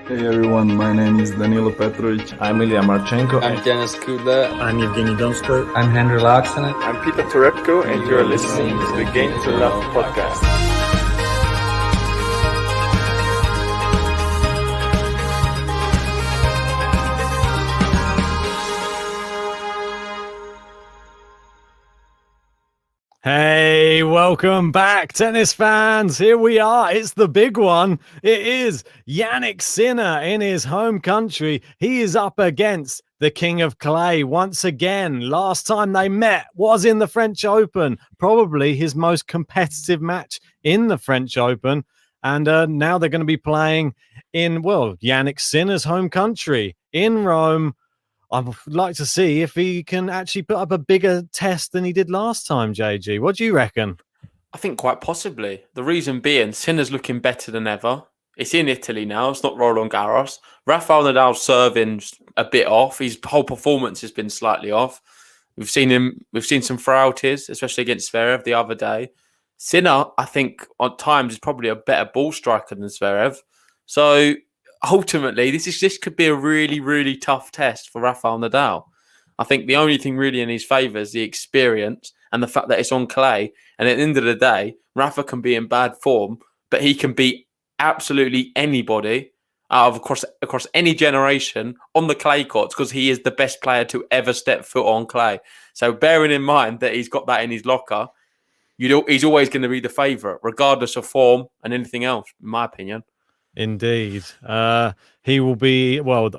Hey everyone, my name is Danilo Petrovic. I'm Ilya Marchenko. I'm Denis Kudla. I'm Evgeny Donskoy. I'm Henry Laaksonen. I'm Peter Torebko, and you're listening to the Game to Love podcast. Hey, welcome back, tennis fans. Here we are. It's the big one. It is Jannik Sinner in his home country. He is up against the King of Clay once again. Last time they met was in the French Open, probably his most competitive match in the French Open. And now they're going to be playing in, well, Jannik Sinner's home country in Rome. I'd like to see if he can actually put up a bigger test than he did last time, JG. What do you reckon? I think quite possibly. The reason being, Sinner's looking better than ever. It's in Italy now. It's not Roland Garros. Rafael Nadal's serving a bit off. His whole performance has been slightly off. We've seen some frailties, especially against Zverev the other day. Sinner, I think, at times is probably a better ball striker than Zverev. So ultimately, this could be a really, really tough test for Rafael Nadal. I think the only thing really in his favour is the experience and the fact that it's on clay. And at the end of the day, Rafa can be in bad form, but he can beat absolutely anybody across any generation on the clay courts because he is the best player to ever step foot on clay. So bearing in mind that he's got that in his locker, he's always going to be the favourite, regardless of form and anything else, in my opinion. Indeed. He will be, well,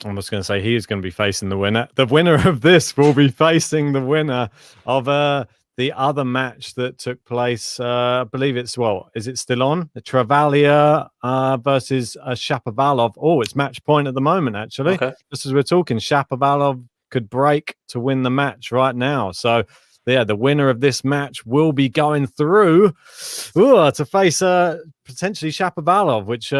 I'm just going to say he is going to be facing the winner. The winner of this will be facing the winner of the other match that took place. I believe it's, well, is it still on? The Travaglia versus Shapovalov. Oh, it's match point at the moment, actually. Okay. Just as we're talking, Shapovalov could break to win the match right now. So, yeah, the winner of this match will be going through to face potentially Shapovalov, which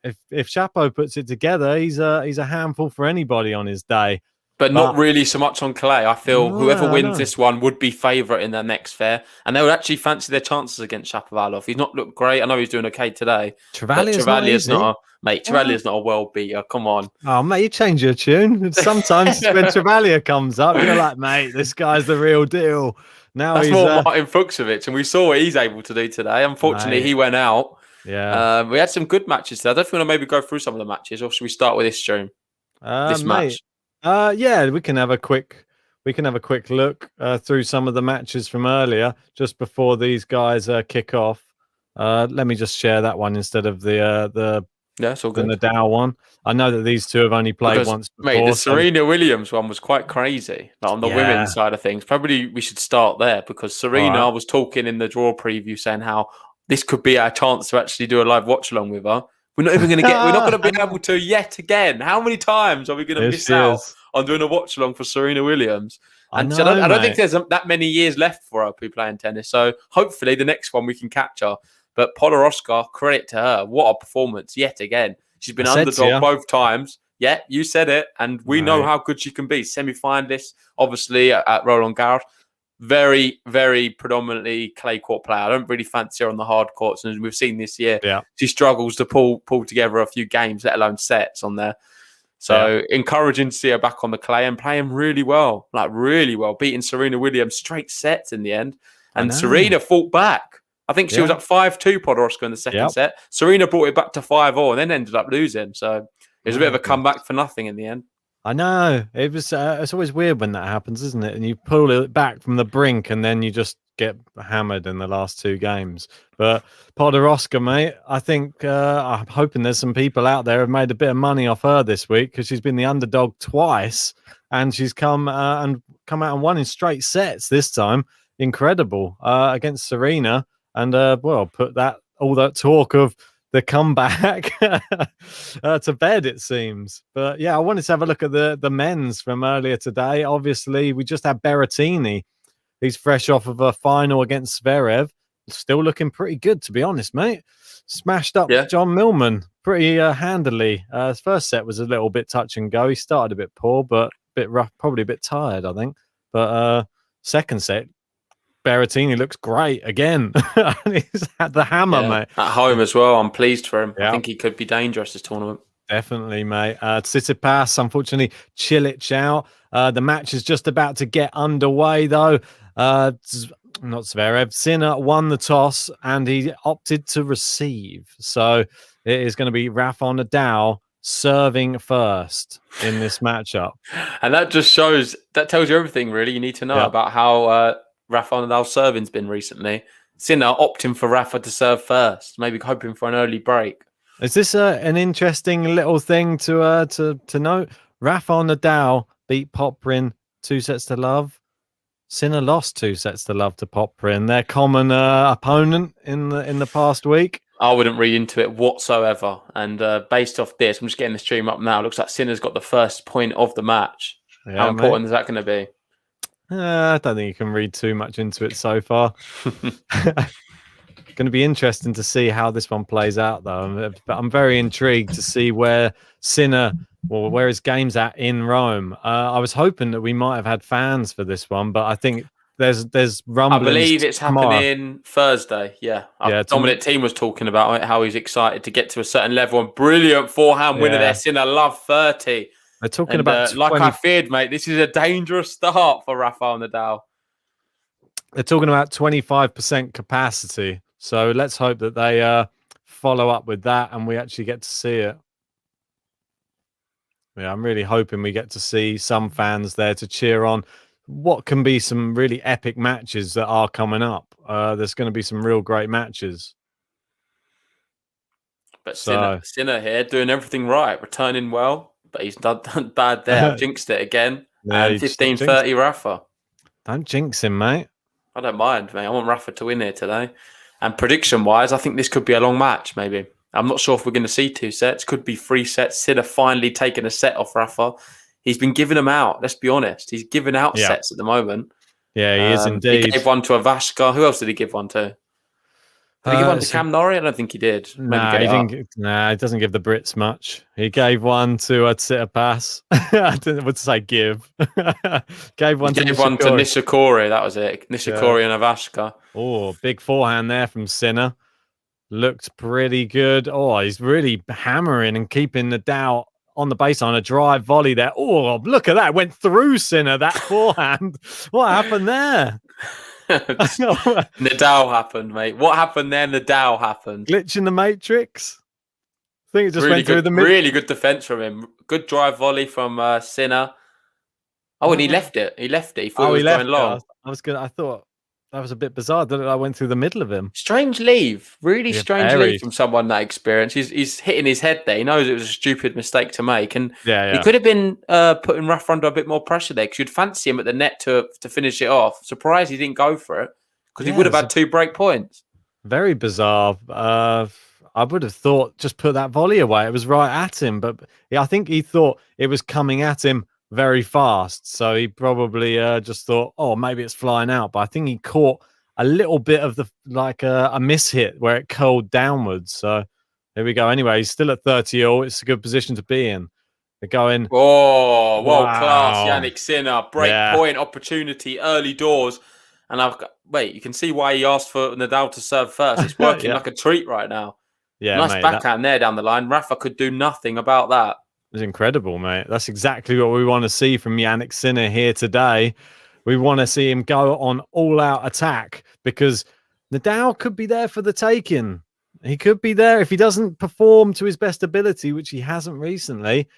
if Shapo puts it together, he's a handful for anybody on his day. But not really so much on clay. I feel whoever wins this one would be favourite in their next fair, and they would actually fancy their chances against Shapovalov. He's not looked great. I know he's doing okay today. Travaglia's not Travaglia's not a world beater. Come on. Oh, mate, you change your tune. Sometimes when Travaglia comes up, you're like, mate, this guy's the real deal. Now that's more Martin Fucsovic, and we saw what he's able to do today. Unfortunately, he went out. Yeah. We had some good matches today. I don't want to maybe go through some of the matches, or should we start with this stream? This match. Yeah, we can have a quick look through some of the matches from earlier, just before these guys kick off. Let me just share that one instead of the it's all good. The Nadal one. I know that these two have only played once before. Mate, the Serena Williams one was quite crazy. Like on the women's side of things. Probably we should start there because Serena was talking in the draw preview saying how this could be our chance to actually do a live watch along with her. We're not even going to get. We're not going to be able to yet again. How many times are we going to miss out on doing a watch along for Serena Williams? And I don't think there's that many years left for her to be playing tennis. So hopefully the next one we can catch her. But Podoroska, credit to her. What a performance yet again. She's been underdog both times. Yeah, you said it. And we know how good she can be. Semi-finalist, obviously, at Roland Garros. Very, very predominantly clay court player. I don't really fancy her on the hard courts. And as we've seen this year, she struggles to pull together a few games, let alone sets on there. So encouraging to see her back on the clay and playing really well, beating Serena Williams straight sets in the end. And Serena fought back. I think she was up 5-2 Podoroska in the second set. Serena brought it back to 5-0 and then ended up losing. So it was a bit of a comeback for nothing in the end. I know. It was. It's always weird when that happens, isn't it? And you pull it back from the brink and then you just get hammered in the last two games. But Podoroska, mate, I think I'm hoping there's some people out there who have made a bit of money off her this week because she's been the underdog twice and she's come out and won in straight sets this time. Incredible against Serena. And, put all that talk of the comeback to bed, it seems. But, yeah, I wanted to have a look at the men's from earlier today. Obviously, we just had Berrettini. He's fresh off of a final against Zverev. Still looking pretty good, to be honest, mate. Smashed up John Millman pretty handily. His first set was a little bit touch and go. He started a bit poor, but a bit rough, probably a bit tired, I think. But second set, Berrettini looks great again. He's had the hammer, mate. At home as well. I'm pleased for him. I think he could be dangerous this tournament. Definitely, mate. Tsitsipas, unfortunately, Cilic out. The match is just about to get underway, though. Not Zverev. Sinner won the toss, and he opted to receive. So it is going to be Rafael Nadal serving first in this matchup. And that tells you everything, really, you need to know about how Rafael Nadal's serving's been recently. Sinner opting for Rafa to serve first, maybe hoping for an early break. Is this an interesting little thing to note? Rafael Nadal beat Poprin 2-0. Sinner lost 2-0 to Poprin, their common opponent in the past week. I wouldn't read into it whatsoever. And based off this, I'm just getting the stream up now. It looks like Sinner's got the first point of the match. Yeah, how important is that going to be? I don't think you can read too much into it so far. Going to be interesting to see how this one plays out, though. But I'm very intrigued to see where Sinner, where his game's at in Rome. I was hoping that we might have had fans for this one, but I think there's rumblings. I believe it's happening Thursday. Yeah, Dominic Thiem was talking about it, how he's excited to get to a certain level. And brilliant forehand winner there, Sinner, love 30. They're talking about like I feared, mate. This is a dangerous start for Rafael Nadal. They're talking about 25% capacity. So let's hope that they follow up with that and we actually get to see it. Yeah, I'm really hoping we get to see some fans there to cheer on what can be some really epic matches that are coming up. There's going to be some real great matches. But Sinner here doing everything right, returning well, but he's done bad there. Jinxed it again. Yeah, and 15-30 Rafa. Don't jinx him, mate. I don't mind, mate. I want Rafa to win here today. And prediction-wise, I think this could be a long match, maybe. I'm not sure if we're going to see 2 sets. Could be 3 sets. Sinner finally taking a set off Rafa. He's been giving them out, let's be honest. He's giving out sets at the moment. Yeah, he is indeed. He gave one to Avashka. Who else did he give one to? Did he give one to Cam Norrie? I don't think he did. He doesn't give the Brits much. He gave one to Tsitsipas. I didn't want to say give. Gave one to Nishikori. That was it. Nishikori and Avashka. Oh, big forehand there from Sinner. Looked pretty good. Oh, he's really hammering and keeping Nadal on the baseline. A drive volley there. Oh, look at that. Went through Sinner, that forehand. What happened there? Nadal happened, mate. What happened there? Nadal happened. Glitch in the matrix. I think it just really went through the middle. Really good defense from him. Good drive volley from Sinner. Oh, and he left it. He left it. He thought he was going long. I thought that was a bit bizarre that I went through the middle of him. Strange leave. Really strange leave from someone that experienced. He's hitting his head there. He knows it was a stupid mistake to make. And he could have been putting Rafa under a bit more pressure there because you'd fancy him at the net to finish it off. Surprised he didn't go for it because he would have had 2 break points. Very bizarre. I would have thought just put that volley away. It was right at him. But I think he thought it was coming at him very fast, so he probably just thought, oh, maybe it's flying out. But I think he caught a little bit of the a miss hit where it curled downwards. So here we go. Anyway, he's still at 30-all. It's a good position to be in. They're going. Oh, world class, Jannik Sinner. Break point opportunity, early doors. And you can see why he asked for Nadal to serve first. It's working like a treat right now. Yeah, nice backhand there down the line. Rafa could do nothing about that. It's incredible, mate. That's exactly what we want to see from Jannik Sinner here today. We want to see him go on all-out attack because Nadal could be there for the taking. He could be there if he doesn't perform to his best ability, which he hasn't recently.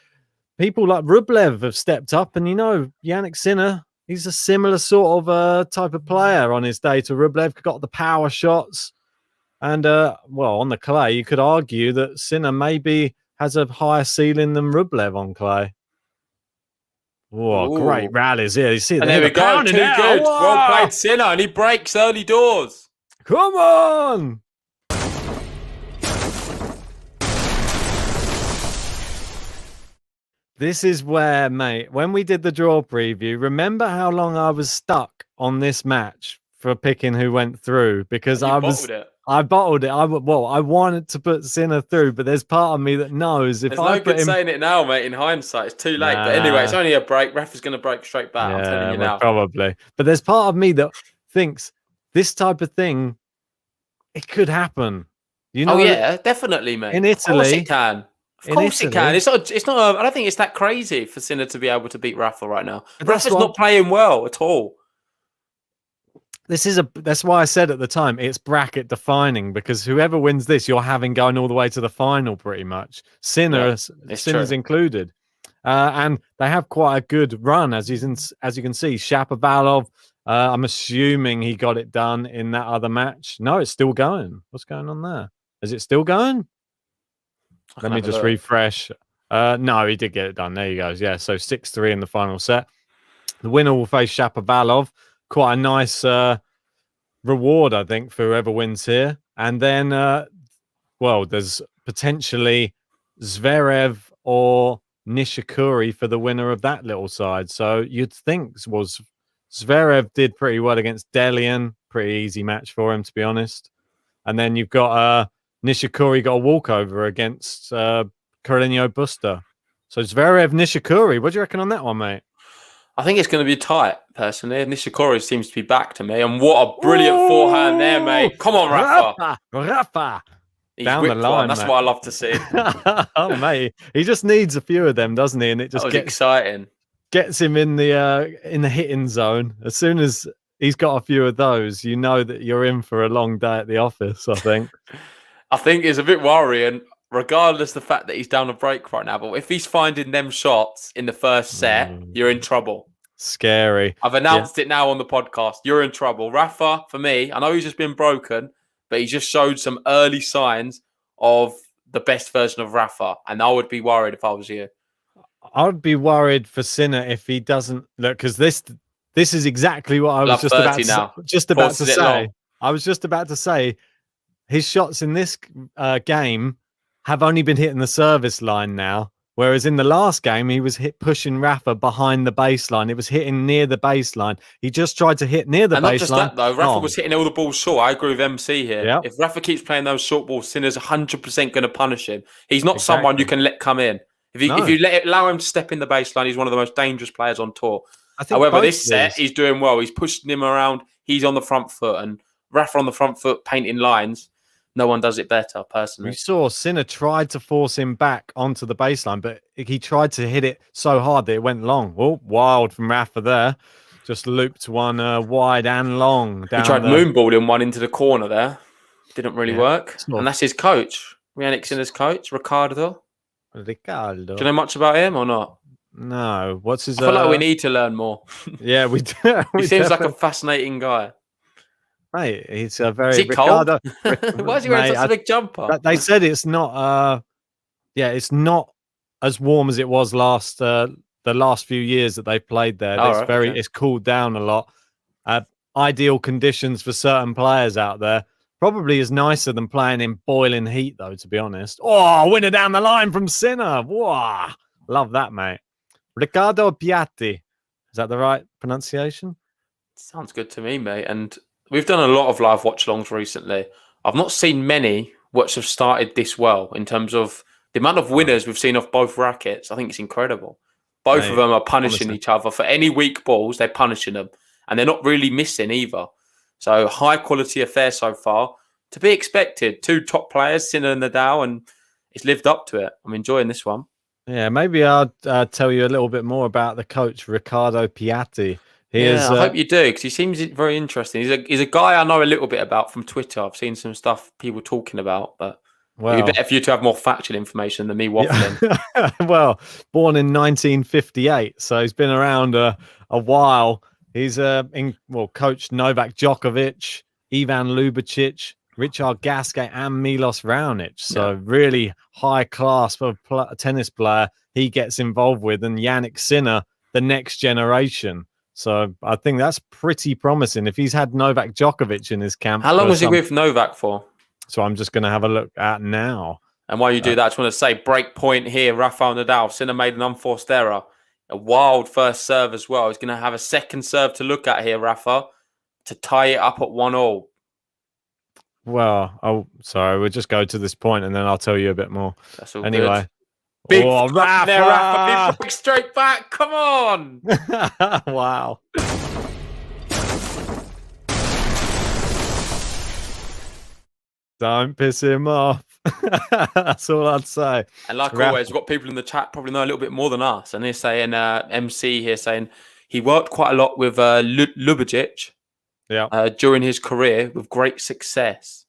People like Rublev have stepped up, and Jannik Sinner, he's a similar sort of type of player on his day to Rublev. Got the power shots, and on the clay, you could argue that Sinner maybe has a higher ceiling than Rublev on clay. Oh, great rallies here. You see, and there we go. Too good. Well played, Sinner, and he breaks early doors. Come on. This is where, mate, when we did the draw preview, remember how long I was stuck on this match for picking who went through? Because I bottled it. I wanted to put Sinner through, but there's part of me that knows if I put him... saying it now, mate. In hindsight, it's too late. But anyway, it's only a break. Ref is going to break straight back. I'm telling you now. Probably. But there's part of me that thinks this type of thing, it could happen. Oh yeah, definitely, mate. In Italy, of course it can. Of course it can. It's not. I don't think it's that crazy for Sinner to be able to beat Rafa right now. Rafa's not playing well at all. That's why I said at the time it's bracket defining, because whoever wins this, you're having going all the way to the final pretty much. Sinner's included, and they have quite a good run as you can see. Shapovalov, I'm assuming he got it done in that other match. No, it's still going. What's going on there? Is it still going? Let me just refresh. No, he did get it done. There he goes. Yeah, so 6-3 in the final set. The winner will face Shapovalov. Quite a nice reward, I think, for whoever wins here. And then, there's potentially Zverev or Nishikori for the winner of that little side. So you'd think Zverev did pretty well against Delian. Pretty easy match for him, to be honest. And then you've got Nishikori got a walkover against Carreño Busta. So Zverev, Nishikori. What do you reckon on that one, mate? I think it's going to be tight, personally. Nishikori seems to be back to me. And what a brilliant forehand there, mate. Come on, Rafa. He's down the line. That's what I love to see. Oh, mate. He just needs a few of them, doesn't he? And it just gets exciting. Gets him in the hitting zone. As soon as he's got a few of those, you know that you're in for a long day at the office, I think. I think it's a bit worrying, regardless of the fact that he's down a break right now. But if he's finding them shots in the first set, you're in trouble. Scary. I've announced it now on the podcast. You're in trouble. Rafa, for me, I know he's just been broken, but he just showed some early signs of the best version of Rafa. And I would be worried if I was you. I would be worried for Sinner if he doesn't look, because this is exactly what I was just about to say. I was just about to say his shots in this game have only been hitting the service line now, whereas in the last game he was pushing Rafa behind the baseline. It was hitting near the baseline. He just tried to hit near the baseline. Not just that though. Rafa was hitting all the balls short. I agree with MC here. Yep. If Rafa keeps playing those short balls, Sinner's 100% going to punish him. He's not someone you can let come in. If you allow him to step in the baseline, he's one of the most dangerous players on tour. However, this set he's doing well. He's pushing him around. He's on the front foot, and Rafa on the front foot painting lines. No one does it better, personally. We saw Sinner tried to force him back onto the baseline, but he tried to hit it so hard that it went long. Oh, wild from Rafa there. Just looped one wide and long. Down he tried moonballing one into the corner there. Didn't really work. And that's his coach. Jannik Sinner's coach, Ricardo. Do you know much about him or not? No. What's his... I feel like we need to learn more. Yeah, we do. He seems like a fascinating guy. Mate, he's a very... Is he Ricardo... cold? Why is he wearing such a big jumper? They said it's not... it's not as warm as it was the last few years that they played there. It's cooled down a lot. Ideal conditions for certain players out there. Probably is nicer than playing in boiling heat, though, to be honest. Oh, winner down the line from Sinner. Wow. Love that, mate. Riccardo Piatti. Is that the right pronunciation? Sounds good to me, mate. And we've done a lot of live watch-alongs recently. I've not seen many which have started this well in terms of the amount of winners we've seen off both rackets. I think it's incredible. Both of them are punishing each other. For any weak balls, they're punishing them. And they're not really missing either. So high-quality affair so far. To be expected. Two top players, Sinner and Nadal, and it's lived up to it. I'm enjoying this one. Yeah, maybe I'll tell you a little bit more about the coach, Riccardo Piatti. I hope you do, because he seems very interesting. He's a guy I know a little bit about from Twitter. I've seen some stuff people talking about, but it'd be better for you to have more factual information than me waffling. Yeah. Well, born in 1958, so he's been around a while. He's coached Novak Djokovic, Ivan Lubicic, Richard Gasquet, and Milos Raonic. So really high class for a tennis player he gets involved with, and Jannik Sinner, the next generation. So I think that's pretty promising. If he's had Novak Djokovic in his camp. How long was he with Novak for? So I'm just going to have a look at now. And while you do that, I just want to say, break point here, Rafael Nadal. Sinner made an unforced error. A wild first serve as well. He's going to have a second serve to look at here, Rafa, to tie it up at 1-1. Well, sorry, we'll just go to this point and then I'll tell you a bit more. That's all anyway. Good. Big Rafa there, Rafa. He broke straight back. Come on. Wow. Don't piss him off. That's all I'd say. And like Rafa. always, we've got people in the chat probably know a little bit more than us. And they're saying, MC here saying he worked quite a lot with Lubicic during his career with great success.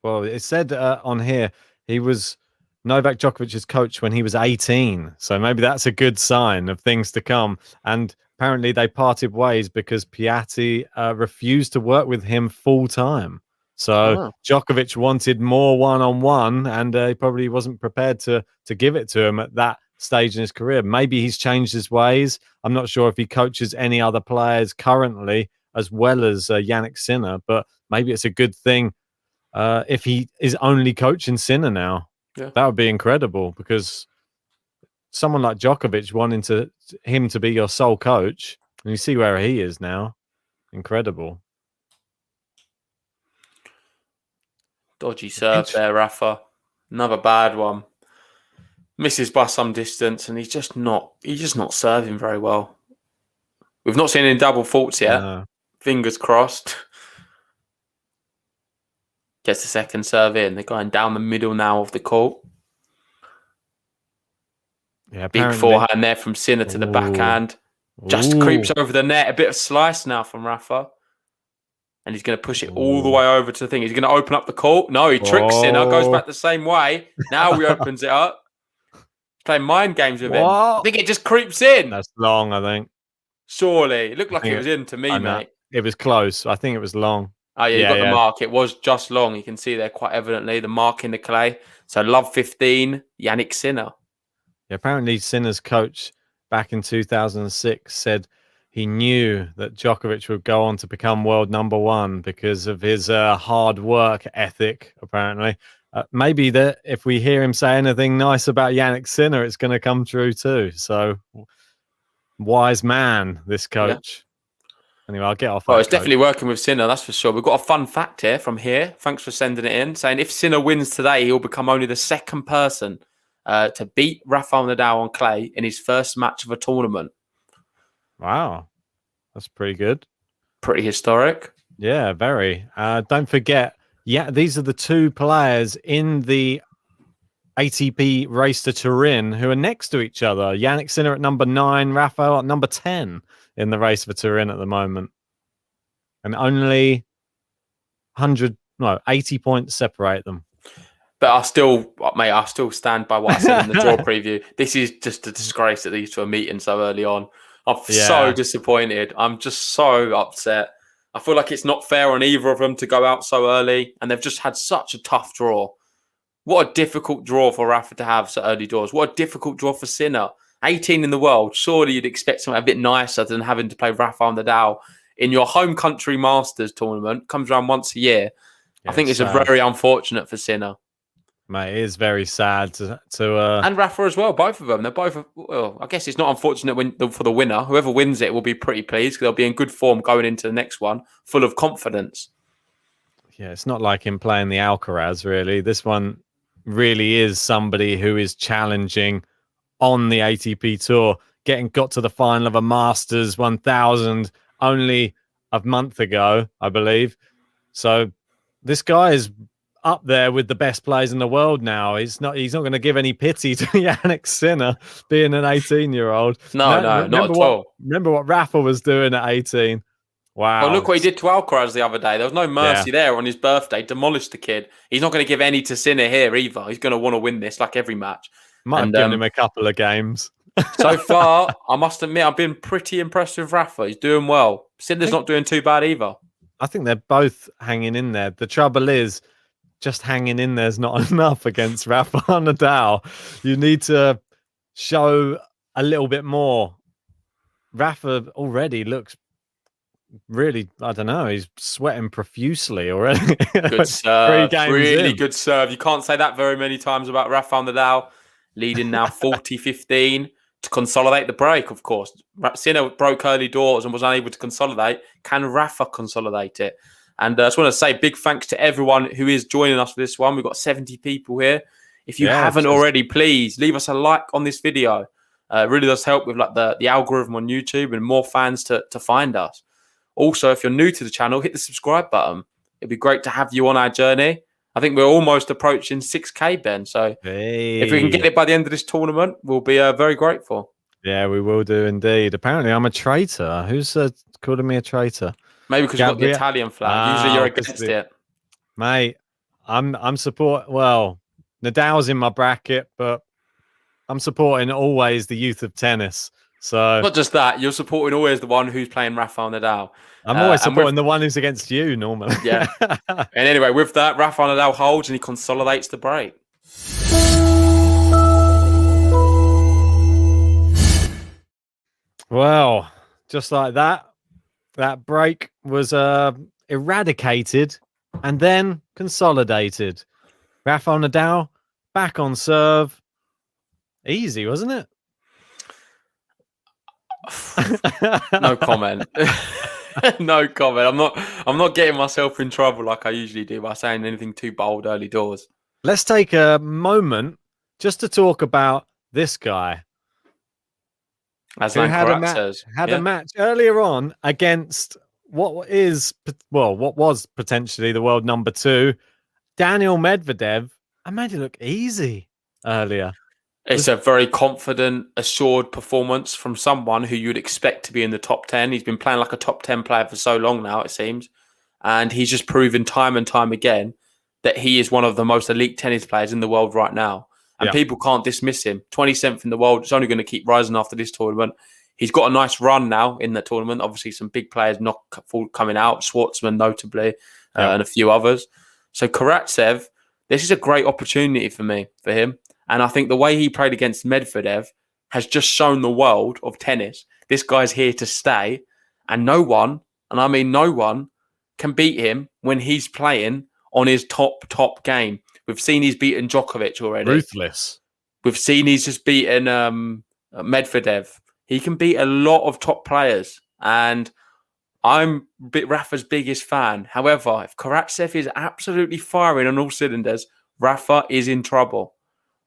Well, it said on here he was Novak Djokovic's coach when he was 18. So maybe that's a good sign of things to come. And apparently they parted ways because Piatti refused to work with him full time. So Djokovic wanted more one-on-one, and he probably wasn't prepared to give it to him at that stage in his career. Maybe he's changed his ways. I'm not sure if he coaches any other players currently as well as Jannik Sinner, but maybe it's a good thing if he is only coaching Sinner now. Yeah. That would be incredible, because someone like Djokovic wanting him to be your sole coach, and you see where he is now. Incredible. Dodgy serve there, Rafa. Another bad one. Misses by some distance, and he's just not serving very well. We've not seen any double faults yet. Fingers crossed. Gets the second serve in. They're going down the middle now of the court. Yeah, big forehand there from Sinner to the backhand. Just creeps over the net. A bit of slice now from Rafa. And he's going to push it all the way over to the thing. He's going to open up the court. No, he tricks Sinner, goes back the same way. Now he opens it up. He's playing mind games with him. I think it just creeps in. That's long, I think. Surely. It looked like it was in to me, mate. It was close. I think it was long. Oh, yeah, you got the mark. It was just long. You can see there quite evidently the mark in the clay. So love 15, Jannik Sinner. Yeah, apparently Sinner's coach back in 2006 said he knew that Djokovic would go on to become world number one because of his hard work ethic, apparently. Maybe that if we hear him say anything nice about Jannik Sinner, it's going to come true too. So, wise man, this coach. Yeah. Anyway, I'll get off. Well, it's definitely working with Sinner, that's for sure. We've got a fun fact here from here. Thanks for sending it in. Saying if Sinner wins today, he'll become only the second person to beat Rafael Nadal on clay in his first match of a tournament. Wow. That's pretty good. Pretty historic. Yeah, very. Don't forget, these are the two players in the ATP race to Turin who are next to each other. Jannik Sinner at number 9, Rafael at number 10 in the race for Turin at the moment. And only 80 points separate them. But I still stand by what I said in the draw preview. This is just a disgrace that these two are meeting so early on. I'm so disappointed. I'm just so upset. I feel like it's not fair on either of them to go out so early, and they've just had such a tough draw. What a difficult draw for Rafa to have so early doors. What a difficult draw for Sinner. 18 in the world. Surely you'd expect something a bit nicer than having to play Rafael Nadal in your home country Masters tournament. Comes around once a year. I think it's very unfortunate for Sinner. Mate, it is very sad to and Rafa as well. Both of them. They're both. Well, I guess it's not unfortunate for the winner. Whoever wins it will be pretty pleased because they'll be in good form going into the next one, full of confidence. Yeah, it's not like him playing the Alcaraz. Really, this one really is somebody who is challenging on the ATP tour. Got to the final of a Masters 1000 only a month ago, I believe. So this guy is up there with the best players in the world now. He's not going to give any pity to Jannik Sinner being an 18-year-old. No, not at all. Remember what Rafa was doing at 18. Wow. Well, look what he did to Alcaraz the other day. There was no mercy there on his birthday. Demolished the kid. He's not going to give any to Sinner here either. He's going to want to win this like every match. Might have given him a couple of games. So far, I must admit, I've been pretty impressed with Rafa. He's doing well. Sinner's not doing too bad either. I think they're both hanging in there. The trouble is, just hanging in there's not enough against Rafael Nadal. You need to show a little bit more. Rafa already looks really, I don't know, he's sweating profusely already. Good serve. Really good serve. You can't say that very many times about Rafael Nadal. Leading now 40-15 to consolidate the break, of course. Sinner broke early doors and was unable to consolidate. Can Rafa consolidate it? And I just want to say big thanks to everyone who is joining us for this one. We've got 70 people here. If you haven't already, please leave us a like on this video. It really does help with like the algorithm on YouTube and more fans to find us. Also, if you're new to the channel, hit the subscribe button. It'd be great to have you on our journey. I think we're almost approaching 6K, Ben. So if we can get it by the end of this tournament, we'll be very grateful. Yeah, we will do indeed. Apparently, I'm a traitor. Who's calling me a traitor? Maybe because you've got the Italian flag. Usually you're against it. Mate, I'm support. Well, Nadal's in my bracket, but I'm supporting always the youth of tennis. So not just that, you're supporting always the one who's playing Rafael Nadal. I'm always supporting the one who's against you normally. Yeah. And anyway, with that, Rafael Nadal holds and he consolidates the break. Well, just like that break was eradicated and then consolidated. Rafael Nadal back on serve. Easy, wasn't it? No comment. No comment. I'm not getting myself in trouble like I usually do by saying anything too bold early doors. Let's take a moment just to talk about this guy. Who had a match earlier on against what was potentially the world number 2, Daniel Medvedev. I made it look easy earlier. It's a very confident, assured performance from someone who you'd expect to be in the top 10. He's been playing like a top 10 player for so long now, it seems. And he's just proven time and time again that he is one of the most elite tennis players in the world right now. And people can't dismiss him. 27th in the world. It's only going to keep rising after this tournament. He's got a nice run now in the tournament. Obviously, some big players not coming out. Schwartzman, notably, and a few others. So Karatsev, this is a great opportunity for him. And I think the way he played against Medvedev has just shown the world of tennis. This guy's here to stay. And no one, and I mean no one, can beat him when he's playing on his top game. We've seen he's beaten Djokovic already. Ruthless. We've seen he's just beaten Medvedev. He can beat a lot of top players. And I'm Rafa's biggest fan. However, if Karatsev is absolutely firing on all cylinders, Rafa is in trouble.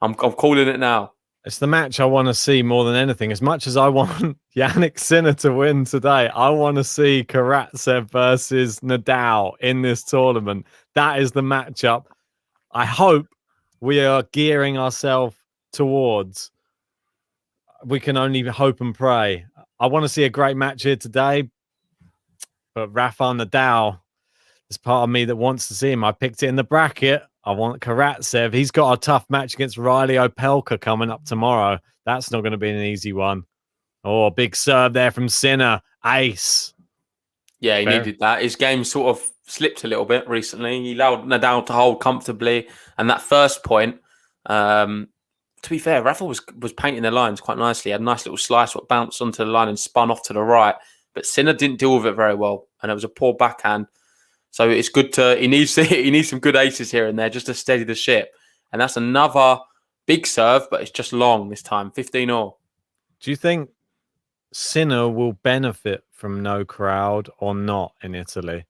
I'm calling it now. It's the match I want to see more than anything. As much as I want Jannik Sinner to win today, I want to see Karatsev versus Nadal in this tournament. That is the matchup I hope we are gearing ourselves towards. We can only hope and pray. I want to see a great match here today, but Rafael Nadal is part of me that wants to see him. I picked it in the bracket. I want Karatsev. He's got a tough match against Riley Opelka coming up tomorrow. That's not going to be an easy one. Oh, big serve there from Sinner. Ace. Yeah, he needed that. His game sort of slipped a little bit recently. He allowed Nadal to hold comfortably. And that first point, to be fair, Rafa was painting the lines quite nicely. He had a nice little slice that bounced onto the line and spun off to the right. But Sinner didn't deal with it very well. And it was a poor backhand. So it's good he needs some good aces here and there just to steady the ship. And that's another big serve, but it's just long this time, 15-all. Do you think Sinner will benefit from no crowd or not in Italy?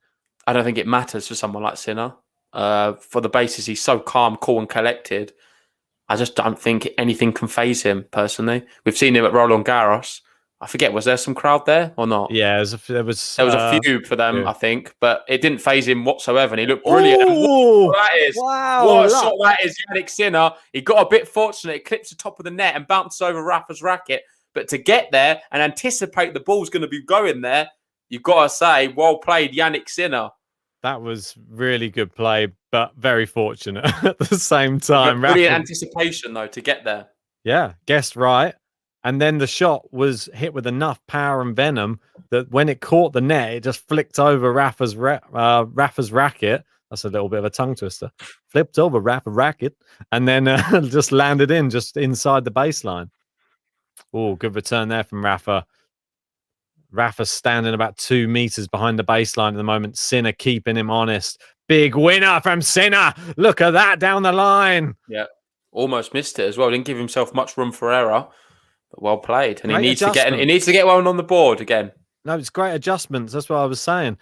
I don't think it matters for someone like Sinner. For the basis he's so calm, cool and collected, I just don't think anything can faze him personally. We've seen him at Roland Garros. I forget, was there some crowd there or not? Yeah, there was a few for them, I think, but it didn't faze him whatsoever, and he looked brilliant. What that is! Wow, what a shot that is, Jannik Sinner. He got a bit fortunate. It clips the top of the net and bounces over Rafa's racket. But to get there and anticipate the ball's going to be going there, you've got to say, well played, Jannik Sinner. That was really good play, but very fortunate at the same time. Brilliant anticipation, though, to get there. Yeah, guessed right. And then the shot was hit with enough power and venom that when it caught the net, it just flicked over Rafa's racket. That's a little bit of a tongue twister. Flipped over Rafa's racket and then just landed just inside the baseline. Oh, good return there from Rafa. Rafa's standing about 2 meters behind the baseline at the moment. Sinner keeping him honest. Big winner from Sinner. Look at that down the line. Yeah, almost missed it as well. Didn't give himself much room for error. But well played, and he needs to get one on the board again. No, it's great adjustments. That's what I was saying.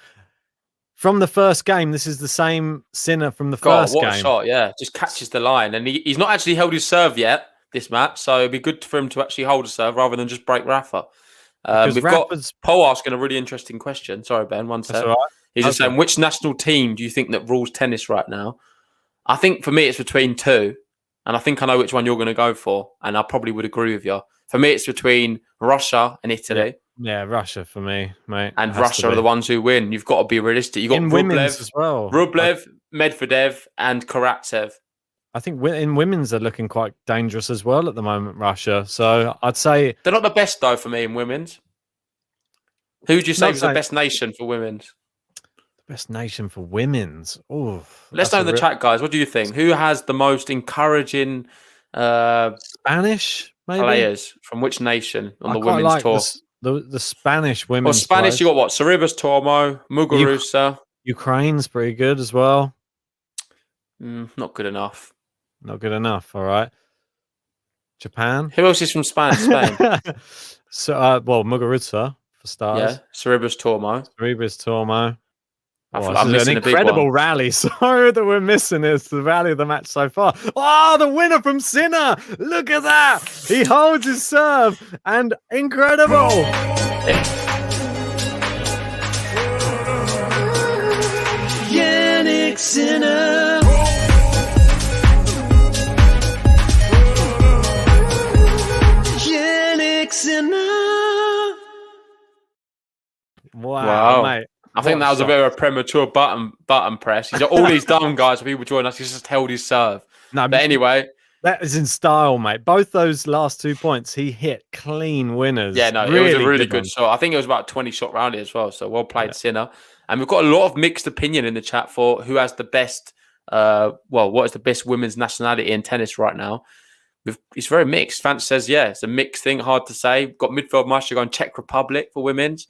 From the first game, this is the same Sinner from the first game. What a shot! Yeah, just catches the line, and he's not actually held his serve yet this match, so it'd be good for him to actually hold a serve rather than just break Rafa. We've got Paul asking a really interesting question. Sorry, Ben. One sec. Right. He's just saying, which national team do you think that rules tennis right now? I think for me, it's between two. And I think I know which one you're going to go for. And I probably would agree with you. For me, it's between Russia and Italy. Yeah, Russia for me, mate. And Russia are the ones who win. You've got to be realistic. You've got women's as well. Rublev, Medvedev, and Karatsev. I think in women's are looking quite dangerous as well at the moment, Russia. So I'd say... They're not the best, though, for me in women's. Who would you say was the best nation for women's? The best nation for women's? Oh, let's know in the chat, guys. What do you think? Who has the most encouraging Spanish maybe? Players from which nation on the women's tour? The Spanish women's. Well, Spanish, you got what? Sorribes Tormo, Muguruza. Ukraine's pretty good as well. Not good enough. Not good enough. All right. Japan. Who else is from Spain? So, well, Muguruza for starters. Yeah, Sorribes Tormo. Sorribes Tormo. I'm this is an incredible rally. Sorry that we're missing it. It's the rally of the match so far. Oh, the winner from Sinner. Look at that. He holds his serve and incredible. Jannik Sinner. Jannik Sinner. Wow, mate. I think that was a bit of a premature button press. All he's done, guys, for people joining us, he's just held his serve. No, but anyway. That is in style, mate. Both those last 2 points, he hit clean winners. Yeah, no, it was a really good shot. I think it was about a 20-shot rally as well. So well played, Sinner. And we've got a lot of mixed opinion in the chat for who has the best, what is the best women's nationality in tennis right now. It's very mixed. Vance says, yeah, it's a mixed thing. Hard to say. Got midfield master going Czech Republic for women's.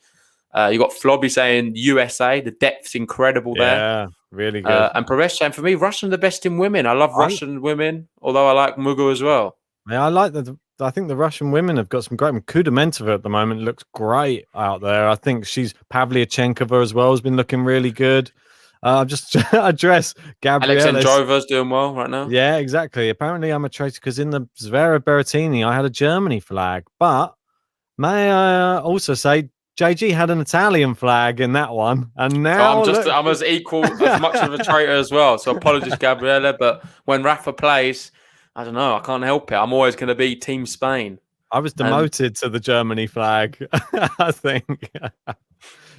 You got Flobby saying USA. The depth's incredible there. Yeah, really good. And Paresh saying, for me, Russian the best in women. I love Russian women, although I like Mugu as well. Yeah, I like that. I think the Russian women have got some great. Kudermentova at the moment looks great out there. I think Pavlyuchenkova as well has been looking really good. Just address Gabrielle. Alexandrova's doing well right now. Yeah, exactly. Apparently, I'm a traitor because in the Zvera Berrettini, I had a Germany flag. But may I also say, JG had an Italian flag in that one, and now I'm as much of a traitor as well. So apologies, Gabriella. But when Rafa plays, I don't know. I can't help it. I'm always going to be Team Spain. I was demoted to the Germany flag. I think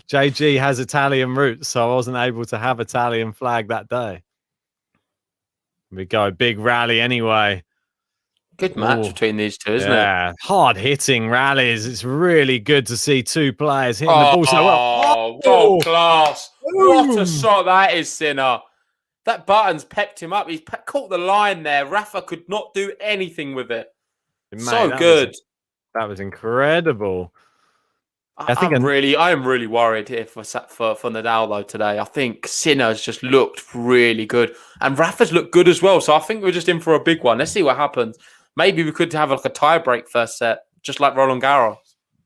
JG has Italian roots, so I wasn't able to have Italian flag that day. We go big rally anyway. Good match between these two, isn't it? Yeah, hard-hitting rallies. It's really good to see two players hitting the ball so well. World class. What a shot that is, Sinner. That button's pepped him up. He's caught the line there. Rafa could not do anything with it. Mate, so good. That was incredible. I am really worried here for Nadal, though, today. I think Sinner's just looked really good. And Rafa's looked good as well. So I think we're just in for a big one. Let's see what happens. Maybe we could have like a tie-break first set, just like Roland Garros.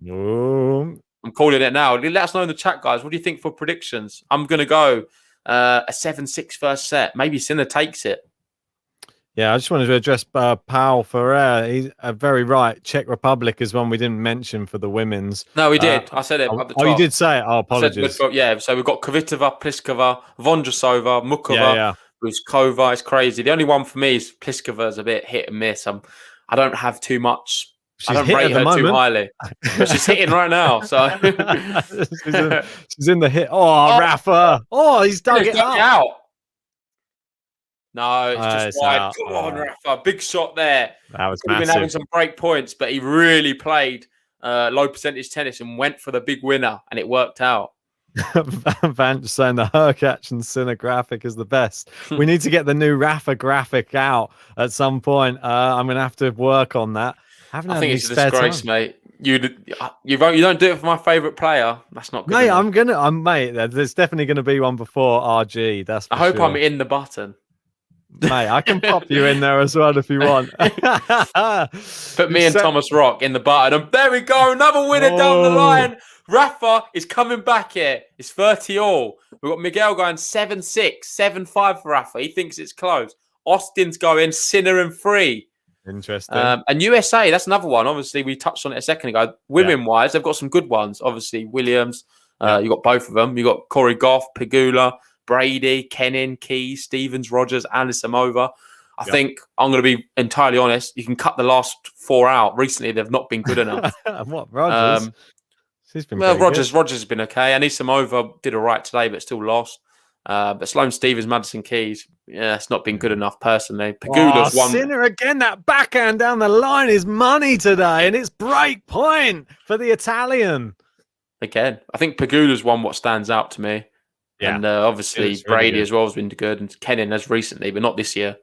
I'm calling it now. Let us know in the chat, guys. What do you think for predictions? I'm going to go a 7-6 first set. Maybe Sinner takes it. Yeah, I just wanted to address Paul Ferrer. He's very right. Czech Republic is one we didn't mention for the women's. No, we did. I said it at the top. Oh, you did say it? Oh, apologies. Yeah, so we've got Kvitova, Pliskova, Vondrasova, Mukova, Ruskova. It's crazy. The only one for me is Pliskova's a bit hit and miss. I don't have too much. I don't rate her too highly. But she's hitting right now. So she's in the hit. Oh, Rafa. Oh, he's dug it out. No, it's just wide. Come on, Rafa. Big shot there. That was massive. He's been having some break points, but he really played low percentage tennis and went for the big winner, and it worked out. Vance saying the Hurkacz and Sinner graphic is the best. We need to get the new Rafa graphic out at some point. I'm going to have to work on that. I think it's a disgrace, mate. You don't do it for my favourite player. That's not good. Mate, mate. There's definitely going to be one before RG. I hope I'm in the button. Mate, I can pop you in there as well if you want. Put me and Thomas Rock in the button. And there we go. Another winner down the line. Rafa is coming back here. It's 30 all. We've got Miguel going 7-6, 7-5 for Rafa. He thinks it's close. Austin's going Sinner and 3. Interesting. And USA, that's another one. Obviously, we touched on it a second ago. Women-wise, they've got some good ones. Obviously, Williams. You got both of them. You got Corey Goff, Pegula, Brady, Kenin, Keys, Stevens, Rogers, Anisimova. I think I'm going to be entirely honest. You can cut the last 4 out. Recently, they've not been good enough. What, Rogers? She's been Rogers has been okay. Anisimova did all right today, but still lost. But Sloane Stevens, Madison Keys, it's not been good enough personally. Pegula's won. Sinner again. That backhand down the line is money today, and it's break point for the Italian. Again, I think Pegula's one what stands out to me. Yeah. And obviously Brady as well has been good, and Kenin has recently, but not this year.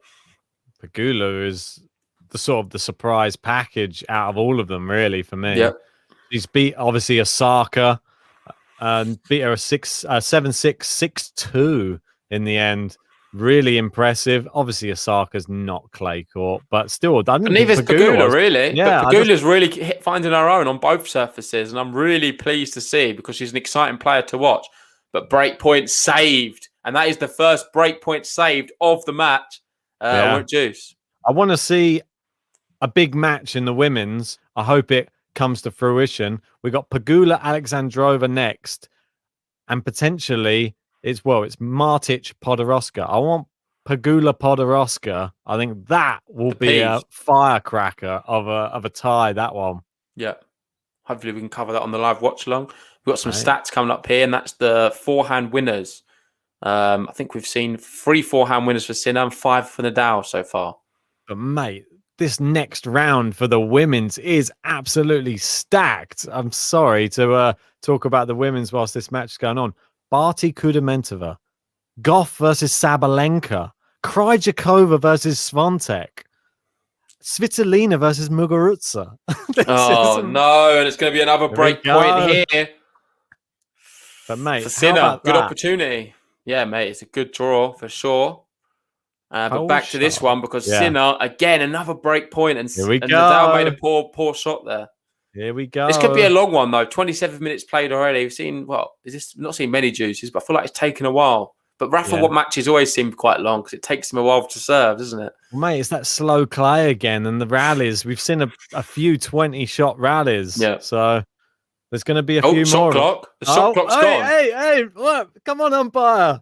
Pegula is the sort of the surprise package out of all of them, really, for me. Yeah. He's beat obviously Osaka and beat her 7-6, 6-2 in the end. Really impressive. Obviously, Osaka's not clay court, but still, I didn't neither is Pegula, really. Yeah, but Pegula's really finding her own on both surfaces, and I'm really pleased to see because she's an exciting player to watch. But breakpoint saved, and that is the first breakpoint saved of the match. With Juice. I want to see a big match in the women's. I hope it comes to fruition. We got Pegula Alexandrova next, and potentially it's Martic Podoroska. I want Pegula Podoroska. I think that will be a firecracker of a tie. That one. Yeah. Hopefully we can cover that on the live watch along. We've got some stats coming up here, and that's the forehand winners. I think we've seen 3 forehand winners for Sinner and 5 for Nadal so far. But mate, this next round for the women's is absolutely stacked. I'm sorry to talk about the women's whilst this match is going on. Barty Kudermetova, Goff versus Sabalenka, Krejcikova versus Swiatek, Svitolina versus Muguruza. No, and it's going to be another break point here. But mate, for Sinner, good opportunity. Yeah, mate, it's a good draw for sure. But back to this one because Sinner, again, another break point, and Nadal made a poor shot there. Here we go. This could be a long one, though. 27 minutes played already. We've seen, not seen many juices, but I feel like it's taken a while. But Rafa, what matches always seem quite long because it takes him a while to serve, doesn't it? Mate, it's that slow clay again, and the rallies. We've seen a few 20-shot rallies. Yeah. So there's going to be a few more. Clock. The shot clock's gone. Hey, look. Come on, umpire.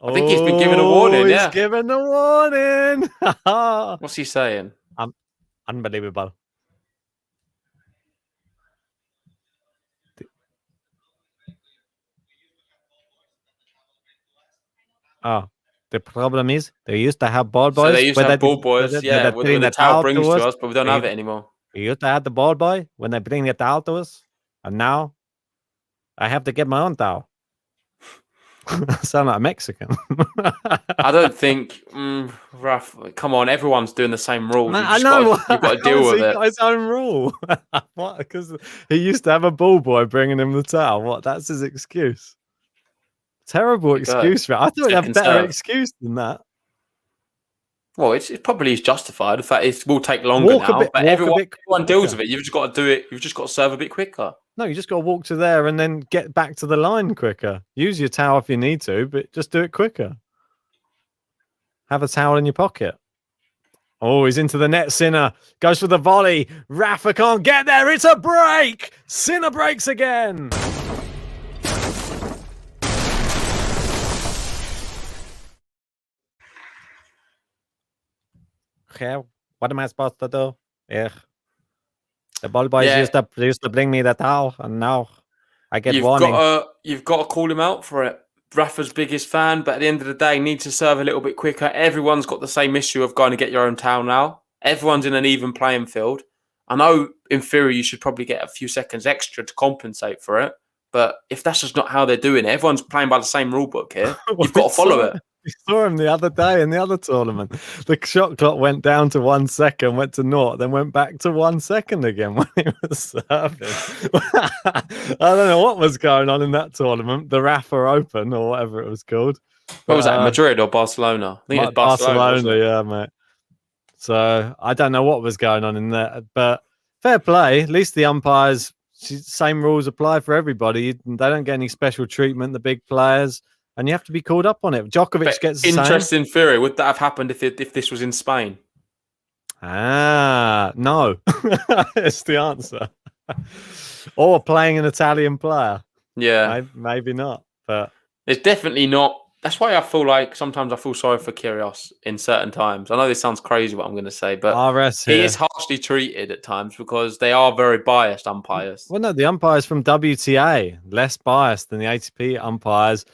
I think he's been given a warning, He's given a warning. What's he saying? Unbelievable. The problem is they used to have ball boys. So they used to have ball boys, when the towel brings to us, but we don't have it anymore. We used to have the ball boy when they bring the towel to us, and now I have to get my own towel. I sound like a Mexican. I don't think, Raf, come on, everyone's doing the same rules. I know. You've got to deal with it. Got his own rule. What? Because he used to have a ball boy bringing him the towel. What? That's his excuse. Terrible excuse for it. I thought he'd have a better excuse than that. Well, it's probably justified. The fact it will take longer now, but everyone deals with it. You've just got to do it. You've just got to serve a bit quicker. No, you just got to walk to there and then get back to the line quicker. Use your towel if you need to, but just do it quicker. Have a towel in your pocket. Oh, he's into the net. Sinner goes for the volley. Rafa can't get there. It's a break. Sinner breaks again. Okay, what am I supposed to do? Yeah. The ball boys used to bring me the towel, and now I get warning. You've got to call him out for it. Rafa's biggest fan, but at the end of the day, needs to serve a little bit quicker. Everyone's got the same issue of going to get your own towel now. Everyone's in an even playing field. I know, in theory, you should probably get a few seconds extra to compensate for it. But if that's just not how they're doing it, everyone's playing by the same rule book here. You've got to follow it. We saw him the other day in the other tournament. The shot clock went down to 1 second, went to 0, then went back to 1 second again when he was serving. I don't know what was going on in that tournament, the Rafa Open or whatever it was called. What was that, Madrid or Barcelona? I think it was Barcelona, yeah, mate. So I don't know what was going on in there, but fair play. At least the umpires, same rules apply for everybody. They don't get any special treatment, the big players. And you have to be called up on it. Djokovic gets the interesting theory. Would that have happened if this was in Spain? No. It's the answer. Or playing an Italian player. Yeah. Maybe not. But it's definitely not That's why I feel like sometimes I feel sorry for Kyrgios in certain times. I know this sounds crazy what I'm going to say, but RS he here. is harshly treated at times because they are very biased umpires. Well, no, the umpires from WTA less biased than the ATP umpires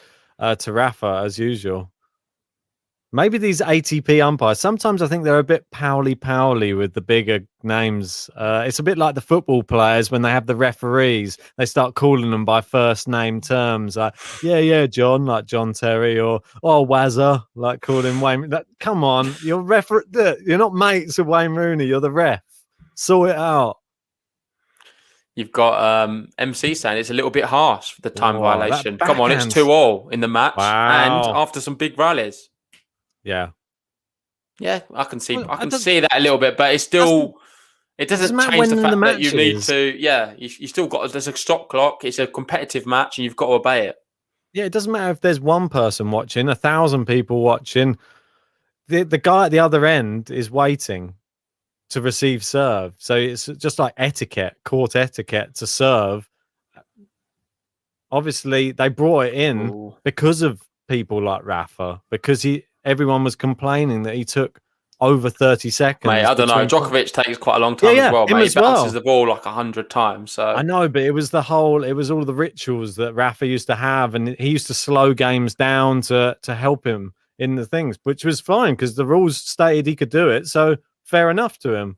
to Rafa as usual. Maybe these ATP umpires, sometimes I think they're a bit powly with the bigger names. It's a bit like the football players when they have the referees. They start calling them by first name terms. Like, yeah, John, like John Terry, or Wazza, like calling Wayne. Come on, you're you're not mates with Wayne Rooney. You're the ref. Sort it out. You've got MC saying it's a little bit harsh for the time violation. That Come on, it's backhand. 2-2 in the match, and Wow. after some big rallies. Yeah. Yeah, I can see. Well, I can see that a little bit, but it's still. It doesn't matter change the when the fact that you need matches. to. Yeah, you still got. There's a stop clock. It's a competitive match, and you've got to obey it. Yeah, it doesn't matter if there's one person watching, 1,000 people watching. The guy at the other end is waiting to receive serve. So it's just like etiquette, court etiquette to serve. Obviously, they brought it in because of people like Rafa, because everyone was complaining that he took over 30 seconds. Mate, I don't know. Djokovic takes quite a long time as well, mate. He bounces the ball like 100 times. So I know, but it was all the rituals that Rafa used to have, and he used to slow games down to help him in the things, which was fine because the rules stated he could do it. So fair enough to him.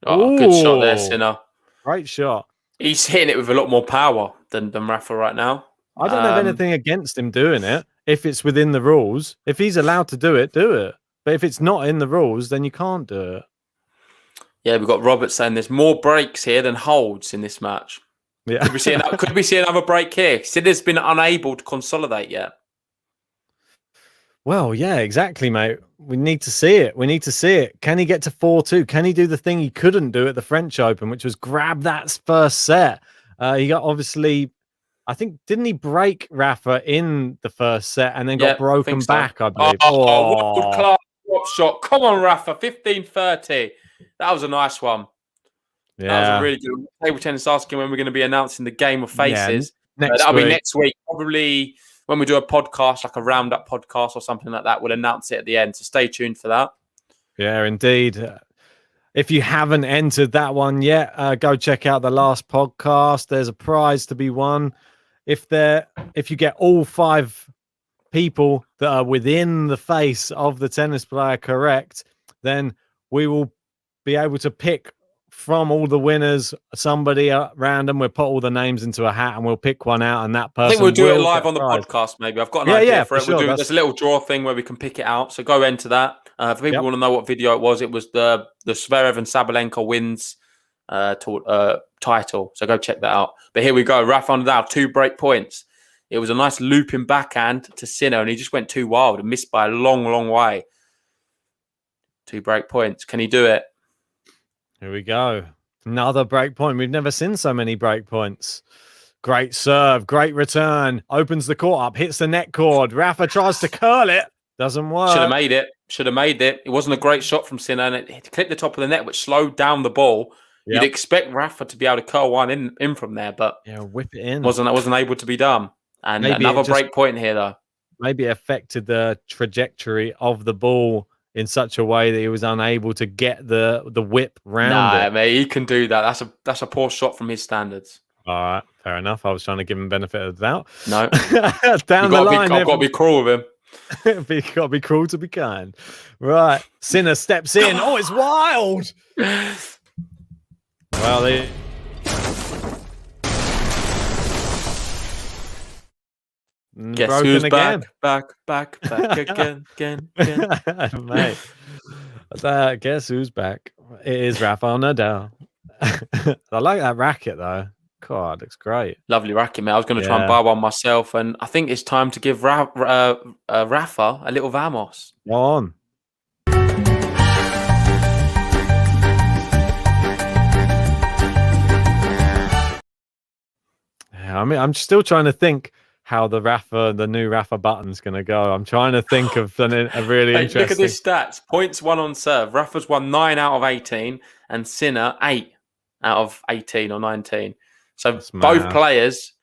Oh, good shot there, Sinner. Great shot. He's hitting it with a lot more power than Rafa right now. I don't have anything against him doing it if it's within the rules. If he's allowed to do it, do it. But if it's not in the rules, then you can't do it. Yeah, we've got Robert saying there's more breaks here than holds in this match. Yeah. Could we see another break here? Sinner's been unable to consolidate yet. Well, yeah, exactly, mate. We need to see it. Can he get to 4-2? Can he do the thing he couldn't do at the French Open, which was grab that first set? He got obviously, I think, didn't he break Rafa in the first set and then got broken back, I believe? World-class drop shot. Come on, Rafa. 15-30. That was a nice one. Yeah. That was a really good one. Table tennis asking when we're going to be announcing the Game of Faces. Yeah, that'll be next week. Probably when we do a podcast, like a roundup podcast or something like that, we'll announce it at the end. So stay tuned for that. Yeah, indeed. If you haven't entered that one yet, go check out the last podcast. There's a prize to be won. If you get all 5 people that are within the face of the tennis player correct, then we will be able to pick from all the winners somebody random. We'll put all the names into a hat and we'll pick one out, and that person. I think we'll do it live on the podcast. Maybe I've got an idea for it. Sure. There's a little draw thing where we can pick it out. So go into that. For people want to know what video it was the Zverev and Sabalenka wins title. So go check that out. But here we go. Rafael Nadal, 2 break points. It was a nice looping backhand to Sinner, and he just went too wild and missed by a long, long way. 2 break points. Can he do it? Here we go. Another break point. We've never seen so many break points. Great serve. Great return. Opens the court up. Hits the net cord. Rafa tries to curl it. Doesn't work. Should have made it. It wasn't a great shot from Sinner, and it clipped the top of the net, which slowed down the ball. Yep. You'd expect Rafa to be able to curl one in from there, but whip it in. Wasn't able to be done. And maybe another break point here, though. Maybe it affected the trajectory of the ball in such a way that he was unable to get the whip round it. Mate, he can do that. That's a poor shot from his standards. All right, fair enough. I was trying to give him benefit of the doubt. No. Down the line. I've got to be cruel with him. Got to be cruel to be kind. Right. Sinner steps in. Oh, it's wild. Well, guess who's again. back again. Mate. Guess who's back? It is Rafael Nadal. I like that racket though. God, looks great. Lovely racket, mate. I was going to try and buy one myself, and I think it's time to give Rafa a little vamos. Go on. I mean, I'm still trying to think how the new Rafa button's going to go. I'm trying to think of a really interesting. Look at this stats. Points won on serve. Rafa's won 9 out of 18, and Sinner 8 out of 18 or 19. So both players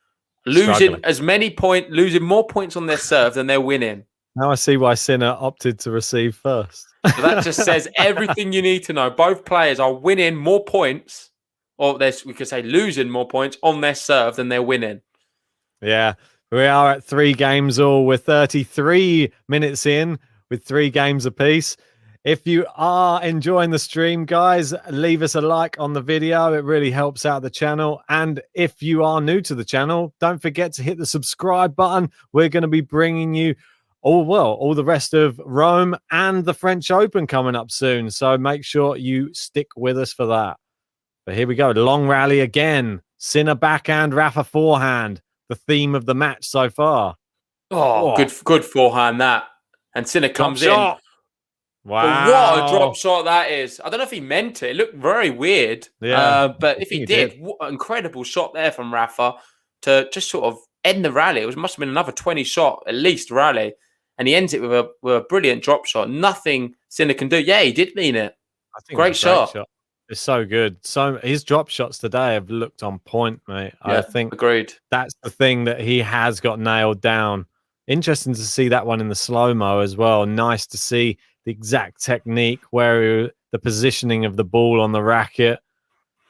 losing more points on their serve than they're winning. Now I see why Sinner opted to receive first. So that just says everything you need to know. Both players are winning more points, or we could say losing more points on their serve than they're winning. Yeah, we are at 3 games all. We're 33 minutes in with 3 games apiece. If you are enjoying the stream, guys, leave us a like on the video. It really helps out the channel. And if you are new to the channel, don't forget to hit the subscribe button. We're going to be bringing you all the rest of Rome and the French Open coming up soon. So make sure you stick with us for that. But here we go. Long rally again. Sinner backhand, Rafa forehand. The theme of the match so far. Oh, good forehand that. And Sinner comes in. Wow. What a drop shot that is. I don't know if he meant it. It looked very weird. Yeah, but if he did, what an incredible shot there from Rafa to just sort of end the rally. It must have been another 20 shot, at least, rally. And he ends it with a brilliant drop shot. Nothing Sinner can do. Yeah, he did mean it. I think great shot. It's so good. So his drop shots today have looked on point, mate. Yeah, I think agreed. That's the thing that he has got nailed down. Interesting to see that one in the slow-mo as well. Nice to see the exact technique, the positioning of the ball on the racket.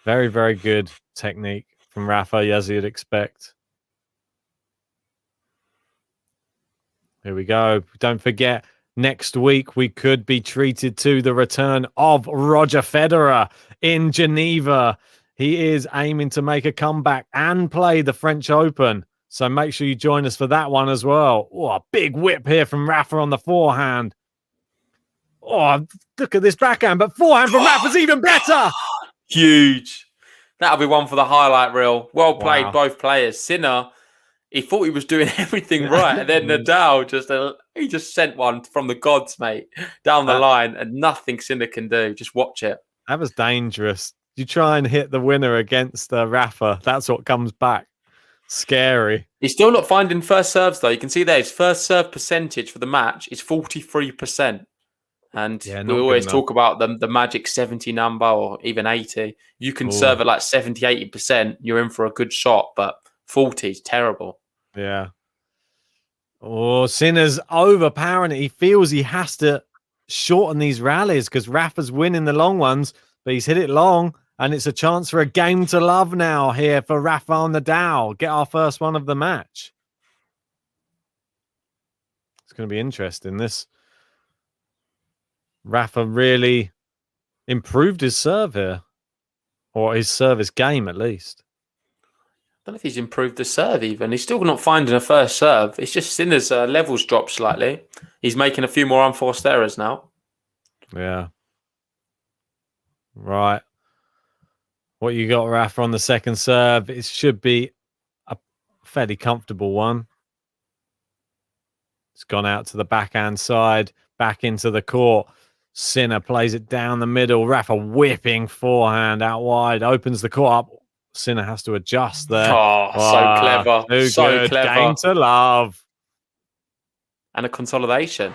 Very, very good technique from Rafa, as you'd expect. Here we go. Don't forget, next week we could be treated to the return of Roger Federer in Geneva. He is aiming to make a comeback and play the French Open. So make sure you join us for that one as well. Oh, a big whip here from Rafa on the forehand. Oh, look at this backhand, but forehand from Rafa's even better. Huge. That'll be one for the highlight reel. Well played, both players. Sinner, he thought he was doing everything right. And then Nadal, he just sent one from the gods, mate, down the line, and nothing Sinner can do. Just watch it. That was dangerous. You try and hit the winner against Rafa. That's what comes back. Scary. He's still not finding first serves, though. You can see there his first serve percentage for the match is 43%. And we always talk about the magic 70 number or even 80. You can serve at like 70, 80%. You're in for a good shot, but 40 is terrible. Yeah. Oh, Sinner's overpowering it. He feels he has to shorten these rallies because Rafa's winning the long ones, but he's hit it long. And it's a chance for a game to love now here for Rafael Nadal. Get our first one of the match. It's going to be interesting. This Rafa really improved his serve here. Or his service game, at least. I don't know if he's improved the serve even. He's still not finding a first serve. It's just Sinner's levels dropped slightly. He's making a few more unforced errors now. Yeah. Right. What you got, Rafa, on the second serve? It should be a fairly comfortable one. It's gone out to the backhand side, back into the court. Sinner plays it down the middle. Rafa whipping forehand out wide, opens the court up. Sinner has to adjust there. Oh, so clever. So clever. Game to love. And a consolidation.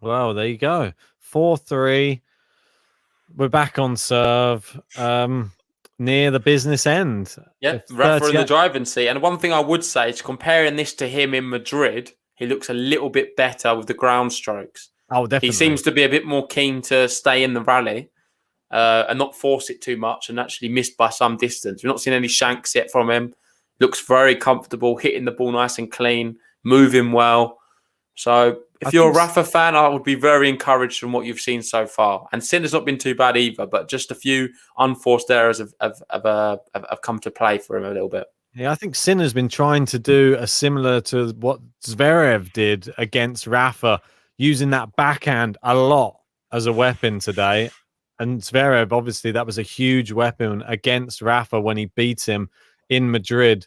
Well, there you go. 4-3. We're back on serve near the business end. Yeah, Rafa in the driving seat. And one thing I would say is comparing this to him in Madrid, he looks a little bit better with the ground strokes. Oh, definitely. He seems to be a bit more keen to stay in the rally and not force it too much and actually missed by some distance. We've not seen any shanks yet from him. Looks very comfortable, hitting the ball nice and clean, moving well. So if you're a Rafa fan, I would be very encouraged from what you've seen so far. And Sinner's not been too bad either, but just a few unforced errors have come to play for him a little bit. Yeah, I think Sinner's been trying to do a similar to what Zverev did against Rafa, using that backhand a lot as a weapon today. And Zverev, obviously, that was a huge weapon against Rafa when he beat him in Madrid.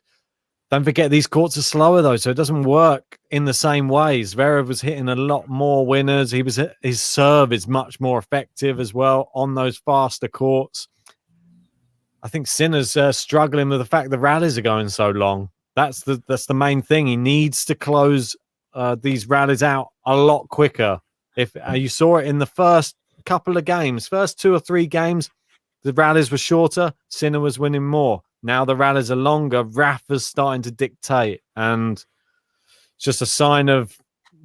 Don't forget, these courts are slower, though, so it doesn't work in the same way. Zverev was hitting a lot more winners. His serve is much more effective as well on those faster courts. I think Sinner's struggling with the fact the rallies are going so long. That's the main thing. He needs to close these rallies out a lot quicker. If you saw it in the first couple of games, first 2 or 3 games, the rallies were shorter. Sinner was winning more. Now the rallies are longer. Rafa's starting to dictate, and it's just a sign of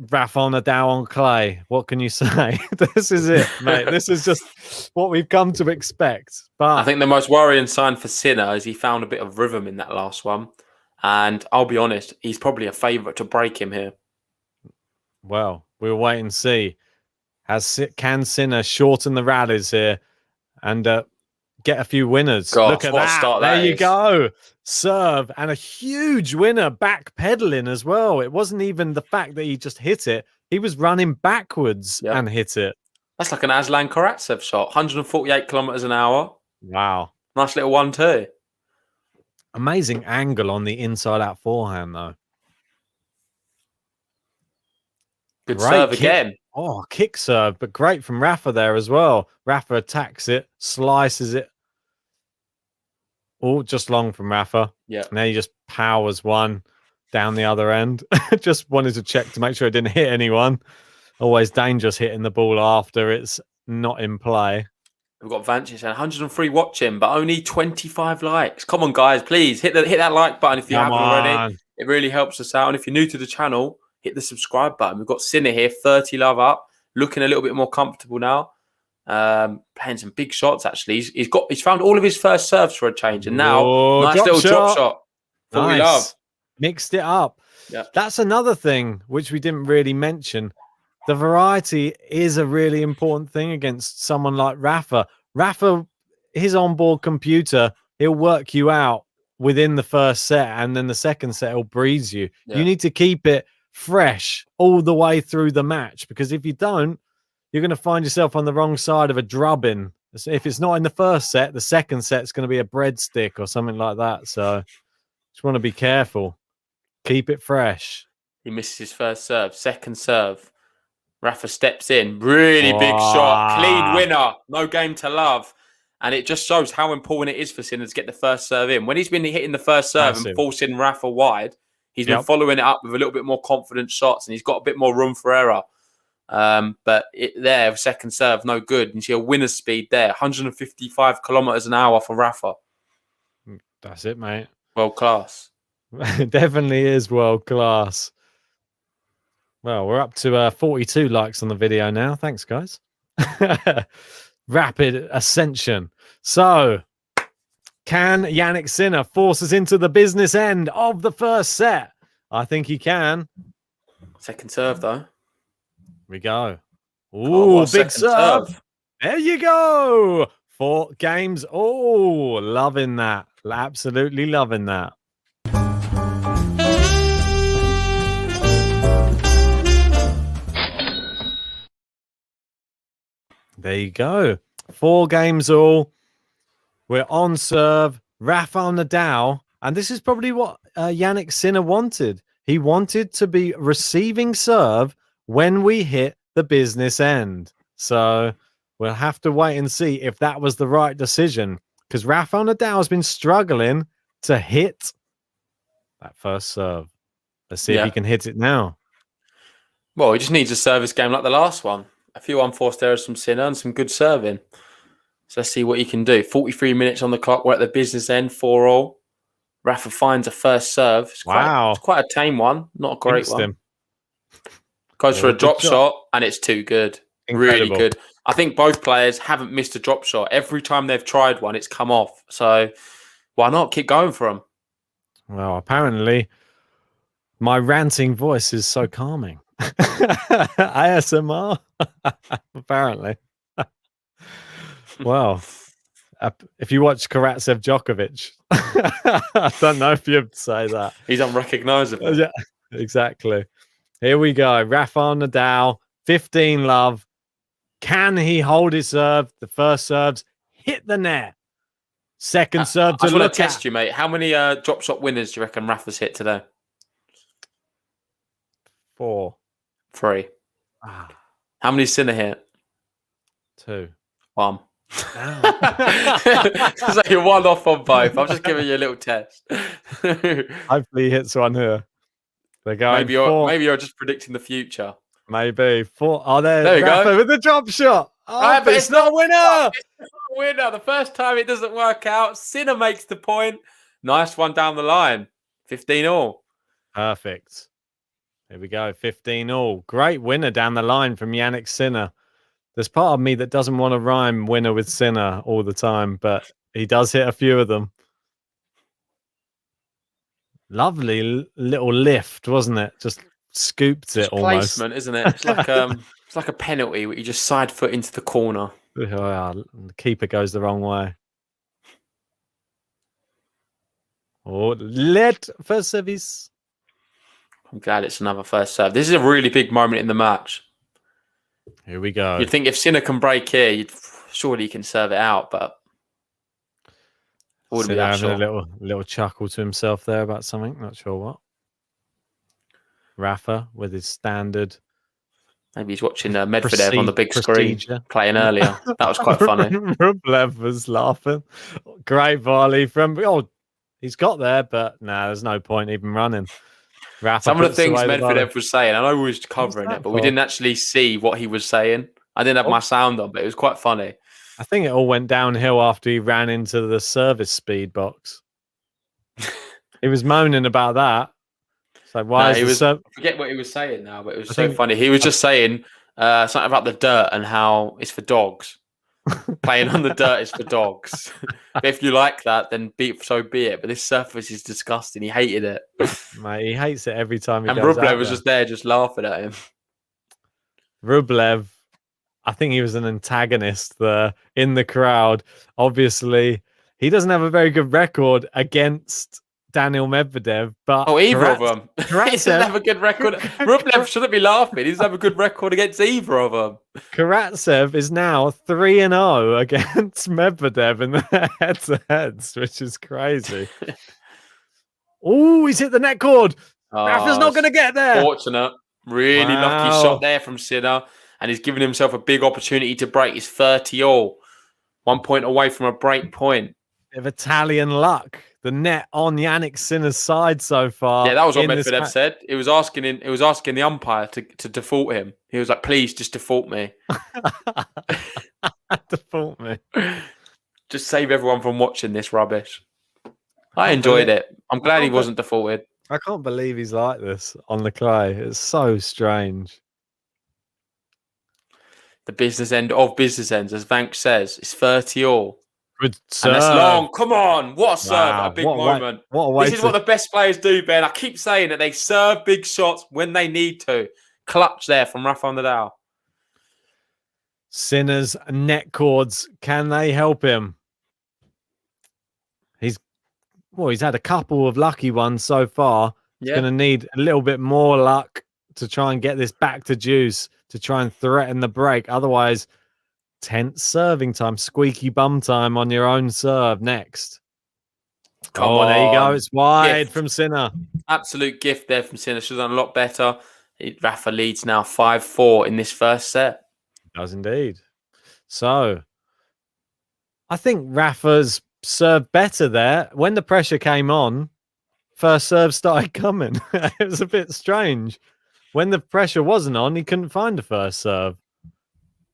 Rafael Nadal on clay. What can you say? This is it, mate. This is just what we've come to expect. But I think the most worrying sign for Sinner is he found a bit of rhythm in that last one. And I'll be honest, he's probably a favourite to break him here. Well, we'll wait and see. Can Sinner shorten the rallies here and get a few winners? Gosh, look at what a that. start There that you is. go. Serve and a huge winner, backpedaling as well. It wasn't even the fact that he just hit it. He was running backwards and hit it. That's like an Aslan Karatsev shot, 148 kilometers an hour. Wow. Nice little 1-2. Amazing angle on the inside-out forehand, though. Good Great serve kick. again. Oh, kick serve, but great from Rafa there as well. Rafa attacks it, slices it. Oh, just long from Rafa. Yeah. Now he just powers one down the other end. Just wanted to check to make sure it didn't hit anyone. Always dangerous hitting the ball after it's not in play. We've got Vanci saying 103 watching, but only 25 likes. Come on, guys, please hit that like button if you haven't already. It really helps us out. And if you're new to the channel, hit the subscribe button. We've got Sinner here, 30 love up, looking a little bit more comfortable now. Playing some big shots actually. He's found all of his first serves for a change, and now nice little drop shot. Nice. We love. Mixed it up. Yeah, that's another thing which we didn't really mention. The variety is a really important thing against someone like Rafa. Rafa, his onboard computer, he'll work you out within the first set, and then the second set he'll breeze you. Yeah. You need to keep it fresh all the way through the match, because if you don't, you're going to find yourself on the wrong side of a drubbing. If it's not in the first set, the second set's going to be a breadstick or something like that. So just want to be careful. Keep it fresh. He misses his first serve. Second serve. Rafa steps in. Really big shot. Clean winner. No game to love. And it just shows how important it is for Sinner to get the first serve in. When he's been hitting the first serve and forcing Rafa wide, he's been following it up with a little bit more confident shots, and he's got a bit more room for error. But there, second serve, no good. You see a winner's speed there, 155 kilometers an hour for Rafa. That's it, mate. World class. It definitely is world class. Well, we're up to 42 likes on the video now. Thanks, guys. Rapid ascension. So, can Jannik Sinner force us into the business end of the first set? I think he can. Second serve, though. We go. Ooh, big serve. There you go. 4 games. Oh, loving that. Absolutely loving that. There you go. 4 games all. We're on serve. Rafael Nadal. And this is probably what Jannik Sinner wanted. He wanted to be receiving serve when we hit the business end. So we'll have to wait and see if that was the right decision, because Rafael Nadal has been struggling to hit that first serve. Let's see if he can hit it now. Well, he just needs a service game like the last one. A few unforced errors from Sinner and some good serving. So let's see what he can do. 43 minutes on the clock. We're at the business end, 4-all. Rafa finds a first serve. It's quite a tame one. Not a great one. Goes for a drop shot, and it's too good. Incredible. Really good. I think both players haven't missed a drop shot. Every time they've tried one, it's come off. So why not keep going for them? Well, apparently my ranting voice is so calming. ASMR, apparently. Well, if you watch Karatsev Djokovic, I don't know if you'd say that. He's unrecognizable. Yeah, exactly. Here we go. Rafael Nadal, 15 love. Can he hold his serve? The first serves hit the net. Second serve to I just want look to test you, mate. How many drop shot winners do you reckon Rafa's hit today? 4. 3. How many Sinner hit? 2. 1. So you're 1 off on both. I'm just giving you a little test. Hopefully he hits one here. They're going maybe you're just predicting the future. Maybe 4. Oh, there you Rafa go. with the drop shot. Oh, Right, but it's not a winner. It's not a winner. The first time it doesn't work out. Sinner makes the point. Nice one down the line. 15-all. Perfect. Here we go. 15-all. Great winner down the line from Jannik Sinner. There's part of me that doesn't want to rhyme winner with Sinner all the time, but he does hit a few of them. Lovely little lift, wasn't it? Just scooped it almost. Placement, isn't it? It's like a penalty where you just side foot into the corner. The keeper goes the wrong way. Oh, let first service. I'm glad it's another first serve. This is a really big moment in the match. Here we go. You'd think if Sinner can break here, surely he can serve it out, but wouldn't be that having sure. a little chuckle to himself there about something. Not sure what. Rafa with his standard. Maybe he's watching Medvedev on the big screen playing earlier. That was quite funny. Rublev was laughing. Great volley from. Oh, he's got there, but there's no point even running. Rafa Some of the things Medvedev was saying, I know we was covering it, but we didn't actually see what he was saying. I didn't have my sound on, but it was quite funny. I think it all went downhill after he ran into the service speed box. He was moaning about that. So why I forget what he was saying now, but it was so funny. He was just saying something about the dirt and how it's for dogs. Playing on the dirt is for dogs. But if you like that, then so be it. But this surface is disgusting. He hated it. Mate, he hates it every time he goes Rublev out was there. just there, just laughing at him. Rublev, I think he was an antagonist there in the crowd. Obviously, he doesn't have a very good record against Daniel Medvedev, but either of them. He doesn't have a good record. Rublev shouldn't be laughing. He doesn't have a good record against either of them. Karatsev is now 3-0 against Medvedev in the head-to-heads, which is crazy. Oh, he's hit the net cord. Rafa's not going to get there. Fortunate. Really lucky shot there from Sinner. And he's given himself a big opportunity to break his 30-all. 1 point away from a break point. Bit of Italian luck. The net on Jannik Sinner's side so far. Yeah, that was what Medvedev said. It was asking the umpire to default him. He was like, "Please, just default me." Default me. Just save everyone from watching this rubbish. I enjoyed it. I'm glad he wasn't defaulted. I can't believe he's like this on the clay. It's so strange. The business end of business ends, as Vank says, it's 30-all. Good serve. And that's long. Come on. What a serve. A big moment. This is what the best players do, Ben. I keep saying that they serve big shots when they need to. Clutch there from Rafael Nadal. Sinner's net cords, can they help him? He's had a couple of lucky ones so far. He's going to need a little bit more luck to try and get this back to juice, to try and threaten the break. Otherwise, tense serving time, squeaky bum time on your own serve next. Come on, there you go. It's wide from Sinner. Absolute gift there from Sinner. Should have done a lot better. Rafa leads now 5-4 in this first set. Does indeed. So, I think Rafa's served better there. When the pressure came on, first serve started coming. It was a bit strange. When the pressure wasn't on, he couldn't find a first serve.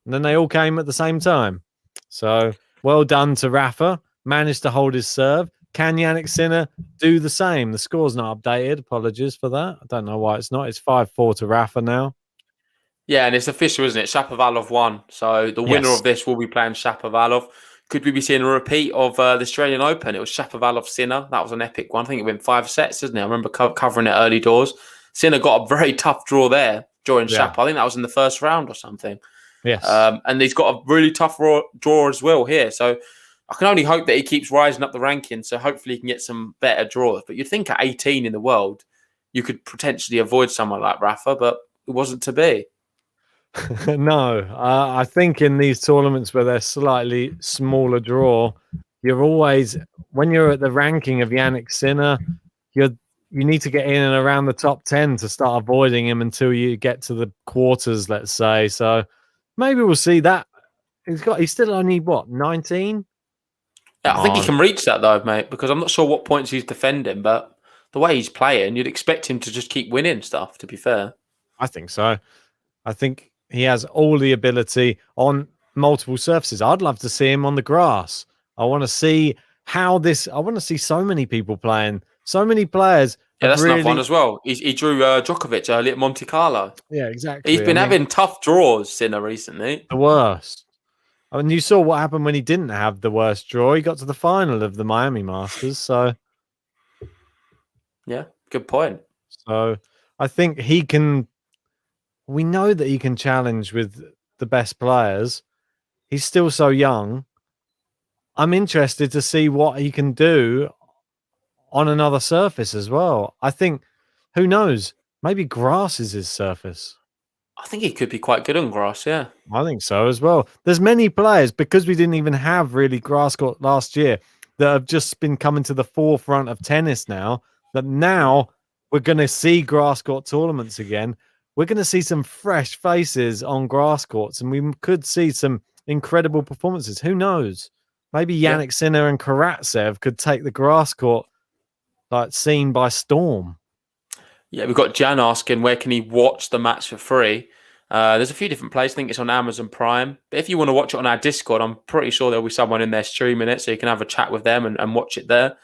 And then they all came at the same time. So, well done to Rafa. Managed to hold his serve. Can Jannik Sinner do the same? The score's not updated. Apologies for that. I don't know why it's not. It's 5-4 to Rafa now. Yeah, and it's official, isn't it? Shapovalov won. So, the winner of this will be playing Shapovalov. Could we be seeing a repeat of the Australian Open? It was Shapovalov-Sinner. That was an epic one. I think it went 5 sets, didn't it? I remember covering it early doors. Sinner got a very tough draw there during Shapo. I think that was in the first round or something. Yes. And he's got a really tough draw as well here. So I can only hope that he keeps rising up the rankings. So hopefully he can get some better draws. But you'd think at 18 in the world, you could potentially avoid someone like Rafa, but it wasn't to be. No, I think in these tournaments where they're slightly smaller draw, you're always, when you're at the ranking of Jannik Sinner, you need to get in and around the top 10 to start avoiding him until you get to the quarters, let's say. So maybe we'll see that. He's still only, 19? Yeah, I think he can reach that though, mate, because I'm not sure what points he's defending, but the way he's playing, you'd expect him to just keep winning stuff, to be fair. I think so. I think he has all the ability on multiple surfaces. I'd love to see him on the grass. I want to see I want to see so many people playing. So many players. Yeah, that's another one as well. He drew Djokovic early at Monte Carlo. Yeah, exactly. He's been having tough draws, Sinner, recently. The worst. I mean, you saw what happened when he didn't have the worst draw. He got to the final of the Miami Masters. So, yeah, good point. So, I think he can. We know that he can challenge with the best players. He's still so young. I'm interested to see what he can do on another surface as well. I think, who knows? Maybe grass is his surface. I think he could be quite good on grass, yeah. I think so as well. There's many players, because we didn't even have really grass court last year, that have just been coming to the forefront of tennis now, that now we're going to see grass court tournaments again. We're going to see some fresh faces on grass courts, and we could see some incredible performances. Who knows? Maybe Jannik Sinner and Karatsev could take the grass court scene by storm. Yeah, we've got Jan asking where can he watch the match for free. There's a few different places. I think it's on Amazon Prime. But if you want to watch it on our Discord, I'm pretty sure there'll be someone in there streaming it, so you can have a chat with them and watch it there.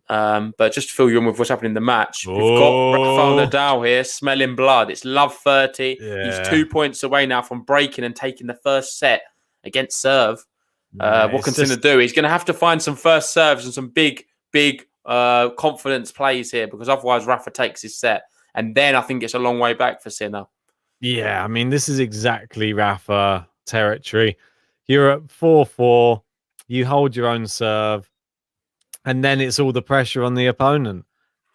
But just to fill you in with what's happening in the match, we've got Rafael Nadal here smelling blood. It's love 30. Yeah. He's 2 points away now from breaking and taking the first set against serve. What can Sinner do? He's going to have to find some first serves and some big confidence plays here, because otherwise Rafa takes his set. And then I think it's a long way back for Sinner. Yeah, I mean, this is exactly Rafa territory. You're at 4-4. You hold your own serve. And then it's all the pressure on the opponent.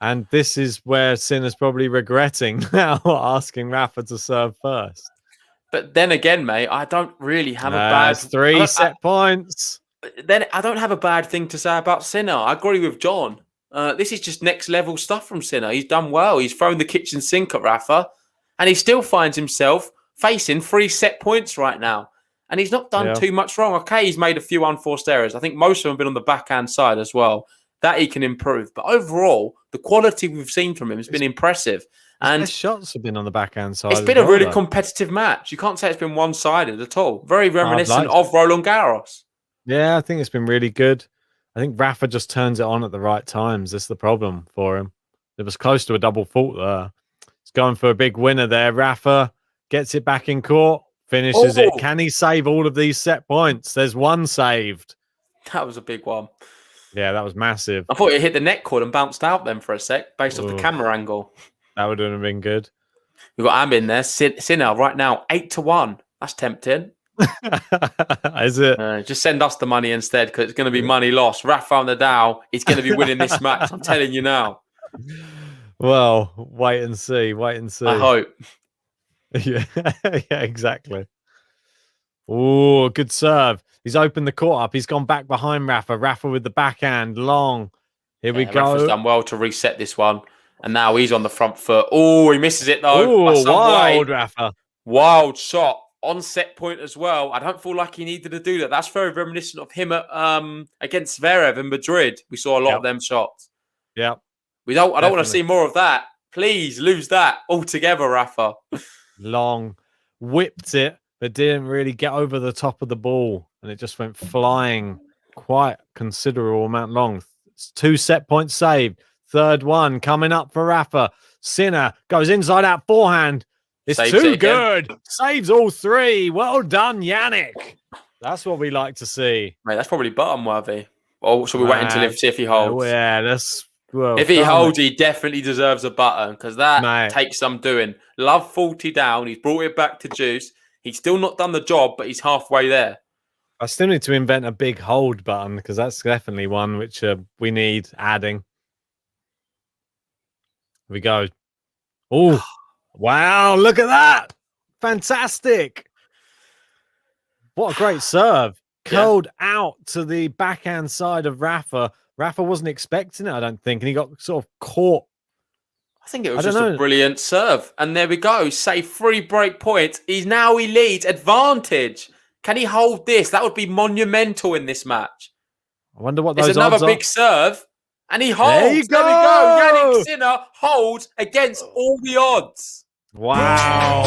And this is where Sinner's probably regretting now asking Rafa to serve first. But then again, mate, I don't really have a bad... 3 set points. Then I don't have a bad thing to say about Sinner. I agree with John. This is just next level stuff from Sinner. He's done well. He's thrown the kitchen sink at Rafa, and he still finds himself facing 3 set points right now. And he's not done too much wrong. Okay, he's made a few unforced errors. I think most of them have been on the backhand side as well. That he can improve. But overall, the quality we've seen from him has been impressive. And his shots have been on the backhand side. It's been a really competitive match. You can't say it's been one-sided at all. Very reminiscent of Roland Garros. Yeah, I think it's been really good. I think Rafa just turns it on at the right times. That's the problem for him. It was close to a double fault there. He's going for a big winner there. Rafa gets it back in court, finishes it. Can he save all of these set points? There's one saved. That was a big one. Yeah, that was massive. I thought it hit the net cord and bounced out then for a sec, based off the camera angle. That would have been good. We've got Am in there. Sinner right now, 8-1. That's tempting. Is it? Just send us the money instead, because it's going to be money lost. Rafael Nadal is going to be winning this match. I'm telling you now. Well, wait and see. Wait and see. I hope. Yeah, exactly. Oh, good serve. He's opened the court up. He's gone back behind Rafa. Rafa with the backhand, long. Here we go. Rafa's done well to reset this one. And now he's on the front foot. Oh, he misses it though. Oh, wild, Rafa. Wild shot. On set point as well. I don't feel like he needed to do that. That's very reminiscent of him at against Zverev in Madrid. We saw a lot of them shots. Yeah. I don't want to see more of that. Please lose that altogether, Rafa. Long. Whipped it, but didn't really get over the top of the ball. And it just went flying quite considerable amount long. It's 2 set points saved. Third one coming up for Rafa. Sinner goes inside out forehand. It's too good. Saves all 3. Well done, Jannik. That's what we like to see. Mate, that's probably bottom worthy. Or should we wait until see if he holds? Oh, yeah, that's... Well, if he holds, he definitely deserves a button, because that takes some doing. Love 40 down. He's brought it back to juice. He's still not done the job, but he's halfway there. I still need to invent a big hold button, because that's definitely one which we need adding. Here we go. Oh, wow, look at that. Fantastic. What a great serve. Curled out to the backhand side of Rafa. Rafa wasn't expecting it, I don't think, and he got sort of caught. I think it was just a brilliant serve. And there we go. Save 3 break points. He leads. Advantage. Can he hold this? That would be monumental in this match. I wonder what those odds are. It's another big serve. And he There you holds. There we go. go. Jannik Sinner holds against all the odds. Wow.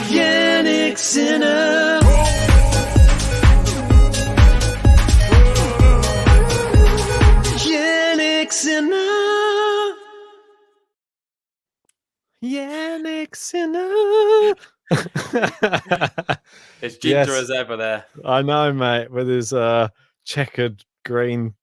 Jannik Sinner. Jannik Sinner. Jannik Sinner. It's ginger Yes. as ever there. I know, mate, with his checkered green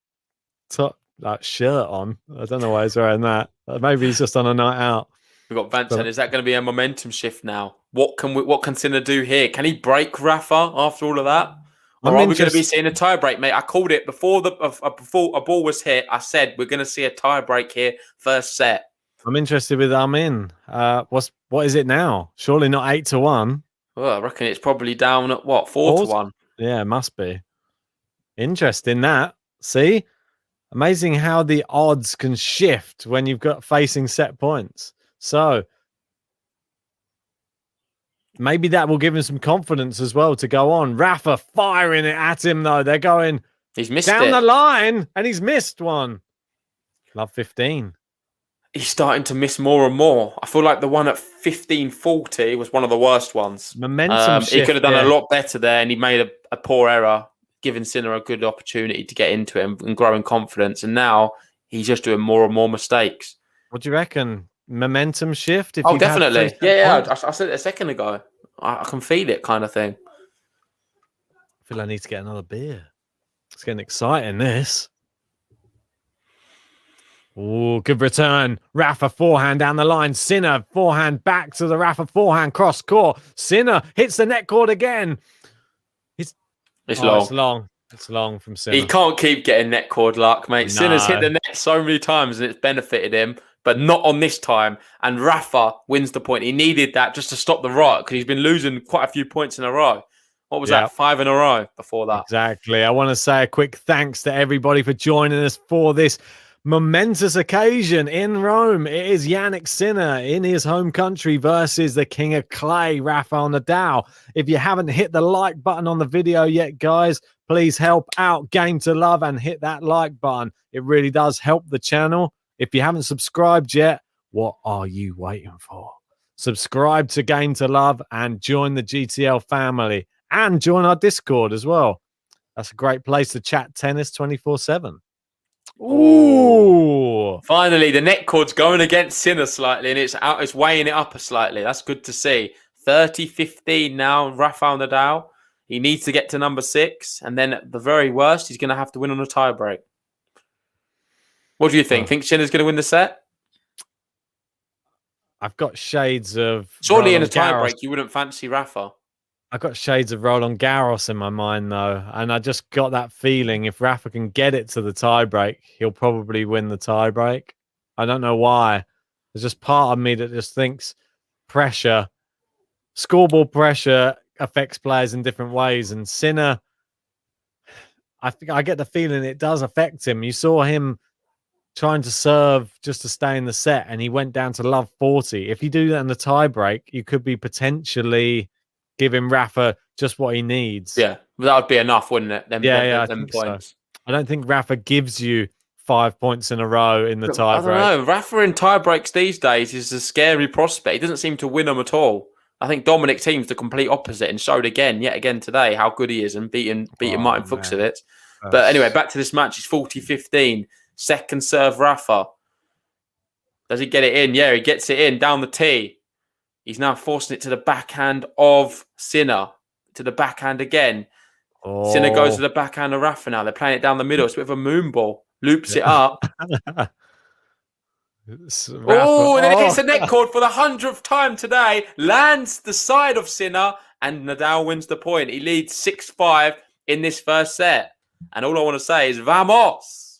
top shirt on. I don't know why he's wearing that. Maybe he's just on a night out. We've got Vincent. Is that going to be a momentum shift now? What can Sinner do here? Can he break Rafa after all of that? Or are we going to be seeing a tie break, mate? I called it before before a ball was hit. I said we're going to see a tie break here, first set. I'm interested with Armin. What is it now? Surely not 8-1. Well, I reckon it's probably down at what, 4-1? Yeah, it must be. Interesting that. See? Amazing how the odds can shift when you've got facing set points. So maybe that will give him some confidence as well to go on. Rafa firing it at him, though. They're going He's missed down it. the line, and he's missed one. Love 15. He's starting to miss more and more. I feel like the one at 15-40 was one of the worst ones. Momentum shift. He could have done a lot better there, and he made a poor error, giving Sinner a good opportunity to get into it and grow in confidence. And now he's just doing more and more mistakes. What do you reckon? Momentum shift? Oh, definitely. Yeah. I said it a second ago. I can feel it, kind of thing. I feel I need to get another beer. It's getting exciting, this. Oh, good return. Rafa forehand down the line. Sinner forehand back to the Rafa forehand cross court. Sinner hits the net cord again. It's long. It's long from Sinner. He can't keep getting net cord luck, mate. No. Sinner's hit the net so many times and it's benefited him, but not on this time. And Rafa wins the point. He needed that just to stop the rot because he's been losing quite a few points in a row. What was that? 5 in a row before that. Exactly. I want to say a quick thanks to everybody for joining us for this momentous occasion in Rome. It is Jannik Sinner in his home country versus the King of Clay, Rafael Nadal. If you haven't hit the like button on the video yet, guys, please help out Game to Love and hit that like button. It really does help the channel. If you haven't subscribed yet, what are you waiting for? Subscribe to Game to Love and join the GTL family and join our Discord as well. That's a great place to chat tennis 24/7. Ooh! Finally, the net cord's going against Sinner slightly, and it's weighing it up slightly. That's good to see. 30-15 now, Rafael Nadal. He needs to get to number 6, and then at the very worst, he's going to have to win on a tiebreak. What do you think? Think Sinner's going to win the set? I've got shades of... Surely in a tiebreak, you wouldn't fancy Rafa. I've got shades of Roland Garros in my mind, though. And I just got that feeling if Rafa can get it to the tiebreak, he'll probably win the tiebreak. I don't know why. There's just part of me that just thinks pressure, scoreboard pressure affects players in different ways. And Sinner, I get the feeling it does affect him. You saw him trying to serve just to stay in the set, and he went down to love 40. If you do that in the tiebreak, you could be potentially giving Rafa just what he needs. Yeah, that would be enough, wouldn't it? I think points. So. I don't think Rafa gives you 5 points in a row in the tiebreak. I don't know. Rafa in tiebreaks these days is a scary prospect. He doesn't seem to win them at all. I think Dominic's team's the complete opposite and showed yet again today how good he is and beating Martin Fucsovics. But anyway, back to this match. It's 40-15. Second serve Rafa. Does he get it in? Yeah, he gets it in down the tee. He's now forcing it to the backhand of Sinner. To the backhand again. Oh. Sinner goes to the backhand of Rafa now. They're playing it down the middle. It's a bit of a moon ball. Loops it up. And then it hits the net cord for the 100th time today. Lands the side of Sinner. And Nadal wins the point. He leads 6-5 in this first set. And all I want to say is, vamos!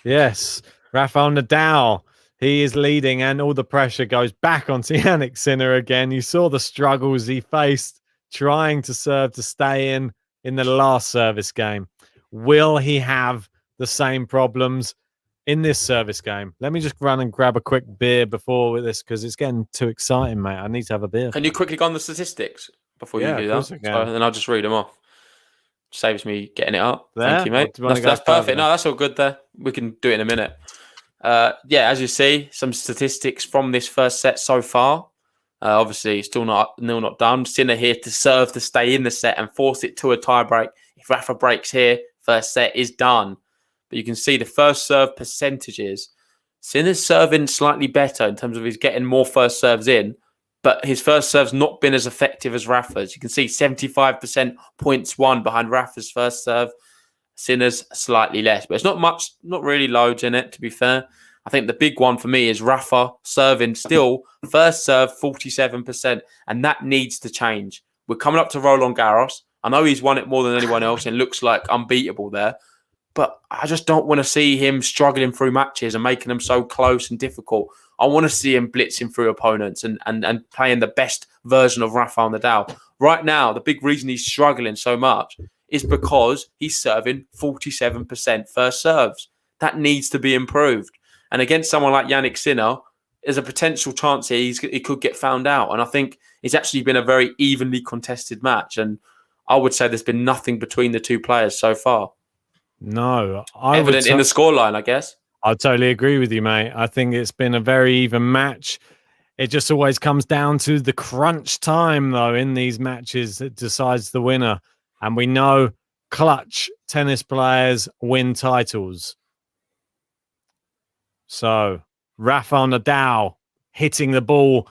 Yes, Rafael Nadal. He is leading, and all the pressure goes back onto Jannik Sinner again. You saw the struggles he faced trying to serve to stay in the last service game. Will he have the same problems in this service game. Let me just run and grab a quick beer before this because it's getting too exciting, mate. I need to have a beer. Can you quickly go on the statistics before you Yeah, do of that? course I can. So then I'll just read them off. Saves me getting it up. There? Thank you, Or mate. do you wanna go That's perfect. further? No, that's all good there. We can do it in a minute. Yeah, as you see, some statistics from this first set so far. Obviously, still not done. Sinner here to serve to stay in the set and force it to a tie break. If Rafa breaks here, first set is done. But you can see the first serve percentages. Sinner's serving slightly better in terms of he's getting more first serves in, but his first serve's not been as effective as Rafa's. You can see 75% points won behind Rafa's first serve. Sinner's slightly less, but it's not much, not really loads in it, to be fair. I think the big one for me is Rafa serving still first serve 47%, and that needs to change. We're coming up to Roland Garros. I know he's won it more than anyone else and looks like unbeatable there, but I just don't want to see him struggling through matches and making them so close and difficult. I want to see him blitzing through opponents and playing the best version of Rafael Nadal. Right now, the big reason he's struggling so much is because he's serving 47% first serves. That needs to be improved. And against someone like Jannik Sinner, there's a potential chance here he could get found out. And I think it's actually been a very evenly contested match. And I would say there's been nothing between the two players so far. No. Evident in the scoreline, I guess. I totally agree with you, mate. I think it's been a very even match. It just always comes down to the crunch time, though, in these matches that decides the winner. And we know clutch tennis players win titles. So, Rafael Nadal hitting the ball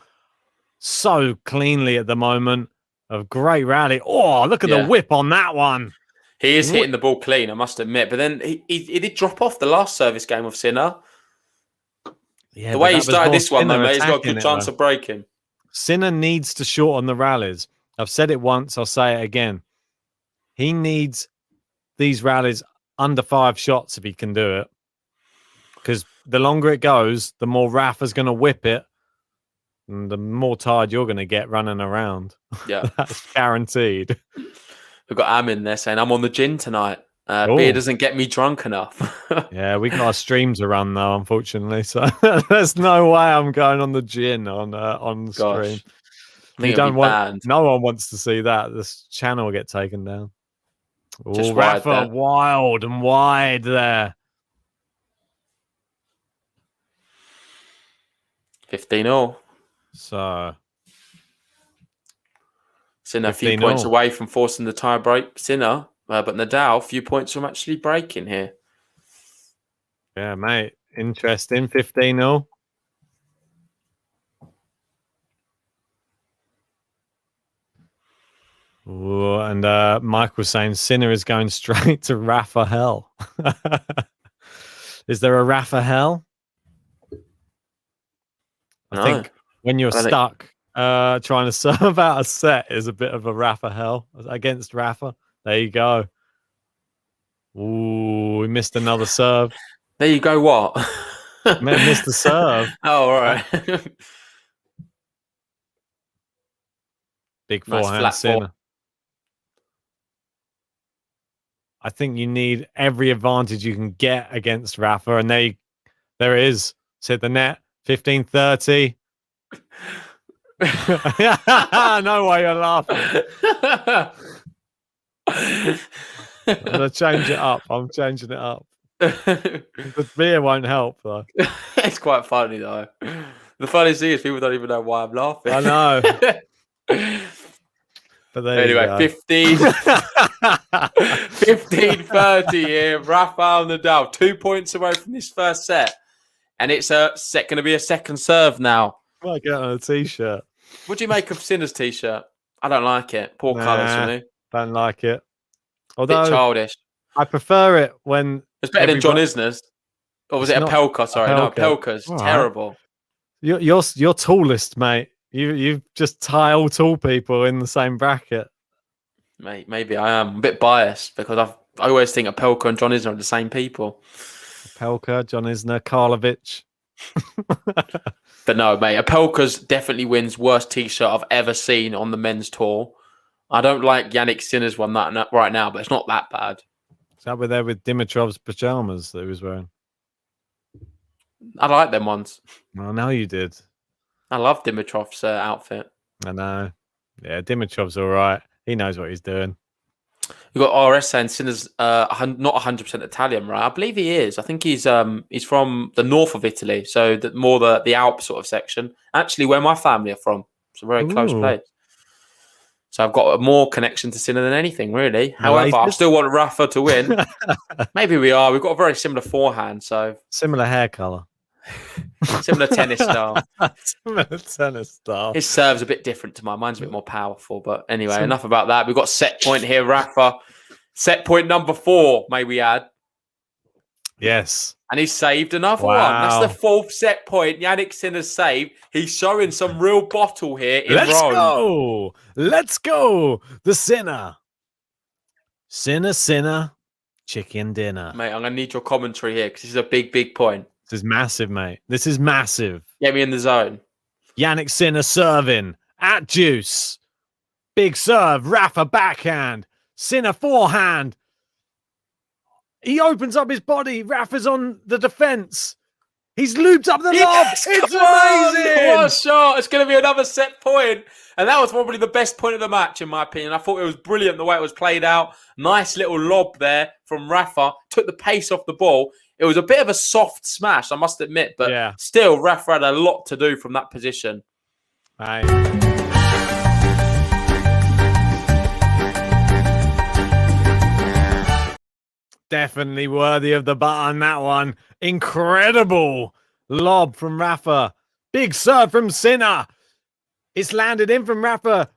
so cleanly at the moment. A great rally. Oh, look at the whip on that one. He is hitting the ball clean, I must admit. But then he did drop off the last service game of Sinner. Yeah, the way he started this one, though, mate, he's got a good chance of breaking. Sinner needs to shorten the rallies. I've said it once, I'll say it again. He needs these rallies under 5 shots if he can do it. Because the longer it goes, the more Rafa's going to whip it, and the more tired you're going to get running around. Yeah. That's guaranteed. We've got Am in there saying, I'm on the gin tonight. Beer doesn't get me drunk enough. Yeah, we got a stream to run, though, unfortunately. So there's no way I'm going on the gin on the stream. I think it'll be banned. No one wants to see that. This channel will get taken down. Just Rafa wild and wide there. 15-all. So Sinner a few points away from forcing the tie break. Sinner, but Nadal a few points from actually breaking here. Yeah, mate. Interesting. 15-all. Ooh, and Mike was saying Sinner is going straight to Rafael. Is there a Rafael? I think when you're stuck trying to serve out a set is a bit of a Rafael against Rafa. There you go. Ooh, we missed another serve. There you go, what? Missed the serve. Oh, all right. Big forehand Sinner. I think you need every advantage you can get against Rafa, and there it is. It's hit the net. 15-30. No way you're laughing. I'm going to change it up. I'm changing it up. The beer won't help, though. It's quite funny, though. The funniest thing is people don't even know why I'm laughing. I know. But anyway, 15-30 here. Rafael Nadal, 2 points away from this first set. And it's going to be a second serve now. I might get on a t-shirt. What do you make of Sinner's t-shirt? I don't like it. Poor colours for me. Don't like it. Although, bit childish. I prefer it when... It's better than John Isner's. Or was it a Pelka? Sorry, no, Pelka's terrible. You're tallest, mate. You just tie all tall people in the same bracket. Mate, maybe I am a bit biased because I always think a Pelka and John Isner are the same people. Pelka, John Isner, Karlovic. But no, mate, a Pelka's definitely wins worst t-shirt I've ever seen on the men's tour. I don't like Jannik Sinner's one right now, but it's not that bad. Is that with Dimitrov's pajamas that he was wearing? I like them ones. I know you did. I love Dimitrov's outfit. I know. Yeah, Dimitrov's all right. He knows what he's doing. We've got RS saying Sinner's not 100% Italian, right? I believe he is. I think he's from the north of Italy, so more the Alps sort of section. Actually, where my family are from. It's a very close place. So I've got more connection to Sinner than anything, really. However, I still want Rafa to win. Maybe we are. We've got a very similar forehand, so similar hair color, similar tennis style. Similar tennis style. His serve's a bit different to mine. Mine's a bit more powerful. But anyway, enough about that. We've got set point here, Rafa. Set point number 4, may we add. Yes. And he's saved another one. That's the 4th set point. Jannik Sinner's saved. He's showing some real bottle here in Rome. Let's go. The Sinner. Sinner, chicken dinner. Mate, I'm going to need your commentary here because this is a big, big point. This is massive, mate. This is massive. Get me in the zone. Jannik Sinner serving at deuce. Big serve. Rafa backhand. Sinner forehand. He opens up his body. Rafa's on the defense. He's looped up the lob. It's amazing. What a shot. It's going to be another set point. And that was probably the best point of the match, in my opinion. I thought it was brilliant the way it was played out. Nice little lob there from Rafa. Took the pace off the ball. It was a bit of a soft smash, I must admit. But still, Rafa had a lot to do from that position. Definitely worthy of the button, that one. Incredible lob from Rafa. Big serve from Sinner. It's landed in from Rafa.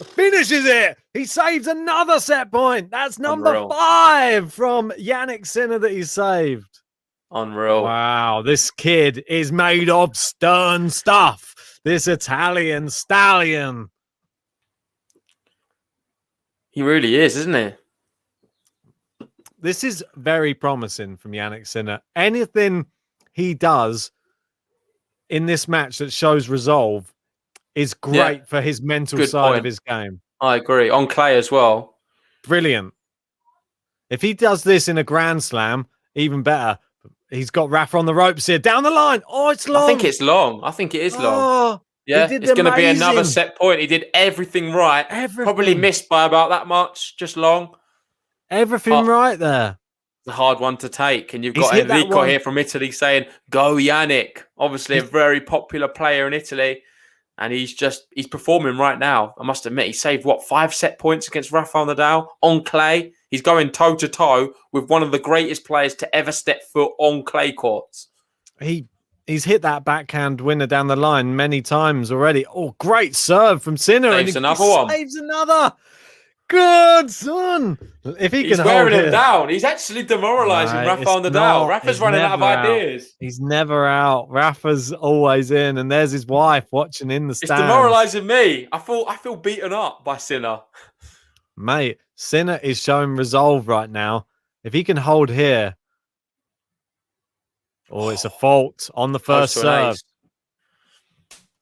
Finishes it. He saves another set point. That's number 5 from Jannik Sinner that he saved. Unreal. Wow, this kid is made of stern stuff. This Italian stallion. He really is, isn't he? This is very promising from Jannik Sinner. Anything he does in this match that shows resolve is great for his mental side of his game. I agree. On clay as well. Brilliant. If he does this in a Grand Slam, even better. He's got Rafa on the ropes here. Down the line. Oh, it's long. I think it's long. I think it is long. Oh, yeah, it's going to be another set point. He did everything right. Probably missed by about that much. Just long. Everything right there. It's a hard one to take. And you've got Enrico here from Italy saying, go Jannik. Obviously a very popular player in Italy. And he's performing right now. I must admit, he saved, 5 set points against Rafael Nadal on clay. He's going toe-to-toe with one of the greatest players to ever step foot on clay courts. He's hit that backhand winner down the line many times already. Oh, great serve from Sinner. Saves another one. Saves another. Good son. If he's wearing him down, he's actually demoralising Rafael Nadal. Rafa's running out of ideas. He's never out. Rafa's always in, and there's his wife watching in the stands. It's demoralising me. I feel beaten up by Sinner. Mate, Sinner is showing resolve right now. If he can hold here. Oh, it's a fault on the first serve.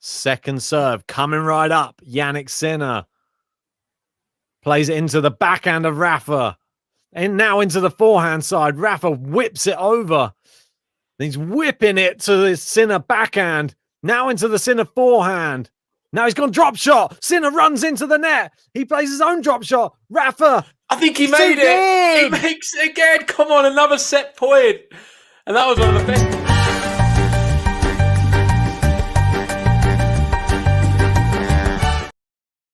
Second serve coming right up. Jannik Sinner. Plays it into the backhand of Rafa. And now into the forehand side. Rafa whips it over. He's whipping it to the Sinner backhand. Now into the Sinner forehand. Now he's gone drop shot. Sinner runs into the net. He plays his own drop shot. Rafa. I think he made it. He makes it again. Come on, another set point. And that was one of the best.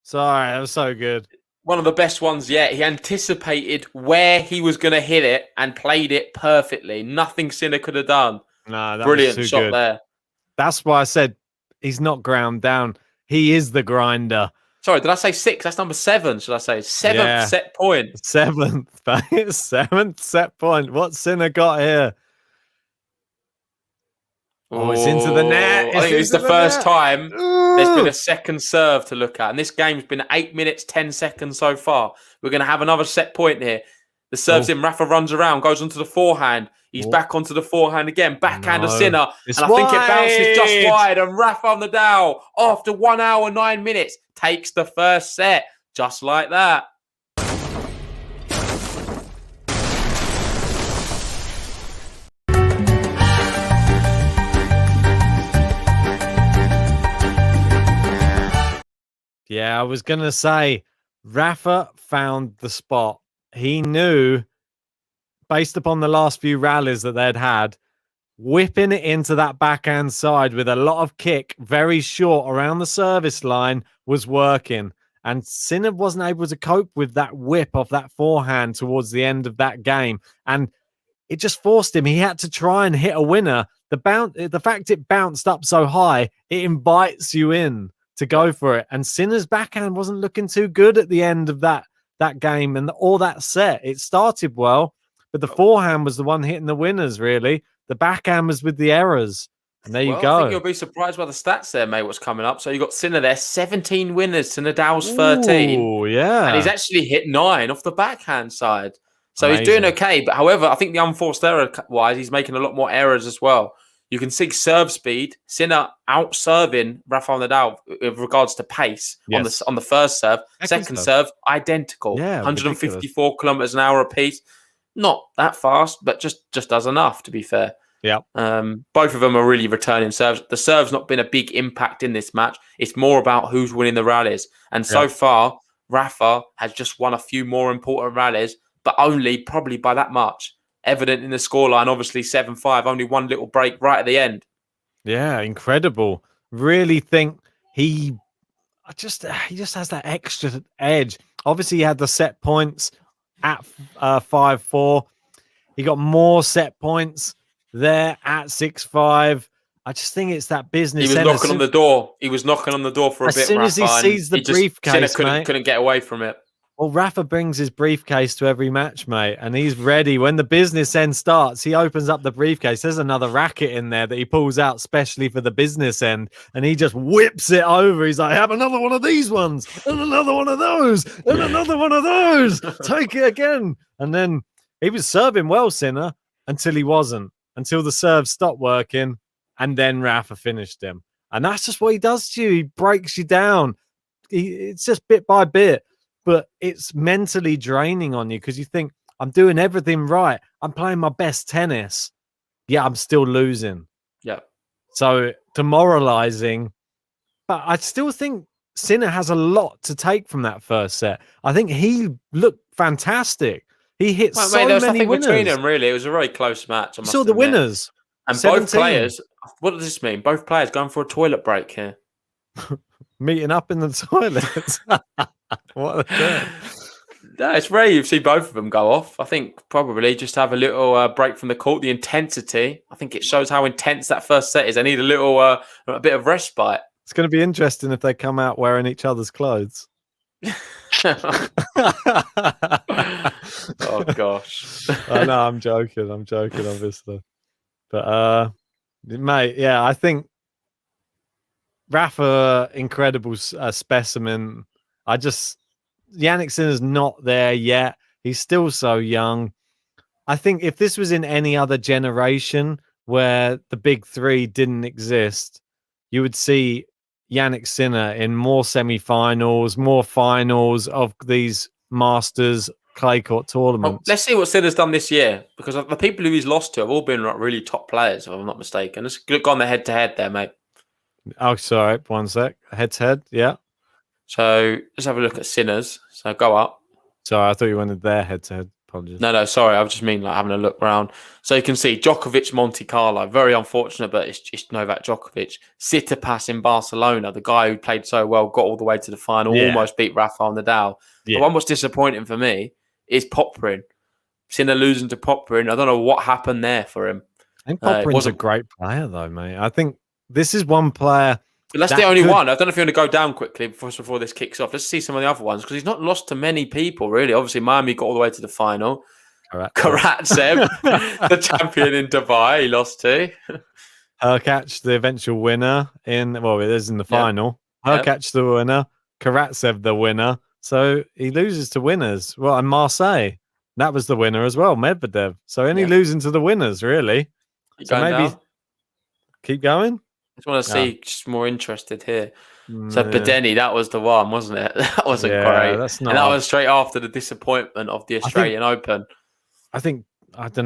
Sorry, that was so good. One of the best ones yet. He anticipated where he was going to hit it and played it perfectly. Nothing Sinner could have done. No, that brilliant was too shot good. there. That's why I said he's not ground down. He is the grinder. Sorry, did I say 6? That's number 7, should I say? 7th set point. 7th set point. What's Sinner got here? Oh, it's into the net. I think it's the first time there's been a second serve to look at. And this game's been 8 minutes, 10 seconds so far. We're going to have another set point here. The serve's in. Rafa runs around, goes onto the forehand. He's back onto the forehand again. Backhand of Sinner. And I think it bounces just wide. And Rafael Nadal, after 1 hour, 9 minutes, takes the first set. Just like that. Yeah, I was going to say Rafa found the spot. He knew, based upon the last few rallies that they'd had, whipping it into that backhand side with a lot of kick, very short around the service line, was working. And Sinner wasn't able to cope with that whip off that forehand towards the end of that game. And it just forced him. He had to try and hit a winner. The fact it bounced up so high, it invites you in to go for it. And Sinner's backhand wasn't looking too good at the end of that game and all that set. It started well, but the forehand was the one hitting the winners, really. The backhand was with the errors. And there you go. I think you'll be surprised by the stats there, mate, what's coming up. So you got Sinner there, 17 winners to Nadal's 13. Oh, yeah. And he's actually hit 9 off the backhand side. So Amazing. He's doing okay. But however, I think the unforced error-wise, he's making a lot more errors as well. You can see serve speed. Sinner out-serving Rafael Nadal with regards to pace on the first serve. Second serve, identical. 154 kilometers an hour apiece. Not that fast, but just does enough, to be fair. Yeah. Both of them are really returning serves. The serve's not been a big impact in this match. It's more about who's winning the rallies. And so far, Rafa has just won a few more important rallies, but only probably by that much. Evident in the scoreline, obviously 7-5, only one little break right at the end. Yeah, incredible. Really think he just has that extra edge. Obviously, he had the set points at 5-4. He got more set points there at 6-5. I just think it's that business. He was knocking on the door. He was knocking on the door for a bit. As soon as he sees the briefcase, couldn't get away from it. Well, Rafa brings his briefcase to every match, mate, and he's ready. When the business end starts, he opens up the briefcase. There's another racket in there that he pulls out specially for the business end, and he just whips it over. He's like, have another one of these ones, and another one of those, and another one of those. Take it again. And then he was serving well, Sinner, until he wasn't, until the serve stopped working, and then Rafa finished him. And that's just what he does to you. He breaks you down. It's just bit by bit. But it's mentally draining on you because you think, I'm doing everything right. I'm playing my best tennis. Yeah, I'm still losing. Yeah. So demoralizing. But I still think Sinner has a lot to take from that first set. I think he looked fantastic. He hit so there was many nothing winners. between them, really. It was a very close match. You saw the winners. And 17. Both players, what does this mean? Both players going for a toilet break here. Meeting up in the toilets. What a thing. No, it's rare you see both of them go off. I think probably just have a little break from the court. The intensity, I think it shows how intense that first set is. I need a bit of respite. It's going to be interesting if they come out wearing each other's clothes. Oh gosh. I know, I'm joking, obviously. But mate, yeah, I think Rafa, incredible specimen. Jannik Sinner's not there yet. He's still so young. I think if this was in any other generation where the big three didn't exist, you would see Jannik Sinner in more semi-finals, more finals of these Masters clay court tournaments. Let's see what Sinner's done this year, because the people who he's lost to have all been really top players, if I'm not mistaken. Let's look on the head-to-head there, mate. Oh, sorry, one sec. Head-to-head, yeah. So let's have a look at Sinner's. So go up. Sorry, I thought you wanted their head-to-head. Apologies. No, sorry. I just mean like having a look around. So you can see Djokovic, Monte Carlo. Very unfortunate, but it's just Novak Djokovic. Tsitsipas in Barcelona, the guy who played so well, got all the way to the final, almost beat Rafael Nadal. Yeah. The one what's disappointing for me is Popyrin. Sinner losing to Popyrin. I don't know what happened there for him. I think Popyrin's a great player, though, mate. I think this is one player. But that's the only one. I don't know if you want to go down quickly before this kicks off. Let's see some of the other ones, because he's not lost to many people, really. Obviously, Miami got all the way to the final. Karatsev, the champion in Dubai, he lost to. Hurkacz, the eventual winner it is in the final. Hurkacz, the winner. Karatsev, the winner. So he loses to winners. Well, and Marseille, that was the winner as well, Medvedev. So only losing to the winners, really. So maybe keep going. I just want to see, just more interested here. So Bedeni, that was the one, wasn't it? That wasn't great. That's not... And that was straight after the disappointment of the Australian Open. I don't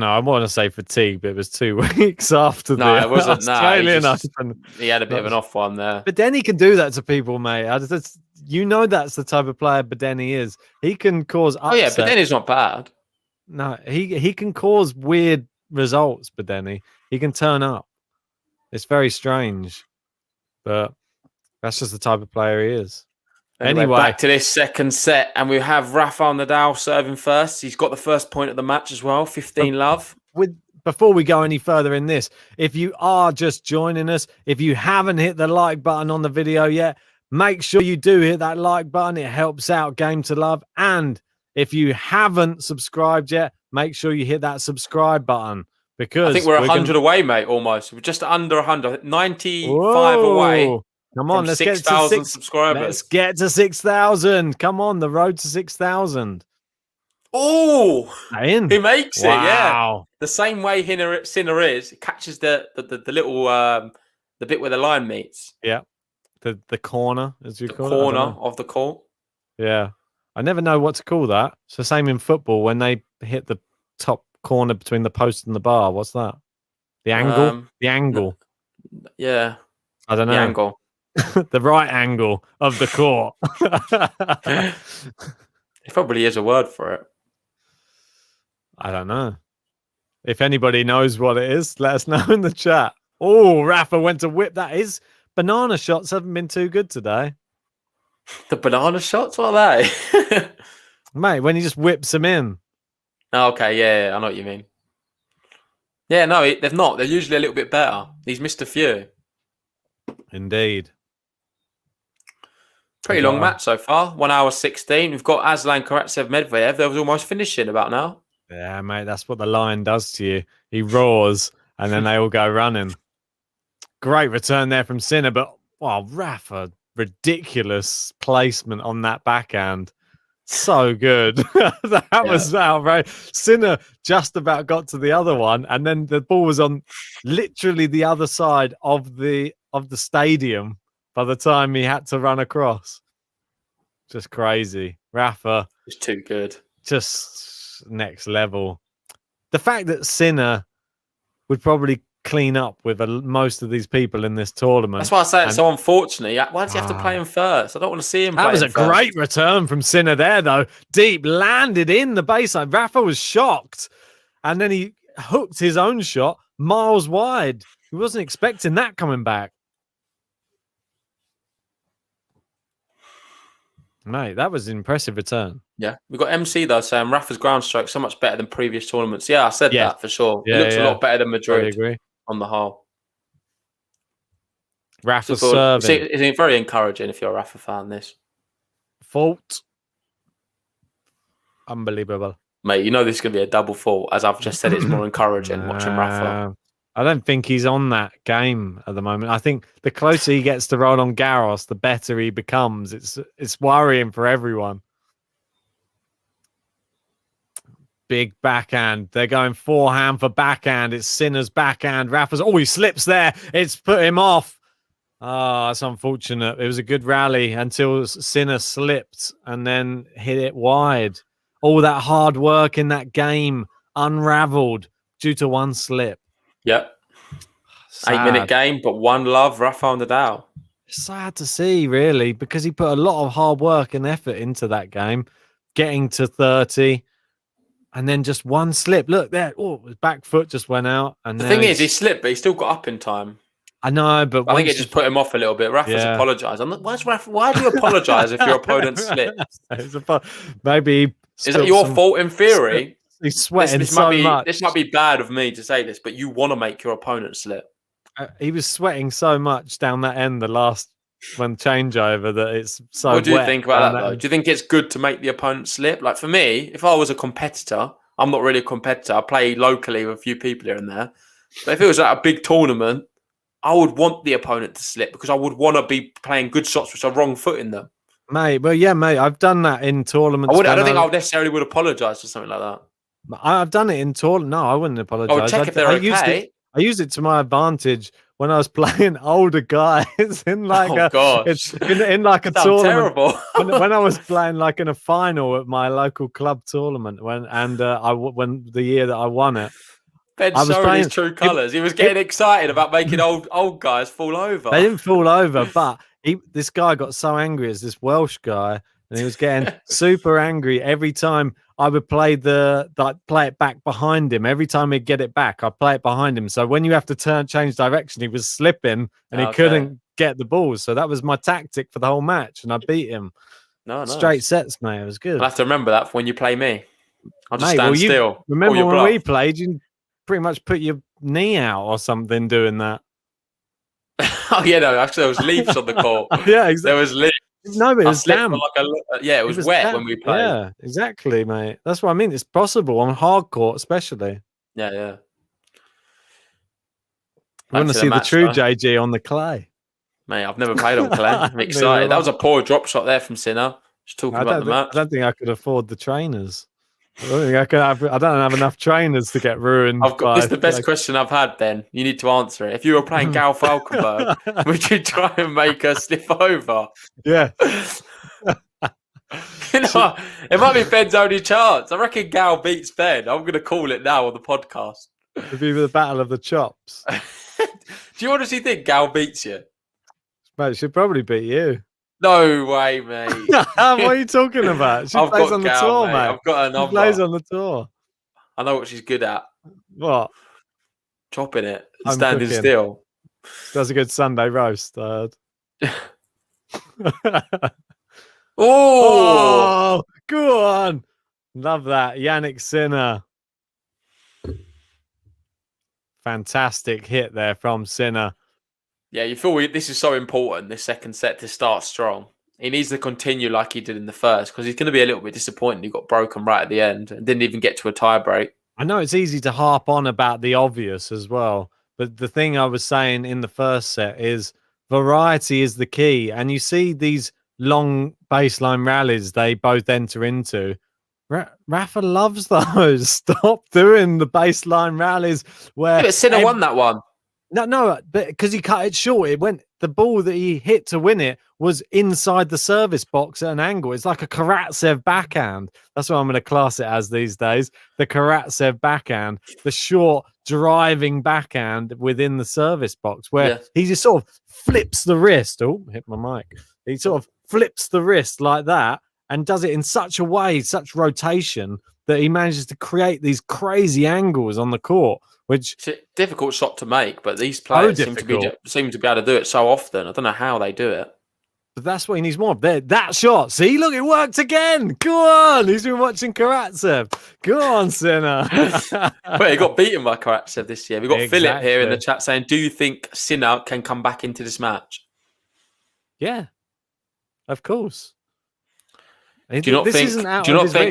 know. I want to say fatigue, but it was 2 weeks after the it wasn't, Australian Open. He had a bit of an off one there. Bedeni can do that to people, mate. you know that's the type of player Bedeni is. He can cause upset. Oh yeah, but then it's not bad. No, he can cause weird results, Bedeni. He can turn up. It's very strange, but that's just the type of player he is. Anyway, back to this second set, and we have Rafael Nadal serving first. He's got the first point of the match as well, 15-love. Before we go any further in this, if you are just joining us, if you haven't hit the like button on the video yet, make sure you do hit that like button. It helps out Game to Love. And if you haven't subscribed yet, make sure you hit that subscribe button. Because I think we're 100 away, mate, almost. We're just under 100, 95 Whoa. away. Come on, let's get to 6,000 subscribers. Let's get to 6,000. Come on, the road to 6,000. Oh, he makes it, yeah. The same way Sinner is, it catches the little the bit where the line meets. Yeah, the corner, as you call it. The corner of the court. Yeah, I never know what to call that. It's the same in football when they hit the top corner between the post and the bar. What's that? The angle. The angle. Yeah, I don't know. The angle. The right angle of the court. There probably is a word for it. I don't know. If anybody knows what it is, let us know in the chat. Oh, Rafa went to whip that. His banana shots haven't been too good today. The banana shots? What are they? Mate, when he just whips them in. Oh, okay, yeah, I know what you mean. Yeah, no, they've not. They're usually a little bit better. He's missed a few. Indeed. Pretty long match so far. 1 hour 16. We've got Aslan, Karatsev, Medvedev. That was almost finishing about now. Yeah, mate, that's what the lion does to you. He roars, and then they all go running. Great return there from Sinner, but wow, Rafa, ridiculous placement on that backhand. So good. That was outrageous. Sinner just about got to the other one, and then the ball was on literally the other side of the stadium by the time he had to run across. Just crazy. Rafa. It's too good. Just next level. The fact that Sinner would probably clean up with most of these people in this tournament. That's why I say it's so unfortunate. Why does he have to play him first? I don't want to see him play. That was a great return from Sinner there, though. Deep, landed in the baseline. Rafa was shocked. And then he hooked his own shot miles wide. He wasn't expecting that coming back. Mate, that was an impressive return. Yeah. We've got MC, though, saying Rafa's ground stroke so much better than previous tournaments. Yeah, I said that for sure. It looks a lot better than Madrid. I agree. On the whole. Rafa serving. It's very encouraging if you're a Rafa fan, this. Fault. Unbelievable. Mate, you know this is going to be a double fault. As I've just said, it's more encouraging watching Rafa. I don't think he's on that game at the moment. I think the closer he gets to Roland Garros, the better he becomes. It's worrying for everyone. Big backhand. They're going forehand for backhand. It's Sinner's backhand. Rafa's. Oh, he slips there. It's put him off. Oh, that's unfortunate. It was a good rally until Sinner slipped and then hit it wide. All that hard work in that game unraveled due to one slip. Yep. 8-minute game, but one love, Rafael Nadal. Sad to see, really, because he put a lot of hard work and effort into that game, getting to 30, and then just one slip. Look there. Oh, his back foot just went out. And the thing is, he slipped, but he still got up in time. I know, but I think it just put him off a little bit. Rafa's apologised. Why do you apologise if your opponent slips? Maybe is that your fault in theory? He's sweating much. This might be bad of me to say this, but you want to make your opponent slip. He was sweating so much down that end, the last one changeover, that it's so. What do you think about that, though? Do you think it's good to make the opponent slip? Like for me, if I was a competitor, I'm not really a competitor. I play locally with a few people here and there. But if it was like a big tournament, I would want the opponent to slip because I would want to be playing good shots which are wrong foot in them. Mate, well, yeah, mate, I've done that in tournaments. I don't think I necessarily would apologise for something like that. I've done it in tournament. No, I wouldn't apologise. I would check if they're okay. I used it to my advantage when I was playing older guys in like in like a tournament. Terrible. when I was playing like in a final at my local club tournament when the year that I won it. Ben showing his true colours. He was getting excited about making old guys fall over. They didn't fall over, but This guy got so angry as this Welsh guy, and he was getting super angry every time I would play it back behind him. Every time he'd get it back, I'd play it behind him. So when you have to change direction, he was slipping and he couldn't get the ball. So that was my tactic for the whole match, and I beat him. No, straight sets, mate. It was good. I'll have to remember that for when you play me. I'll just stand still. Remember when we played, you pretty much put your knee out or something doing that. Oh, yeah, no, actually, there was leaves on the court. Yeah, exactly. There was leaves. No, but it was damp. It was wet damp when we played. Yeah, exactly, mate. That's what I mean. It's possible on hard court, especially. Yeah. I want to see the true JG on the clay. Mate, I've never played on clay. I'm excited. That was a poor drop shot there from Sinner. Just talking about the match. I don't think I could afford the trainers. I don't have enough trainers to get ruined. This is the best question I've had, Ben. You need to answer it. If you were playing Gal Falkenberg, would you try and make her slip over? Yeah. It might be Ben's only chance. I reckon Gal beats Ben. I'm going to call it now on the podcast. It'd be the battle of the chops. Do you honestly think Gal beats you? Mate, she'd probably beat you. No way, mate. What are you talking about? She plays on the tour, mate. I've got her number. She plays on the tour. I know what she's good at. What? Chopping it. Standing still. Does a good Sunday roast, I heard. Oh, go on. Love that. Jannik Sinner. Fantastic hit there from Sinner. Yeah, you feel this is so important, this second set, to start strong. He needs to continue like he did in the first, because he's going to be a little bit disappointed he got broken right at the end and didn't even get to a tie break. I know it's easy to harp on about the obvious as well, but the thing I was saying in the first set is variety is the key. And you see these long baseline rallies they both enter into. Rafa loves those. Stop doing the baseline rallies where... Yeah, but Sinner won that one. No, but because he cut it short, the ball that he hit to win it was inside the service box at an angle. It's like a Karatsev backhand. That's what I'm going to class it as these days. The Karatsev backhand, the short driving backhand within the service box, where he just sort of flips the wrist. Oh, hit my mic. He sort of flips the wrist like that and does it in such a way, such rotation, that he manages to create these crazy angles on the court. Which it's a difficult shot to make, but these players seem to be able to do it so often. I don't know how they do it. But that's what he needs more of. That shot. See, look, it worked again. Go on. He's been watching Karatsev. Go on, Sinner. Well, he got beaten by Karatsev this year. We've got Philip here in the chat saying, do you think Sinner can come back into this match? Yeah, of course. Do you not think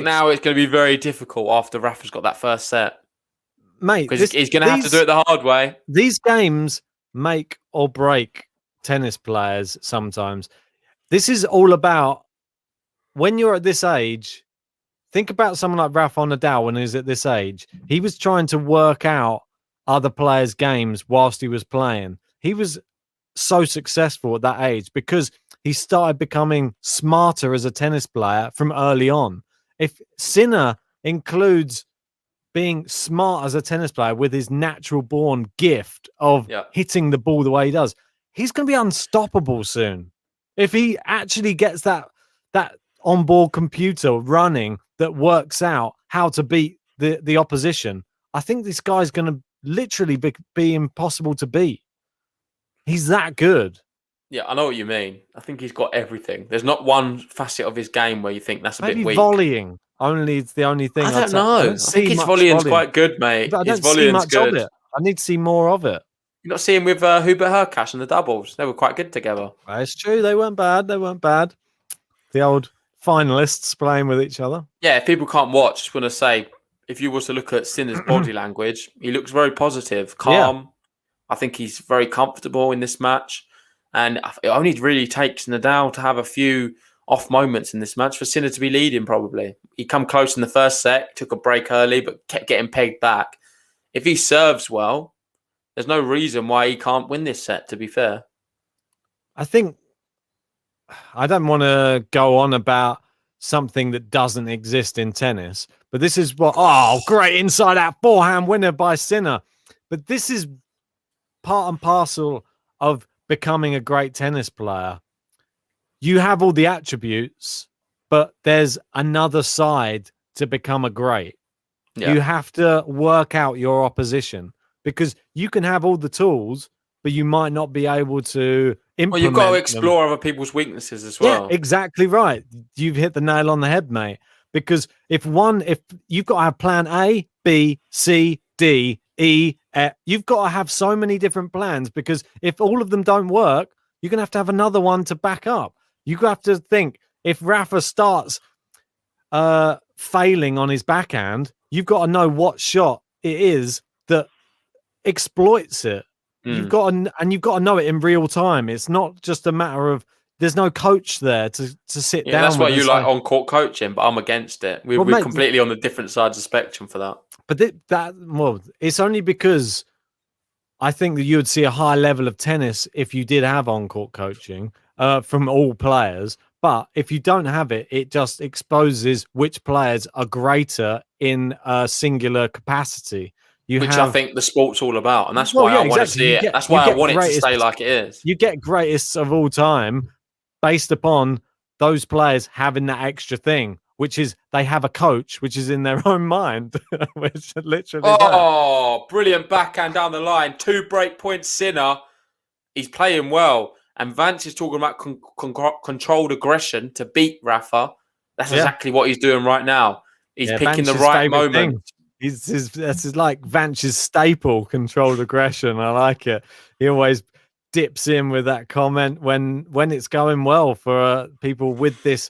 now it's going to be very difficult after Rafa's got that first set? Mate, because he's going to have to do it the hard way. These games make or break tennis players sometimes. This is all about when you're at this age. Think about someone like Rafael Nadal when he was at this age. He was trying to work out other players' games whilst he was playing. He was so successful at that age because he started becoming smarter as a tennis player from early on. If Sinner includes being smart as a tennis player with his natural born gift of hitting the ball the way he does, he's going to be unstoppable soon. If he actually gets that onboard computer running that works out how to beat the opposition, I think this guy's going to literally be impossible to beat. He's that good. Yeah, I know what you mean. I think he's got everything. There's not one facet of his game where you think that's a bit weak. Volleying. It's the only thing. I don't know. I think his volleying's quite good, mate. But I don't see much of it. I need to see more of it. You're not seeing with Hubert Hurkacz and the doubles. They were quite good together. It's true. They weren't bad. The old finalists playing with each other. Yeah, if people can't watch, I just want to say, if you were to look at Sinner's body language, he looks very positive, calm. Yeah. I think he's very comfortable in this match. And it only really takes Nadal to have a few off moments in this match for Sinner to be leading, probably. He come close in the first set, took a break early, but kept getting pegged back. If he serves well, there's no reason why he can't win this set, to be fair. I think I don't want to go on about something that doesn't exist in tennis, but this is great inside-out forehand winner by Sinner. But this is part and parcel of becoming a great tennis player. you have all the attributes, but there's another side to become a great. Yeah. You have to work out your opposition, because you can have all the tools, but you might not be able to implement Well, you've got to them. explore other people's weaknesses as well. Yeah, exactly right. You've hit the nail on the head, mate. Because if you've got to have plan A, B, C, D, E, F, you've got to have so many different plans, because if all of them don't work, you're going to have another one to back up. You have to think, if Rafa starts failing on his backhand, you've got to know what shot it is that exploits it. You've got to know it in real time. It's not just a matter of, there's no coach there to sit down. That's why with you like on-court coaching, but I'm against it. We're mate, completely on the different sides of the spectrum for that. But it's only because I think that you would see a high level of tennis if you did have on-court coaching from all players. But if you don't have it, it just exposes which players are greater in a singular capacity. I think the sport's all about, and that's why I want to see it. That's why I want it to stay like it is. You get greatest of all time based upon those players having that extra thing, which is they have a coach, which is in their own mind, which literally. Brilliant backhand down the line, 2 break points. Sinner, he's playing well, and Vance is talking about controlled aggression to beat Rafa. That's exactly what he's doing right now. He's picking the right moment. This is like Vance's staple, controlled aggression. I like it. He always dips in with that comment when it's going well for people with this,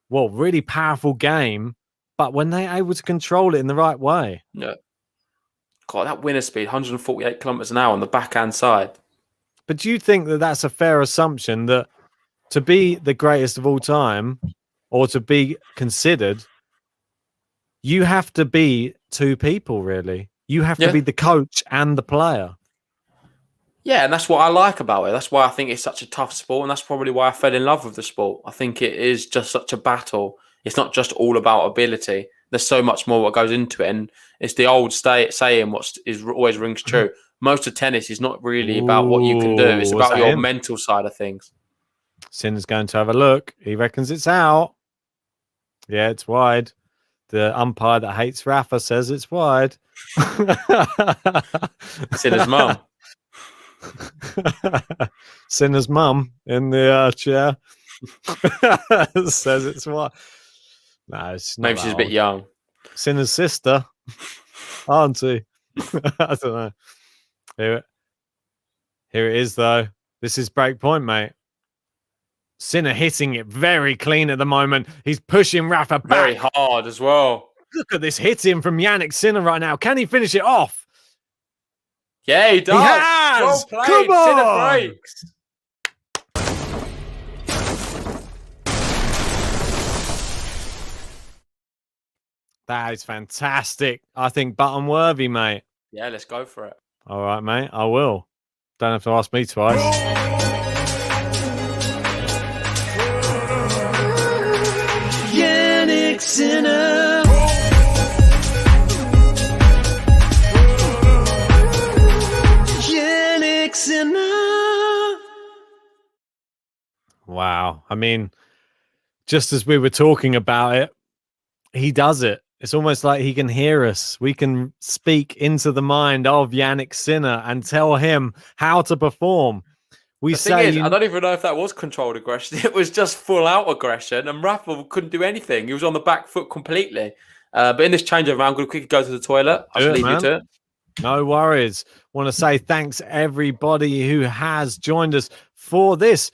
really powerful game, but when they're able to control it in the right way. Yeah. God, that winner speed, 148 kilometers an hour on the backhand side. But do you think that that's a fair assumption, that to be the greatest of all time, or to be considered, you have to be two people, really? You have to be the coach and the player. Yeah, and that's what I like about it. That's why I think it's such a tough sport, and that's probably why I fell in love with the sport. I think it is just such a battle. It's not just all about ability. There's so much more what goes into it, and it's the old saying, always rings true. Most of tennis is not really about what you can do. It's about your mental side of things. Sinner's going to have a look. He reckons it's out. Yeah, it's wide. The umpire that hates Rafa says it's wide. Sinner's mum. Sinner's mum in the chair says it's what? No, it's not. Maybe she's a bit young. Sinner's sister, auntie. I don't know. Here it is, though. This is break point, mate. Sinner hitting it very clean at the moment. He's pushing Rafa back. Very hard as well. Look at this hitting from Jannik Sinner right now. Can he finish it off? Yeah, he does. He has. Well played. Come on. Sinner breaks. That is fantastic. I think button worthy, mate. Yeah, let's go for it. All right, mate. I will. Don't have to ask me twice. Jannik Sinner. Jannik Sinner. Wow. I mean, just as we were talking about it, he does it. It's almost like he can hear us. We can speak into the mind of Jannik Sinner and tell him how to perform. The thing is, I don't even know if that was controlled aggression. It was just full out aggression, and Rafa couldn't do anything. He was on the back foot completely. But in this changeover, I'm going to quickly go to the toilet. I'll just leave you to it. No worries. Want to say thanks everybody who has joined us for this,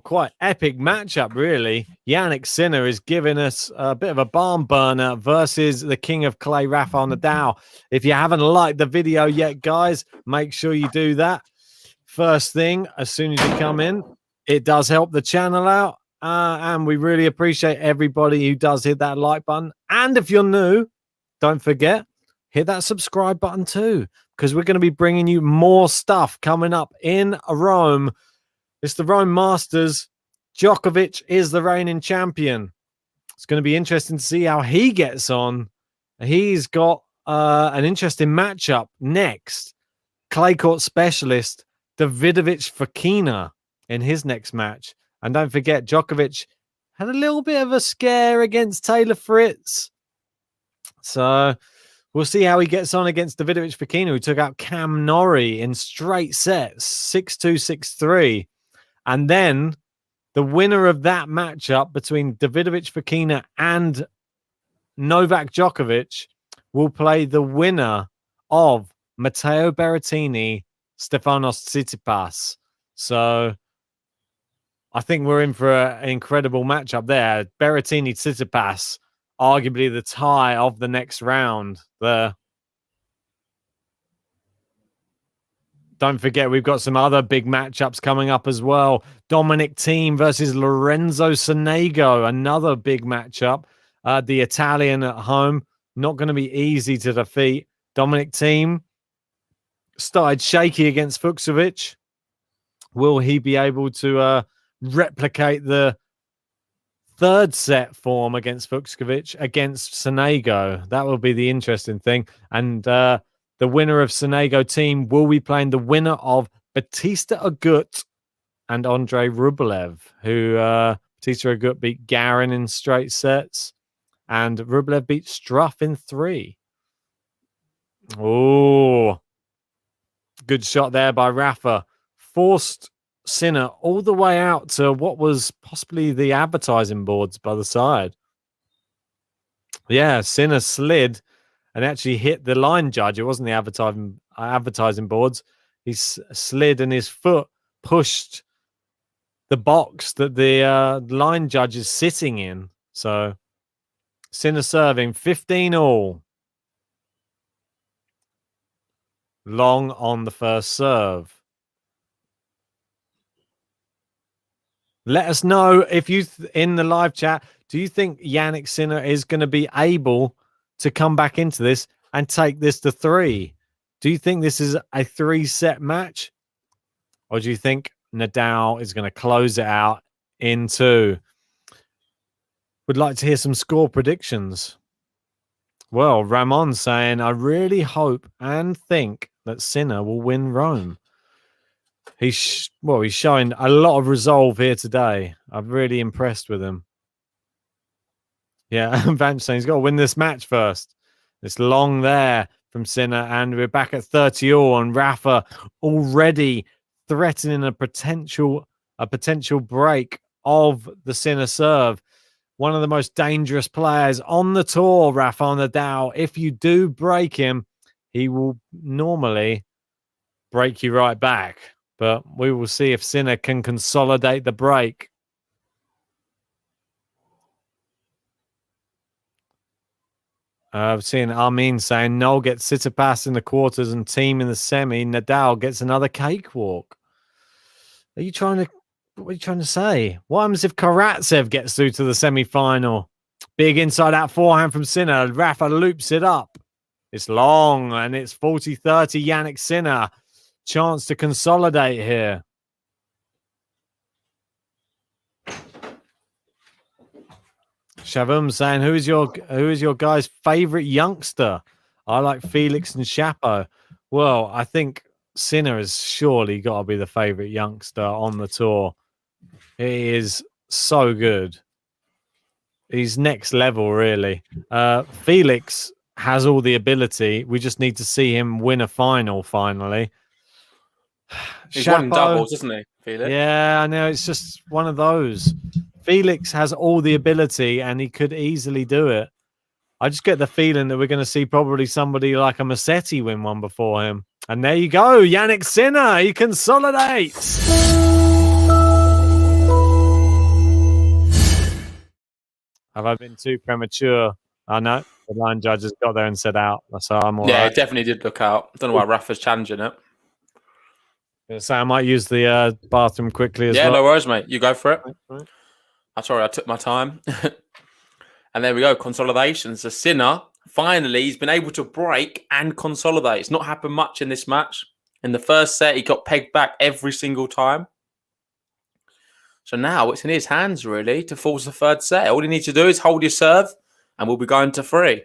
quite epic matchup, really. Jannik Sinner is giving us a bit of a barn burner versus the king of clay, Rafael Nadal. If you haven't liked the video yet, guys, make sure you do that. First thing, as soon as you come in, it does help the channel out. And we really appreciate everybody who does hit that like button. And if you're new, don't forget, hit that subscribe button too, because we're going to be bringing you more stuff coming up in Rome. It's the Rome Masters. Djokovic is the reigning champion. It's going to be interesting to see how he gets on. He's got an interesting matchup next. Clay court specialist Davidovich Fokina in his next match And don't forget, Djokovic had a little bit of a scare against Taylor Fritz. So we'll see how he gets on against Davidovich Fokina, who took out Cam Norrie in straight sets, 6-2, 6-3. And then the winner of that matchup between Davidovich Fokina and Novak Djokovic will play the winner of Matteo Berrettini, Stefanos Tsitsipas. So I think we're in for an incredible matchup there. Berrettini Tsitsipas, arguably the tie of the next round. Don't forget, we've got some other big matchups coming up as well. Dominic Thiem versus Lorenzo Sonego, another big matchup. The Italian at home, not going to be easy to defeat. Dominic Thiem started shaky against Fucsovics. Will he be able to replicate the third set form against Fucsovics against Sonego? That will be the interesting thing. And the winner of Sonego Thiem will be playing the winner of Batista Agut and Andrei Rublev, who Batista Agut beat Garin in straight sets, and Rublev beat Struff in 3. Oh, good shot there by Rafa. Forced Sinner all the way out to what was possibly the advertising boards by the side. Yeah, Sinner slid and actually hit the line judge. It wasn't the advertising boards. He slid and his foot pushed the box that the line judge is sitting in. So Sinner serving 15 all. Long on the first serve. Let us know if you, in the live chat, do you think Jannik Sinner is going to be able to come back into this and take this to 3? Do you think this is a 3-set match? Or do you think Nadal is going to close it out in 2? Would like to hear some score predictions. Well, Ramon saying, I really hope and think that Sinner will win Rome. He's showing a lot of resolve here today. I'm really impressed with him. Yeah, Vance saying he's got to win this match first. It's long there from Sinner, and we're back at 30 all, and Rafa already threatening a potential break of the Sinner serve. One of the most dangerous players on the tour, Rafael Nadal. If you do break him, he will normally break you right back. But we will see if Sinner can consolidate the break. I've seen Armin saying Noel gets Tsitsipas in the quarters and Thiem in the semi. Nadal gets another cakewalk. What are you trying to say? What happens if Karatsev gets through to the semi-final? Big inside out forehand from Sinner. Rafa loops it up. It's long and it's 40-30 Jannik Sinner. Chance to consolidate here. Shavum saying, who is your guy's favorite youngster? I like Felix and Chapo. Well, I think Sinner has surely got to be the favorite youngster on the tour. He is so good. He's next level, really. Felix has all the ability. We just need to see him win a final finally. He's won doubles, isn't he, Felix? Yeah, I know. It's just one of those. Felix has all the ability and he could easily do it. I just get the feeling that we're going to see probably somebody like a Musetti win one before him. And there you go. Jannik Sinner. He consolidates. Have I been too premature? I know. The line judges got there and said out. So I'm all right. It definitely did look out. Don't know why Rafa's challenging it. So I might use the bathroom quickly as well. Yeah, no worries, mate. You go for it. Right. I'm sorry, I took my time. And there we go. Consolidations. The Sinner, finally, he's been able to break and consolidate. It's not happened much in this match. In the first set, he got pegged back every single time. So now it's in his hands, really, to force the third set. All you need to do is hold your serve, and we'll be going to 3.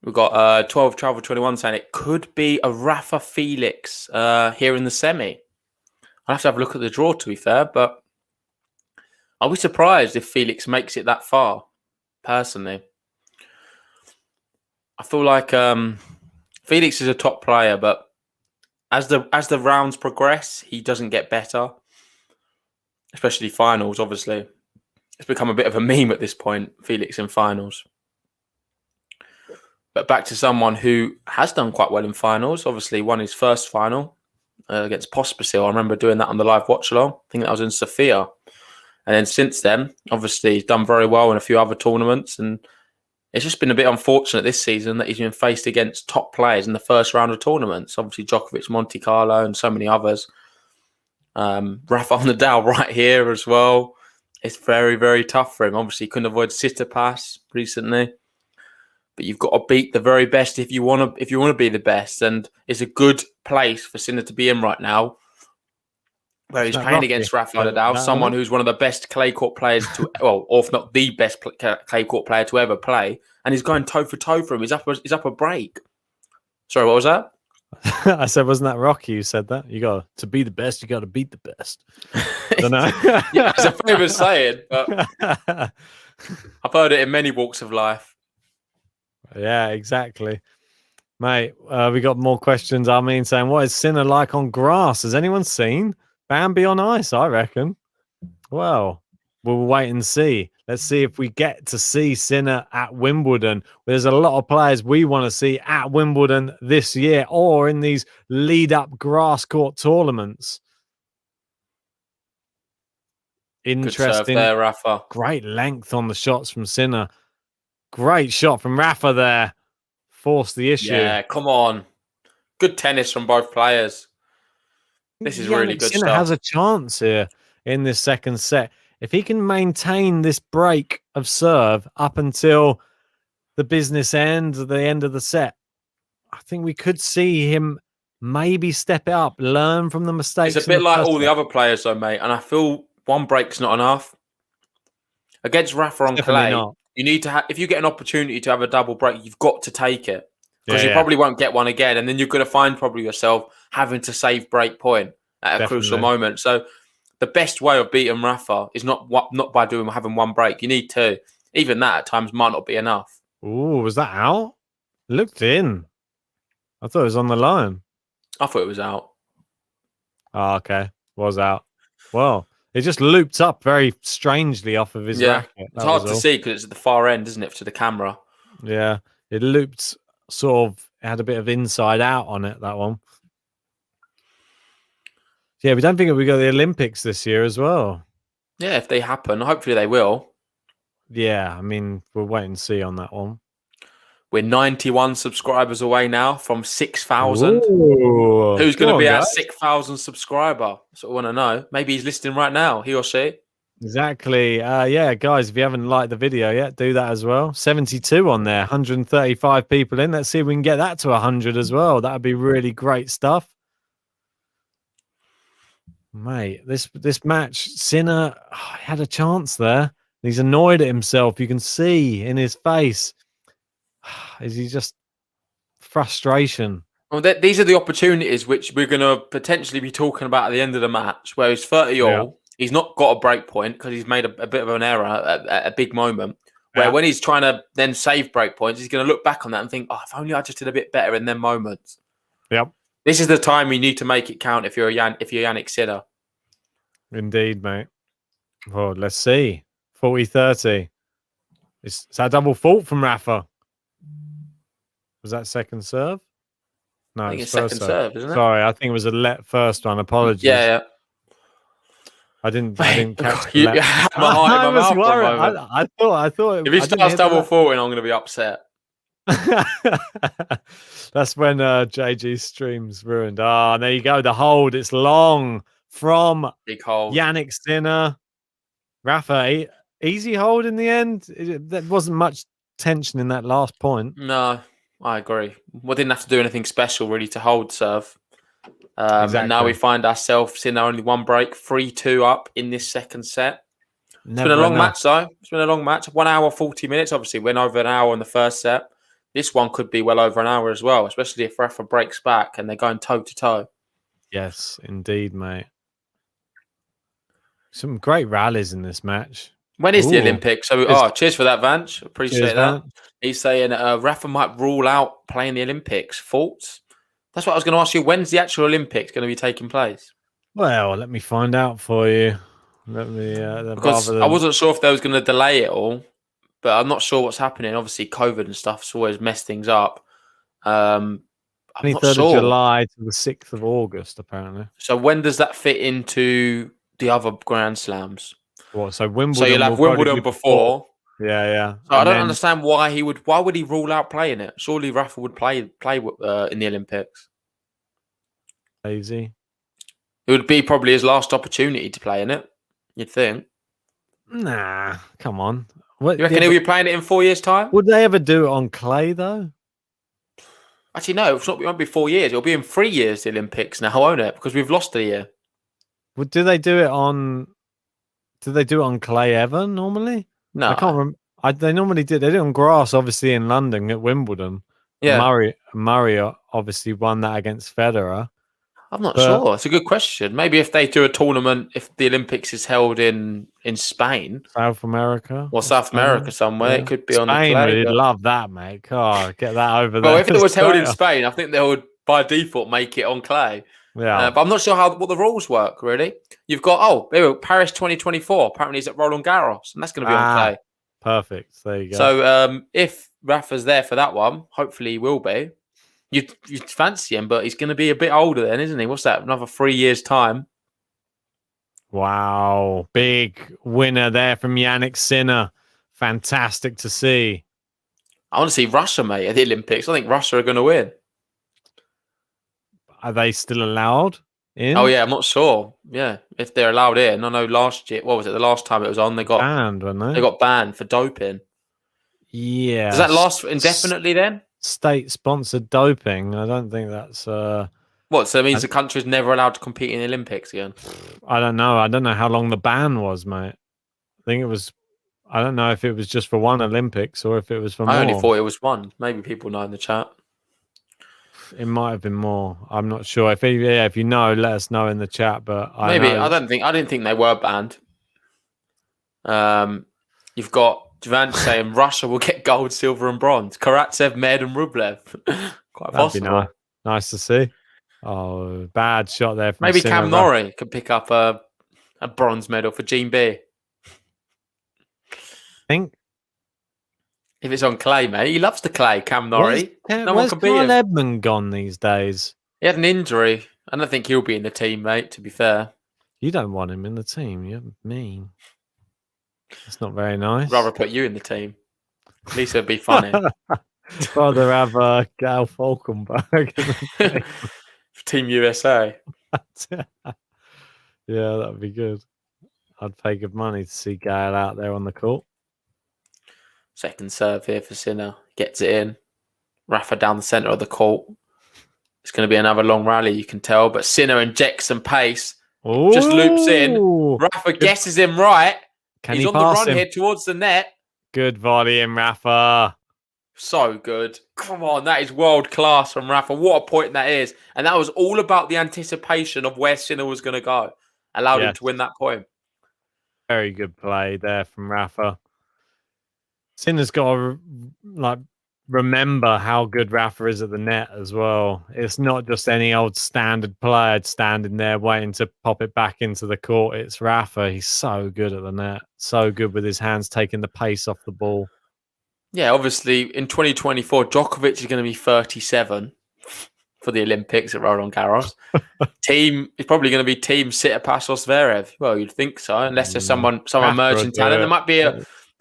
We've got 12 Travel 21 saying it could be a Rafa Felix here in the semi. I'll have to have a look at the draw, to be fair, but I'll be surprised if Felix makes it that far, personally. I feel like Felix is a top player, but as the rounds progress, he doesn't get better, especially finals, obviously. It's become a bit of a meme at this point, Felix in finals. But back to someone who has done quite well in finals, obviously won his first final against Pospisil. I remember doing that on the live watch-along. I think that was in Sofia. And then since then, obviously, he's done very well in a few other tournaments. And it's just been a bit unfortunate this season that he's been faced against top players in the first round of tournaments. Obviously, Djokovic, Monte Carlo, and so many others. Rafael Nadal right here as well. It's very, very tough for him. Obviously, he couldn't avoid Tsitsipas recently. But you've got to beat the very best if you want to be the best. And it's a good place for Sinner to be in right now, where he's playing against Rafael Nadal, someone who's one of the best clay court players to, well, or if not the best clay court player to ever play, and he's going toe for toe for him. He's up a break. Sorry, what was that? I said, wasn't that Rocky who said that? You got to be the best, you got to beat the best. I don't know. Yeah, it's a famous saying, but I've heard it in many walks of life. Yeah, exactly. Mate, we got more questions. I mean, saying, what is Sinner like on grass? Has anyone seen Bambi on ice? I reckon. Well, we'll wait and see. Let's see if we get to see Sinner at Wimbledon. There's a lot of players we want to see at Wimbledon this year or in these lead-up grass court tournaments. Interesting. Good serve there, Rafa. Great length on the shots from Sinner. Great shot from Rafa there. Forced the issue. Yeah, come on. Good tennis from both players. This is really good Sinner stuff. has a chance here in this second set. If he can maintain this break of serve up until the business end, the end of the set, I think we could see him maybe step it up, learn from the mistakes. It's a bit like all the other players, though, mate. And I feel one break's not enough. Against Rafa on clay, you need to have, if you get an opportunity to have a double break, you've got to take it. Because you probably won't get one again. And then you're going to find probably yourself having to save break point at a crucial moment. So the best way of beating Rafa is not by having one break. You need two. Even that at times might not be enough. Ooh, was that out? Looked in. I thought it was on the line. I thought it was out. Oh, okay. Was out. Well, it just looped up very strangely off of his racket. It's hard to see because it's at the far end, isn't it, to the camera? Yeah, it looped sort of, it had a bit of inside out on it, that one. Yeah, we don't think we got the Olympics this year as well. Yeah, if they happen, hopefully they will. Yeah, I mean, we'll wait and see on that one. We're 91 subscribers away now from 6,000. Who's going to be our 6,000 subscriber? That's what I want to know. Maybe he's listening right now, he or she. Exactly. Yeah, guys, if you haven't liked the video yet, do that as well. 72 on there, 135 people in. Let's see if we can get that to 100 as well. That would be really great stuff. Mate, this match, Sinner had a chance there. He's annoyed at himself. You can see in his face. Is he just frustration? Well, these are the opportunities which we're going to potentially be talking about at the end of the match, where he's 30 all. Yeah. He's not got a break point because he's made a bit of an error at a big moment. Where when he's trying to then save break points, he's going to look back on that and think, if only I just did a bit better in them moments. Yep. This is the time you need to make it count if you're Jannik Sinner. Indeed, mate. Well, let's see. 40-30. It's a double fault from Rafa. Was that second serve? No, I think it's second serve, isn't it? Sorry, I think it was a first one. Apologies. Yeah. I didn't catch you had my heart in my mouth for a moment. I thought. If he starts double faulting, I'm going to be upset. That's when JG's stream's ruined. And there you go. The hold. It's long from big hold. Jannik Sinner. Rafa, easy hold in the end. There wasn't much tension in that last point. No, I agree. We didn't have to do anything special really to hold serve. Exactly. And now we find ourselves in only one break, 3-2 up in this second set. It's been a long match, though. It's been a long match. 1 hour, 40 minutes. Obviously, went over an hour in the first set. this one could be well over an hour as well, especially if Rafa breaks back and they're going toe to toe. Yes, indeed, mate. Some great rallies in this match. When is the Ooh. Olympics? So, cheers for that, Vanch. Appreciate Cheers, that. Vanch. He's saying Rafa might rule out playing the Olympics. Thoughts? That's what I was going to ask you. When's the actual Olympics going to be taking place? Well, let me find out for you. Let me Because rather than... I wasn't sure if they was going to delay it all, but I'm not sure what's happening. Obviously, COVID and stuff's always messed things up. I'm not 23rd sure. of July to the 6th of August, apparently. So when does that fit into the other Grand Slams? What? So Wimbledon. So you'll have Wimbledon before. Yeah. So I don't understand why he would. Why would he rule out playing it? Surely Rafa would play in the Olympics. Lazy. It would be probably his last opportunity to play in it. You'd think. Nah, come on. What, You reckon he'll be playing it in 4 years' time? Would they ever do it on clay though? Actually, no. It won't be 4 years. It'll be in 3 years. The Olympics now, won't it? Because we've lost a year. Well, do they do it on? Do they do it on clay ever normally? No, I can't remember. They normally did. They did it on grass, obviously in London at Wimbledon. Yeah, Murray obviously won that against Federer. I'm not sure. It's a good question. Maybe if they do a tournament, if the Olympics is held in Spain, South America or South America somewhere, it could be on the clay. Spain would love that, mate. God, get that over there. Well, if it was held in Spain, I think they would by default make it on clay. Yeah, but I'm not sure what the rules work. Really, you've got Paris 2024. Apparently, it's at Roland Garros, and that's going to be on clay. Perfect. There you go. So, if Rafa's there for that one, hopefully he will be. You'd fancy him, but he's going to be a bit older then, isn't he? What's that? Another 3 years' time. Wow. Big winner there from Jannik Sinner. Fantastic to see. I want to see Russia, mate, at the Olympics. I think Russia are going to win. Are they still allowed in? Oh, yeah, I'm not sure. Yeah, if they're allowed in. I know last year, what was it? The last time it was on, they got banned, weren't they? They got banned for doping. Yeah. Does that last indefinitely then? State-sponsored doping. I don't think that's... What, so it means the country's never allowed to compete in the Olympics again? I don't know. I don't know how long the ban was, mate. I think it was... I don't know if it was just for one Olympics or if it was for more. I only thought it was one. Maybe people know in the chat. It might have been more. I'm not sure. If you know, let us know in the chat. But I didn't think they were banned. You've got Javant saying Russia will get gold, silver, and bronze. Karatsev, Med, and Rublev. Quite possible. That'd be nice to see. Oh, bad shot there. From Maybe Cam Norrie could pick up a bronze medal for Gene B. Think if it's on clay, mate. He loves the clay, Cam Norrie. No one can beat him. Where's Edmund gone these days? He had an injury. I don't think he'll be in the team, mate, to be fair. You don't want him in the team. You're mean. It's not very nice. I'd rather put you in the team. At least it'd be funny. Rather have Gail Falkenberg in the Team USA. Yeah, that'd be good. I'd pay good money to see Gail out there on the court. Second serve here for Sinner. Gets it in. Rafa down the centre of the court. It's going to be another long rally, you can tell. But Sinner injects some pace. Ooh. Just loops in. Rafa guesses him right. He's on the run here towards the net. Good volley in Rafa. So good. Come on, that is world class from Rafa. What a point that is. And that was all about the anticipation of where Sinner was going to go. Allowed him to win that point. Very good play there from Rafa. Sinner's got to remember how good Rafa is at the net as well. It's not just any old standard player standing there waiting to pop it back into the court. It's Rafa. He's so good at the net. So good with his hands taking the pace off the ball. Yeah, obviously in 2024, Djokovic is going to be 37 for the Olympics at Roland Garros. Team is probably going to be Team Tsitsipas or Zverev. Well, you'd think so, unless there's some emerging talent. There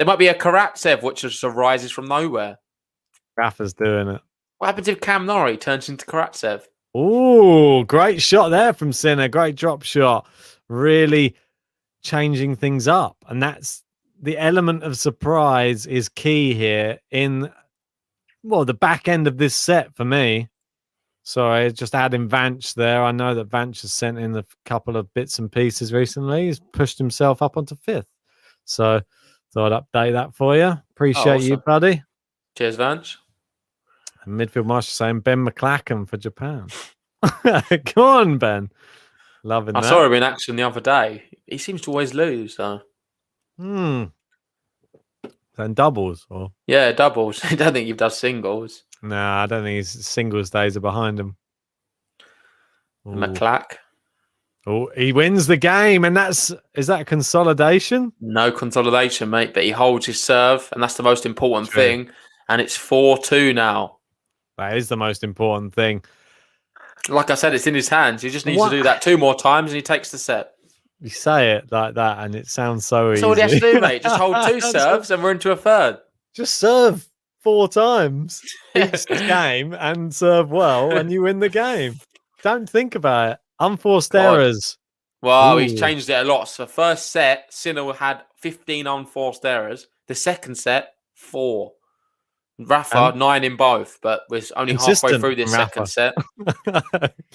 might be a Karatsev which just arises from nowhere. Rafa's doing it. What happens if Cam Norrie turns into Karatsev? Oh, great shot there from Sinner. Great drop shot. Really changing things up. And that's the element of surprise is key here in, the back end of this set for me. Sorry, just adding Vanch there. I know that Vanch has sent in a couple of bits and pieces recently. He's pushed himself up onto 5th. So thought I'd update that for you. Appreciate you, buddy. Cheers, Vanch. Midfield Master saying Ben McClacken for Japan. Come on, Ben. Loving I that. saw him in action the other day. He seems to always lose, though. Then doubles or Yeah, doubles. I don't think you've done singles. I don't think his singles days are behind him. Ooh. McClack. Oh, he wins the game, and is that consolidation? No consolidation, mate, but he holds his serve, and that's the most important thing. And it's 4-2 now. That is the most important thing. Like I said, it's in his hands. He just needs to do that 2 more times, and he takes the set. You say it like that, and it sounds so easy. That's all he has to do, mate. Just hold 2 serves, and we're into a third. Just serve 4 times each game and serve well, and you win the game. Don't think about it. Unforced errors. Well, he's changed it a lot. So first set, Sinner had 15 unforced errors. The second set, 4. Rafa, 9 in both, but we're only halfway through this second set.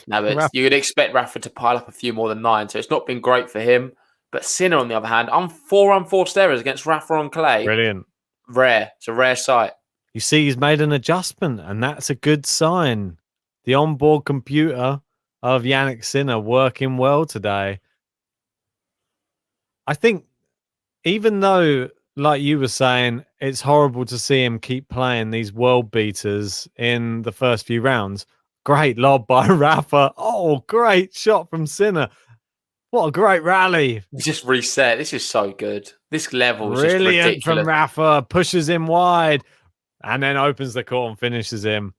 No, but you'd expect Rafa to pile up a few more than 9, so it's not been great for him. But Sinner, on the other hand, 4 unforced errors against Rafa on clay. Brilliant. Rare. It's a rare sight. You see, he's made an adjustment, and that's a good sign. The onboard computer of Jannik Sinner working well today. I think, even though, like you were saying, it's horrible to see him keep playing these world beaters in the first few rounds. Great lob by Rafa. Oh, great shot from Sinner. What a great rally. Just reset. This is so good. This level is Brilliant just ridiculous. from Rafa. Pushes him wide and then opens the court and finishes him.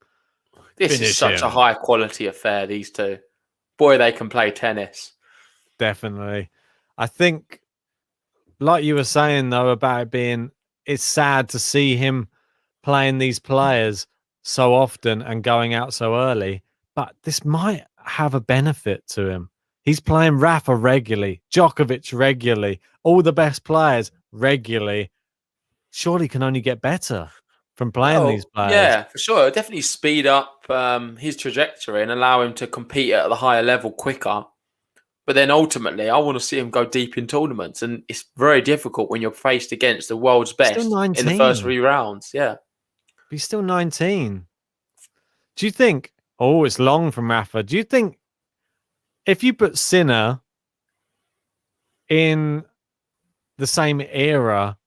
This is such a high quality affair, these two. Boy, they can play tennis. Definitely. I think, like you were saying, though, about it being, it's sad to see him playing these players so often and going out so early, but this might have a benefit to him. He's playing Rafa regularly, Djokovic regularly, all the best players regularly. Surely can only get better from playing these players. Yeah, for sure. It'll definitely speed up his trajectory and allow him to compete at the higher level quicker. But then ultimately, I want to see him go deep in tournaments. And it's very difficult when you're faced against the world's best in the first 3 rounds. Yeah. He's still 19. Do you think, it's long from Rafa. Do you think if you put Sinner in the same era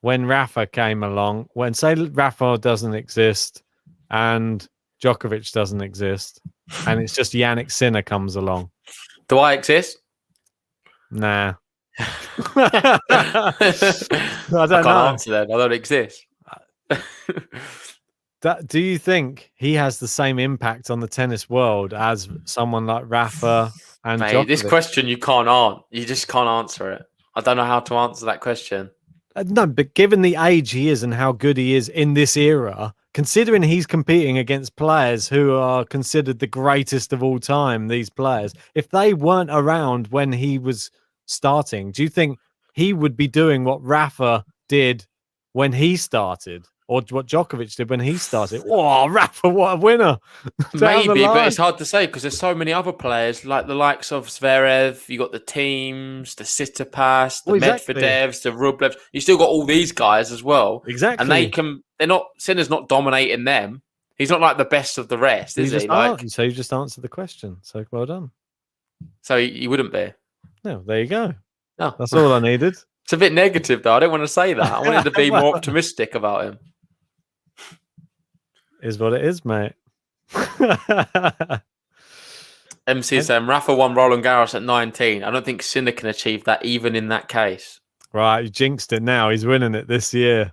when Rafa came along, when say Rafa doesn't exist and Djokovic doesn't exist, and it's just Jannik Sinner comes along. Do I exist? Nah. I can't answer that. I don't exist. Do you think he has the same impact on the tennis world as someone like Rafa and Djokovic? This question you just can't answer it. I don't know how to answer that question. No, but given the age he is and how good he is in this era, considering he's competing against players who are considered the greatest of all time, these players, if they weren't around when he was starting, do you think he would be doing what Rafa did when he started? Or what Djokovic did when he started? Oh, Rafa, what a winner. Maybe, but it's hard to say because there's so many other players, like the likes of Zverev, you got the teams, the Tsitsipas, the Medvedevs, the Rublevs. You still got all these guys as well. Exactly. And Sinner's not dominating them. He's not like the best of the rest, is he? So you just answered the question. So well done. So he wouldn't be. No, there you go. No. That's all I needed. It's a bit negative, though. I don't want to say that. I wanted to be more optimistic about him. Is what it is, mate. MC is saying Rafa won Roland Garros at 19. I don't think Sinner can achieve that even in that case. Right, you jinxed it now. He's winning it this year.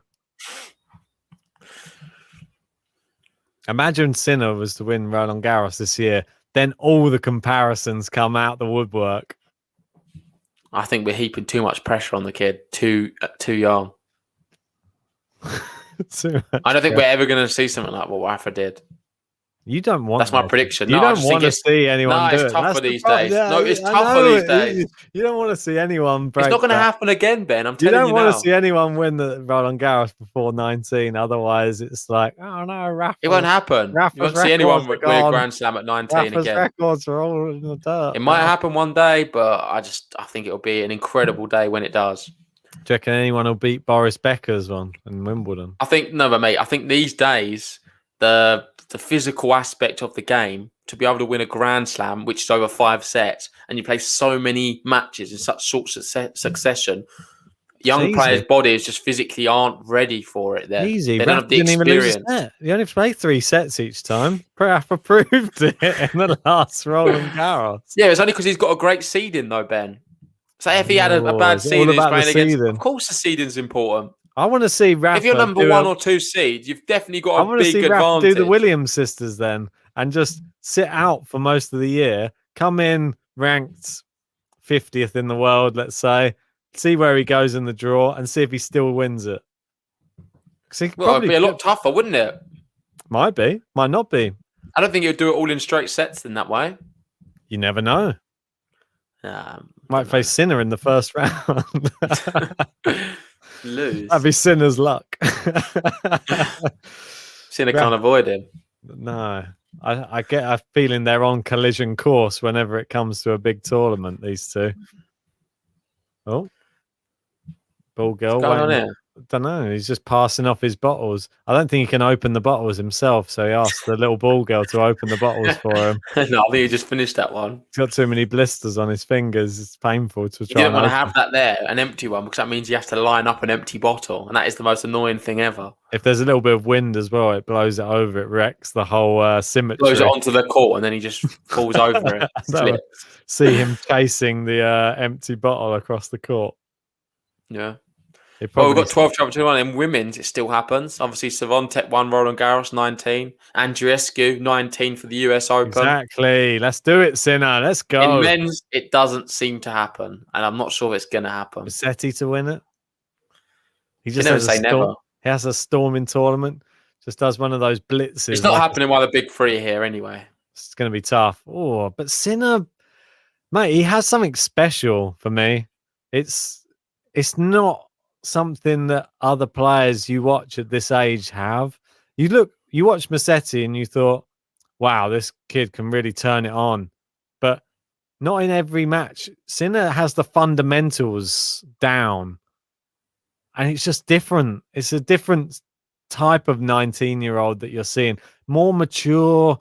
Imagine Sinner was to win Roland Garros this year. Then all the comparisons come out the woodwork. I think we're heaping too much pressure on the kid. Too young. I don't think we're ever going to see something like what Rafa did. You don't want. That's my prediction. You don't want to see anyone. No, do it's it. tougher That's these the days. yeah, No, it's tougher these days. You don't want to see anyone break. It's not going to happen again, Ben. I'm telling you now. You don't want to see anyone win the Roland Garros before 19. Otherwise, it's like, oh no, Rafa. It won't happen. Rafa's you won't see anyone win a Grand Slam at 19 Rafa's again. records are all in the dirt. It might happen one day, but I think it'll be an incredible day when it does. Do you reckon anyone will beat Boris Becker's one in Wimbledon? I think these days, the the physical aspect of the game to be able to win a Grand Slam, which is over 5 sets, and you play so many matches in such short succession. Young players' bodies just physically aren't ready for it. Easy. They don't have the didn't even lose a experience. set. You only play 3 sets each time. Rafa proved it in the last Roland Garros. Yeah, it's only because he's got a great seeding, though, Ben. So if he had a bad it's all seeding, he's about the playing against. seeding. Of course, the seeding's important. I want to see Rafa. If you're number 1 or 2 seed, you've definitely got a big see Rafa advantage. do the Williams sisters then and just sit out for most of the year. Come in ranked 50th in the world, let's see where he goes in the draw and see if he still wins it. Well, it'd be a lot tougher, wouldn't it? Might be, might not be. I don't think he'd do it all in straight sets in that way. You never know. Might face Sinner in the first round. Lose. That'd be Sinner's luck. Sinner can't avoid him. No. I get a feeling they're on collision course whenever it comes to a big tournament, these two. Oh. Ball girl. What's going on here? I don't know. He's just passing off his bottles. I don't think he can open the bottles himself, so he asked the little ball girl to open the bottles for him. No, I think he just finished that one. He's got too many blisters on his fingers. It's painful to try. He didn't want to have that there, an empty one, because that means you have to line up an empty bottle, and that is the most annoying thing ever. If there's a little bit of wind as well, it blows it over. It wrecks the whole symmetry. Blows it onto the court, and then he just falls over it. So, see him chasing the empty bottle across the court. Yeah. Well, we've got 12 championship one. In women's, it still happens. Obviously, Swiatek won Roland Garros 19. Andreescu 19 for the US Open. Exactly. Let's do it, Sinner. Let's go. In men's, it doesn't seem to happen, and I'm not sure it's going to happen. Musetti to win it. He just never say never. He has a storming tournament. Just does one of those blitzes. It's not happening while the big three are here anyway. It's going to be tough. Oh, but Sinner, mate, he has something special for me. It's not something that other players you watch at this age have. You watch Musetti and you thought, wow, this kid can really turn it on. But not in every match. Sinner has the fundamentals down. And it's just different. It's a different type of 19-year-old that you're seeing. More mature,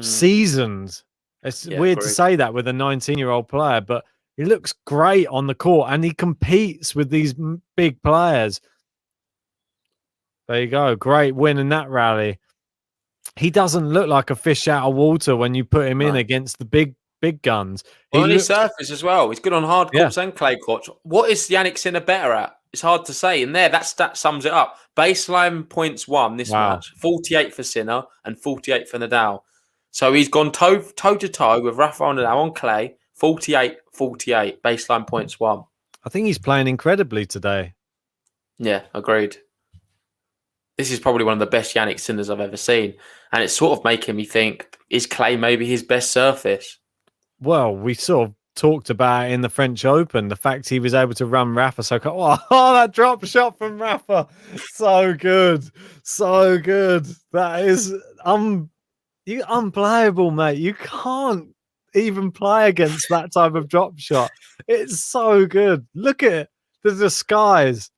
seasoned. It's weird to say that with a 19-year-old player, but he looks great on the court and he competes with these big players. There you go. Great win in that rally. He doesn't look like a fish out of water when you put him in against the big guns. On his surface as well. He's good on hard courts and clay courts. What is Jannik Sinner better at? It's hard to say. And that stat sums it up. Baseline points won this match. 48 for Sinner and 48 for Nadal. So he's gone toe-to-toe with Rafael Nadal on clay. 48-48, baseline points won. I think he's playing incredibly today. Yeah, agreed. This is probably one of the best Jannik Sinners I've ever seen. And it's sort of making me think, is clay maybe his best surface? Well, we sort of talked about it in the French Open, the fact he was able to run Rafa so that drop shot from Rafa. So good. So good. That is unplayable, mate. You can't even play against that type of drop shot. It's so good. Look at it. The skies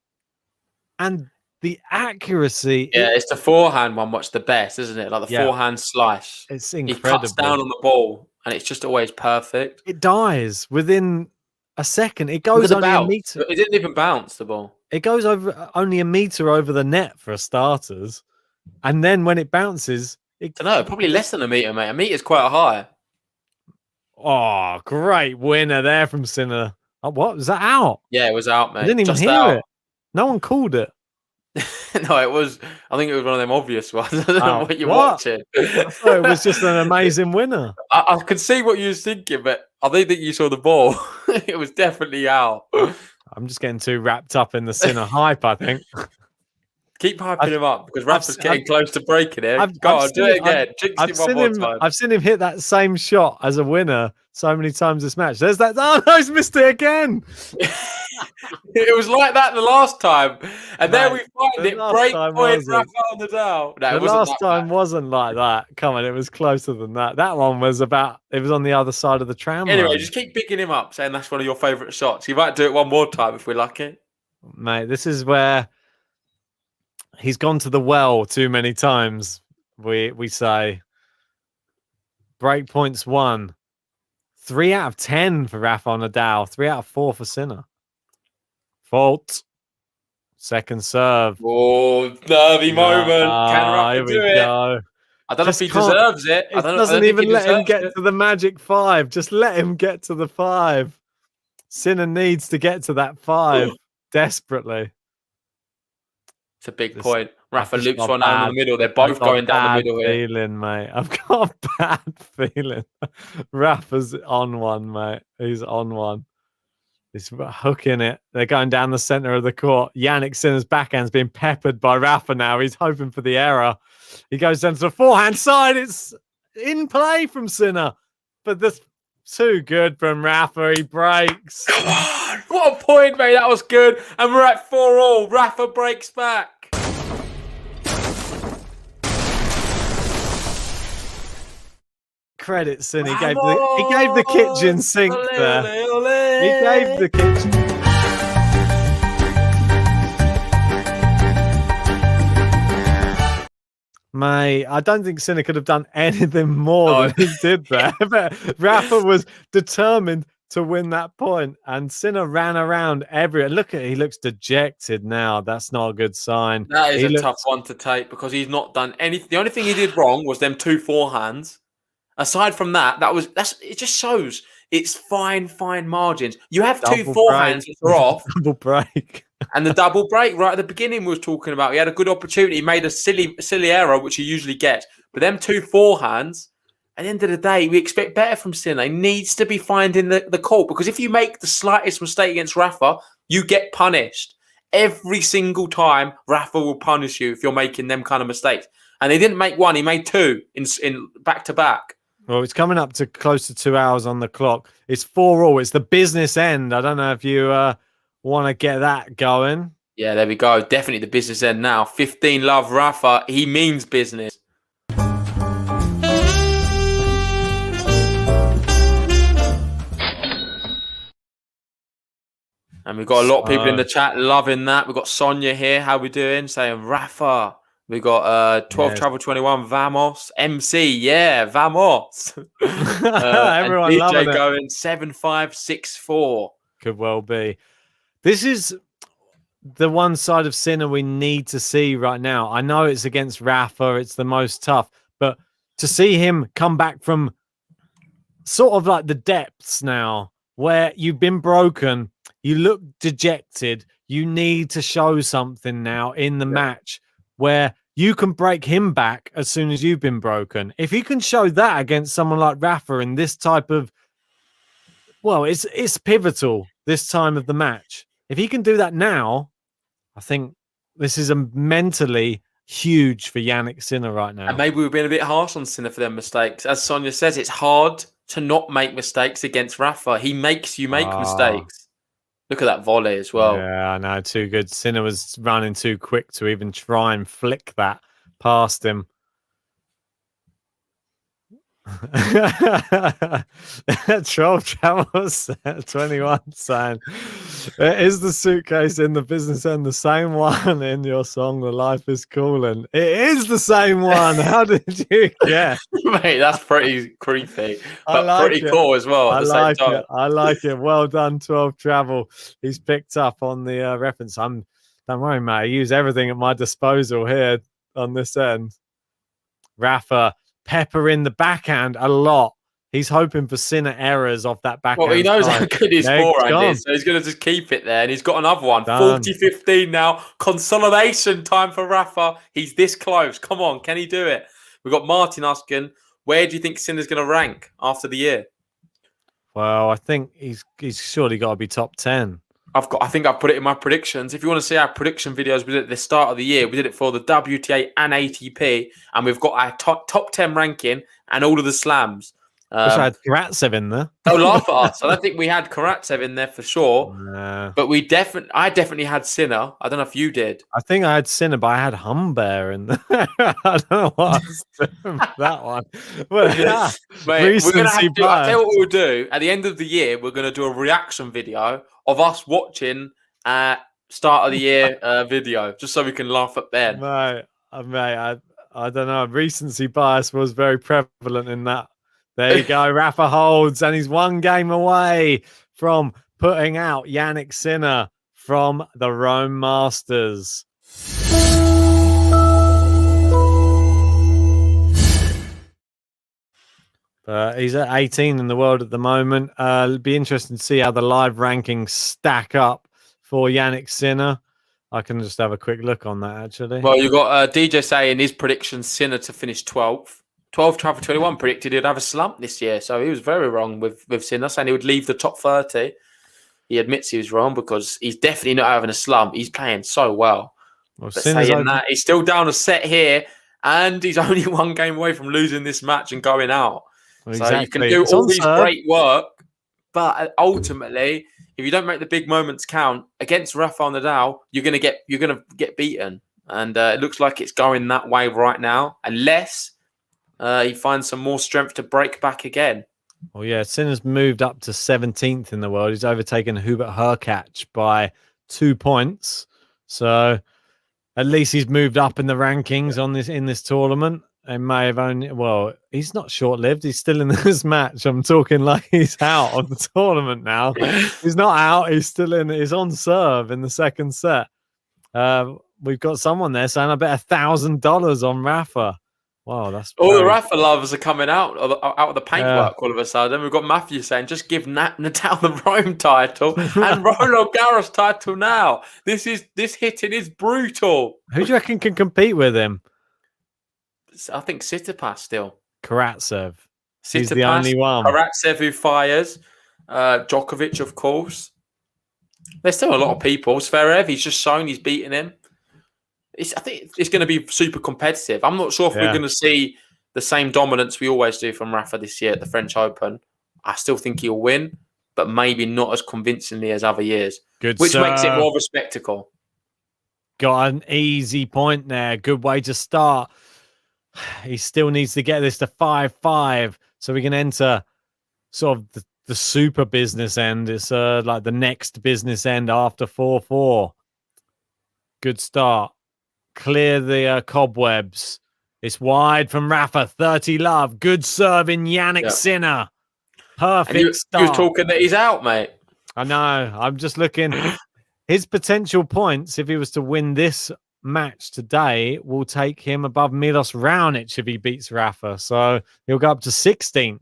and the accuracy. Yeah, it's the forehand one what's the best, isn't it? Like the forehand slice. It's incredible. He cuts down on the ball and it's just always perfect. It dies within a second. It goes only a meter. It didn't even bounce the ball. It goes over only a meter over the net for starters. And then when it bounces, I don't know, probably less than a meter, mate. A meter's quite high. Oh, great winner there from Sinner. Oh, what? Was that out? Yeah, it was out, mate. I didn't even hear it. No one called it. No, it was. I think it was one of them obvious ones. I don't know what you're watching. I thought it was just an amazing winner. I could see what you was thinking, but I don't think you saw the ball. It was definitely out. I'm just getting too wrapped up in the Sinner hype, I think. Keep hyping him up because Rafa's getting close to breaking it. Go on, do it again. I've seen him hit that same shot as a winner so many times this match. There's that. Oh no, he's missed it again. It was like that the last time, and then we find it break point Rafael Nadal. No, the last time wasn't like that. Come on, it was closer than that. That one was about. It was on the other side of the tram. Anyway, just keep picking him up, saying that's one of your favourite shots. You might do it one more time if we're lucky, mate. This is where he's gone to the well too many times we say break points 1. 3 out of 10 for Rafael Nadal. 3 out of 4 for Sinner. Fault. Second serve. Oh, nervy moment. Can Rafa Here do we it? go. I don't know if Just he can't- deserves it. I It don't doesn't think he even let him deserves get it. to the magic 5. Just let him get to the 5. Sinner needs to get to that 5 desperately. It's a big This- point. Rafa I've just loops got one down the middle. They're both I've got going down the bad middle here. feeling, mate. I've got a bad feeling. Rafa's on one, mate. He's on one. He's hooking it. They're going down the center of the court. Jannik Sinner's backhand's being peppered by Rafa now. He's hoping for the error. He goes down to the forehand side. It's in play from Sinner. But that's too good from Rafa. He breaks. Come on! What a point, mate. That was good. And we're at 4-all. Rafa breaks back. Credit Sinner. He gave the kitchen sink there. He gave the kitchen. Mate, I don't think Sinner could have done anything more than he did there. But Rafa was determined to win that point, and Sinner ran around everywhere. Look at he looks dejected now. That's not a good sign. That is a tough one to take because he's not done anything. The only thing he did wrong was them 2 forehands. Aside from that, it just shows it's fine margins. You have Double 2 forehands that are off. Double break. And the double break right at the beginning we was talking about. He had a good opportunity. He made a silly error, which he usually gets. But them 2 forehands, at the end of the day, we expect better from Sinner. He needs to be finding the court. Because if you make the slightest mistake against Rafa, you get punished. Every single time, Rafa will punish you if you're making them kind of mistakes. And he didn't make 1, he made 2 in back-to-back. Well, it's coming up to close to 2 hours on the clock. It's 4-all. It's the business end. I don't know if you want to get that going. Yeah, there we go. Definitely the business end now. 15 love Rafa. He means business. And we've got a lot of people in the chat loving that. We've got Sonia here. How we doing? Saying Rafa. We got 12 Travel 21, Vamos. MC, yeah, Vamos. Everyone and loving DJ it. going 7564. Could well be. This is the one side of Sinner we need to see right now. I know it's against Rafa. It's the most tough. But to see him come back from sort of like the depths now where you've been broken, you look dejected, you need to show something now in the match where you can break him back as soon as you've been broken. If you can show that against someone like Rafa in this type of, well, it's pivotal this time of the match. If he can do that now, I think this is a mentally huge for Jannik Sinner right now. And maybe we've been a bit harsh on Sinner for their mistakes. As Sonia says, it's hard to not make mistakes against Rafa. He makes you make mistakes. Look at that volley as well. Yeah, I know. Too good. Sinner was running too quick to even try and flick that past him. 12 travels, 21 saying, is the suitcase in the business end the same one in your song The Life is Calling? It is the same one. How did you guess? Mate, that's pretty creepy, but like pretty it. cool as well at the same time. I like it. Well done, 12 Travel. He's picked up on the reference. Don't worry, mate. I use everything at my disposal here on this end. Rafa pepper in the backhand a lot. He's hoping for Sinner errors off that backhand. Well, he knows side. how good his forehand is, so he's going to just keep it there. And he's got another one. 40-15 now. Consolidation time for Rafa. He's this close. Come on, can he do it? We've got Martin asking, where do you think Sinner's going to rank after the year? Well, I think he's surely got to be top 10. I think I've put it in my predictions. If you want to see our prediction videos, we did it at the start of the year. We did it for the WTA and ATP, and we've got our top 10 ranking and all of the slams. Wish I had Karatsev in there. Don't laugh at us. I don't think we had Karatsev in there for sure. But I definitely had Sinner. I don't know if you did. I think I had Sinner, but I had Humber in there. I don't know what I was doing for that one. But yeah, Mate, I'll tell you what we'll do. At the end of the year, we're going to do a reaction video of us watching start of the year video, just so we can laugh at Ben. Mate, I don't know. Recency bias was very prevalent in that. There you go. Rafa holds, and he's one game away from putting out Jannik Sinner from the Rome Masters. He's at 18 in the world at the moment. It'll be interesting to see how the live rankings stack up for Jannik Sinner. I can just have a quick look on that, actually. Well, you've got DJ saying his prediction Sinner to finish 12th. 12 Travel 21 predicted he'd have a slump this year. So he was very wrong with Sinner, saying he would leave the top 30. He admits he was wrong because he's definitely not having a slump. He's playing so well. But saying that, he's still down a set here, and he's only one game away from losing this match and going out. Well, exactly. So you can do all these great work, but ultimately, if you don't make the big moments count against Rafael Nadal, you're gonna get beaten. And it looks like it's going that way right now, unless he finds some more strength to break back again. Well, yeah, Sinner's moved up to 17th in the world. He's overtaken Hubert Hurkacz by 2 points. So at least he's moved up in the rankings in this tournament. It may have only, well, he's not short-lived. He's still in this match. I'm talking like he's out of the tournament now. He's not out. He's still in. He's on serve in the second set. We've got someone there saying I bet $1,000 on Rafa. Wow, that's all the Rafa lovers are coming out of the paintwork all of a sudden. We've got Matthew saying, just give Nadal the Rome title and Roland Garros title now. This hitting is brutal. Who do you reckon can compete with him? I think Tsitsipas still. Karatsev. He's the only one. Karatsev who fires. Djokovic, of course. There's still a lot of people. Zverev, he's just shown he's beating him. I think it's going to be super competitive. I'm not sure if we're going to see the same dominance we always do from Rafa this year at the French Open. I still think he'll win, but maybe not as convincingly as other years, which makes it more of a spectacle. Got an easy point there. Good way to start. He still needs to get this to 5-5 so we can enter sort of the super business end. It's like the next business end after 4-4. Good start. Clear the cobwebs. It's wide from Rafa. 30 love. Good serve in Jannik Sinner. Perfect start. You're talking that he's out, mate. I know. I'm just looking. His potential points, if he was to win this match today, will take him above Milos Raonic if he beats Rafa. So he'll go up to 16th.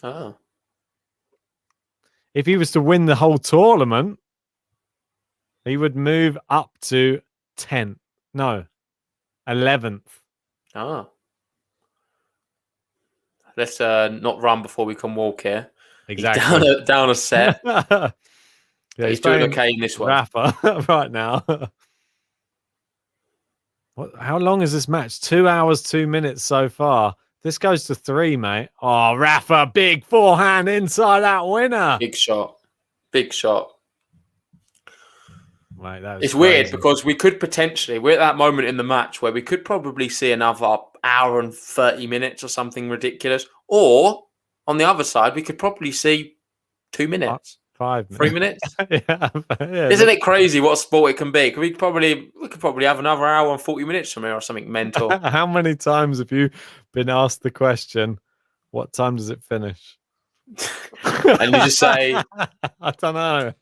Oh. If he was to win the whole tournament, he would move up to 10th. No, 11th. Oh. Let's not run before we can walk here. Exactly. He's down a set. He's doing okay in this one. Rafa right now. How long is this match? 2 hours, 2 minutes so far. This goes to 3, mate. Oh, Rafa, big forehand inside that winner. Big shot. Big shot. Mate, it's crazy. Weird because we could potentially, we're at that moment in the match where we could probably see another hour and 30 minutes or something ridiculous. Or on the other side, we could probably see 2 minutes. 5 minutes. 3 minutes. Yeah. Isn't it crazy what a sport it can be? We could probably have another hour and 40 minutes from here or something mental. How many times have you been asked the question, what time does it finish? And you just say, I don't know.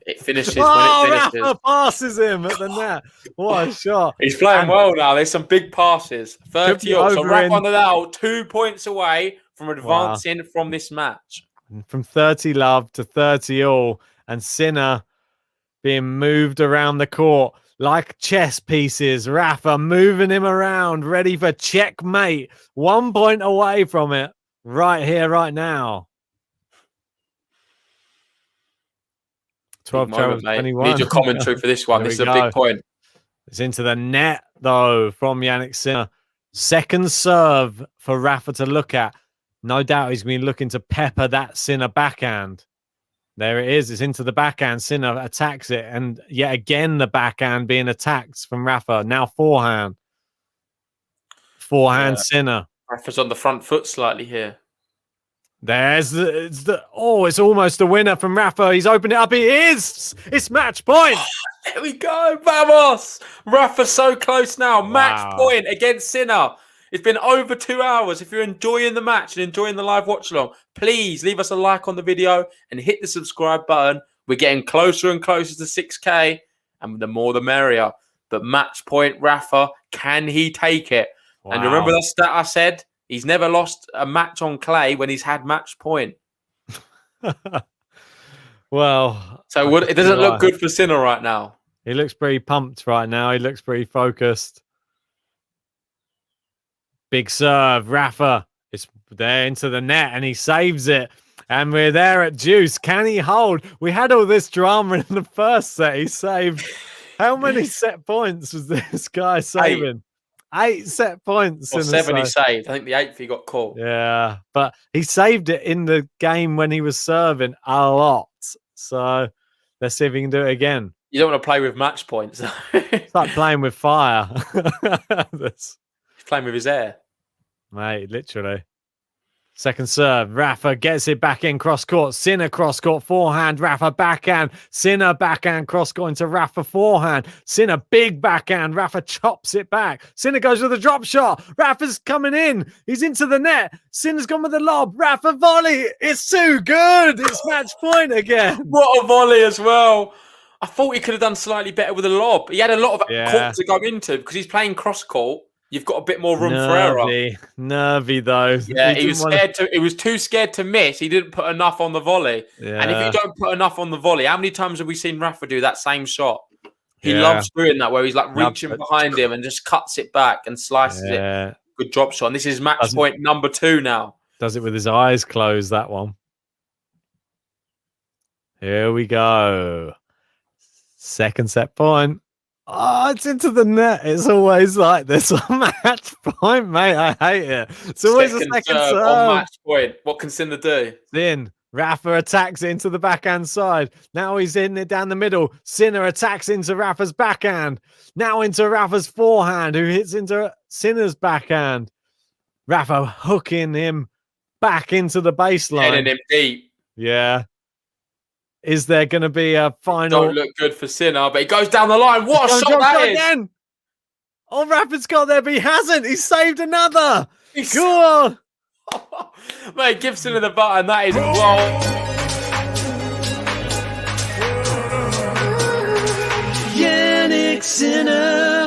It finishes when it finishes. Rafa passes him at the net. What a shot. He's playing well now. There's some big passes. 30 up. So Rafa Nadal 2 points away from advancing from this match. From 30 love to 30 all. And Sinner being moved around the court like chess pieces. Rafa moving him around, ready for checkmate. 1 point away from it. Right here, right now. 12 travels 21. Need your commentary for this one. This is a big point. It's into the net, though, from Jannik Sinner. Second serve for Rafa to look at. No doubt he's been looking to pepper that Sinner backhand. There it is. It's into the backhand. Sinner attacks it. And yet again, the backhand being attacked from Rafa. Now forehand. Forehand Sinner. Rafa's on the front foot slightly here. It's almost a winner from Rafa. He's opened it up. He is. It's match point. There we go. Vamos. Rafa's so close now. Match point against Sinner. It's been over 2 hours. If you're enjoying the match and enjoying the live watch along, please leave us a like on the video and hit the subscribe button. We're getting closer and closer to 6K, and the more the merrier. But match point, Rafa, can he take it? Wow. And remember that stat I said? He's never lost a match on clay when he's had match point. Well, so it doesn't look good for Sinner right now. He looks pretty pumped right now. He looks pretty focused. Big serve, Rafa. It's there into the net, and he saves it. And we're there at deuce. Can he hold? We had all this drama in the first set. He saved. How many set points was this guy saving? 8 set points. Or 7 he saved. I think the 8th he got caught. Yeah, but he saved it in the game when he was serving a lot. So let's see if he can do it again. You don't want to play with match points. It's like playing with fire. He's playing with his air. Mate, literally. Second serve. Rafa gets it back in cross court. Sinner cross court forehand. Rafa backhand. Sinner backhand cross court into Rafa forehand. Sinner big backhand. Rafa chops it back. Sinner goes with a drop shot. Rafa's coming in. He's into the net. Sinner's gone with the lob. Rafa volley. It's too good. It's match point again. What a volley as well. I thought he could have done slightly better with a lob. He had a lot of court to go into because he's playing cross court. You've got a bit more room for error. Nervy though. Yeah, he was scared to. He was too scared to miss. He didn't put enough on the volley. Yeah. And if you don't put enough on the volley, how many times have we seen Rafa do that same shot? He loves doing that, where he's like reaching behind him and just cuts it back and slices it. Good drop shot. And this is match point number 2 now. Does it with his eyes closed. That one. Here we go. Second set point. Oh, it's into the net. It's always like this on match point, mate. I hate it. It's always a second serve on match point. What can Sinner do? Then Rafa attacks it into the backhand side. Now he's in it down the middle. Sinner attacks into Rafa's backhand. Now into Rafa's forehand, who hits into Sinner's backhand. Rafa hooking him back into the baseline. Heading him deep. Yeah. Is there going to be a final? Don't look good for Sinner, but he goes down the line. What a shot that is! Again. Oh, Rafa's got there, but he hasn't. He's saved another. Go on. Mate, give Sinner the button. That is well. Jannik Sinner.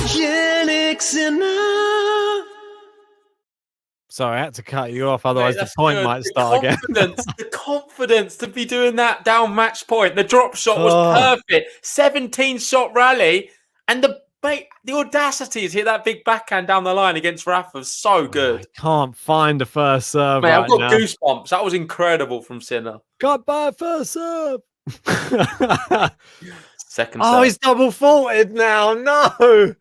Jannik Sinner. Sorry, I had to cut you off, otherwise the point might start again. The confidence to be doing that down match point. The drop shot was perfect. 17-shot rally. And the audacity to hit that big backhand down the line against Rafa was so good. I can't find the first serve. Mate, I've got goosebumps. That was incredible from Sinner. Got by first serve. Second serve. Oh, he's double faulted now. No.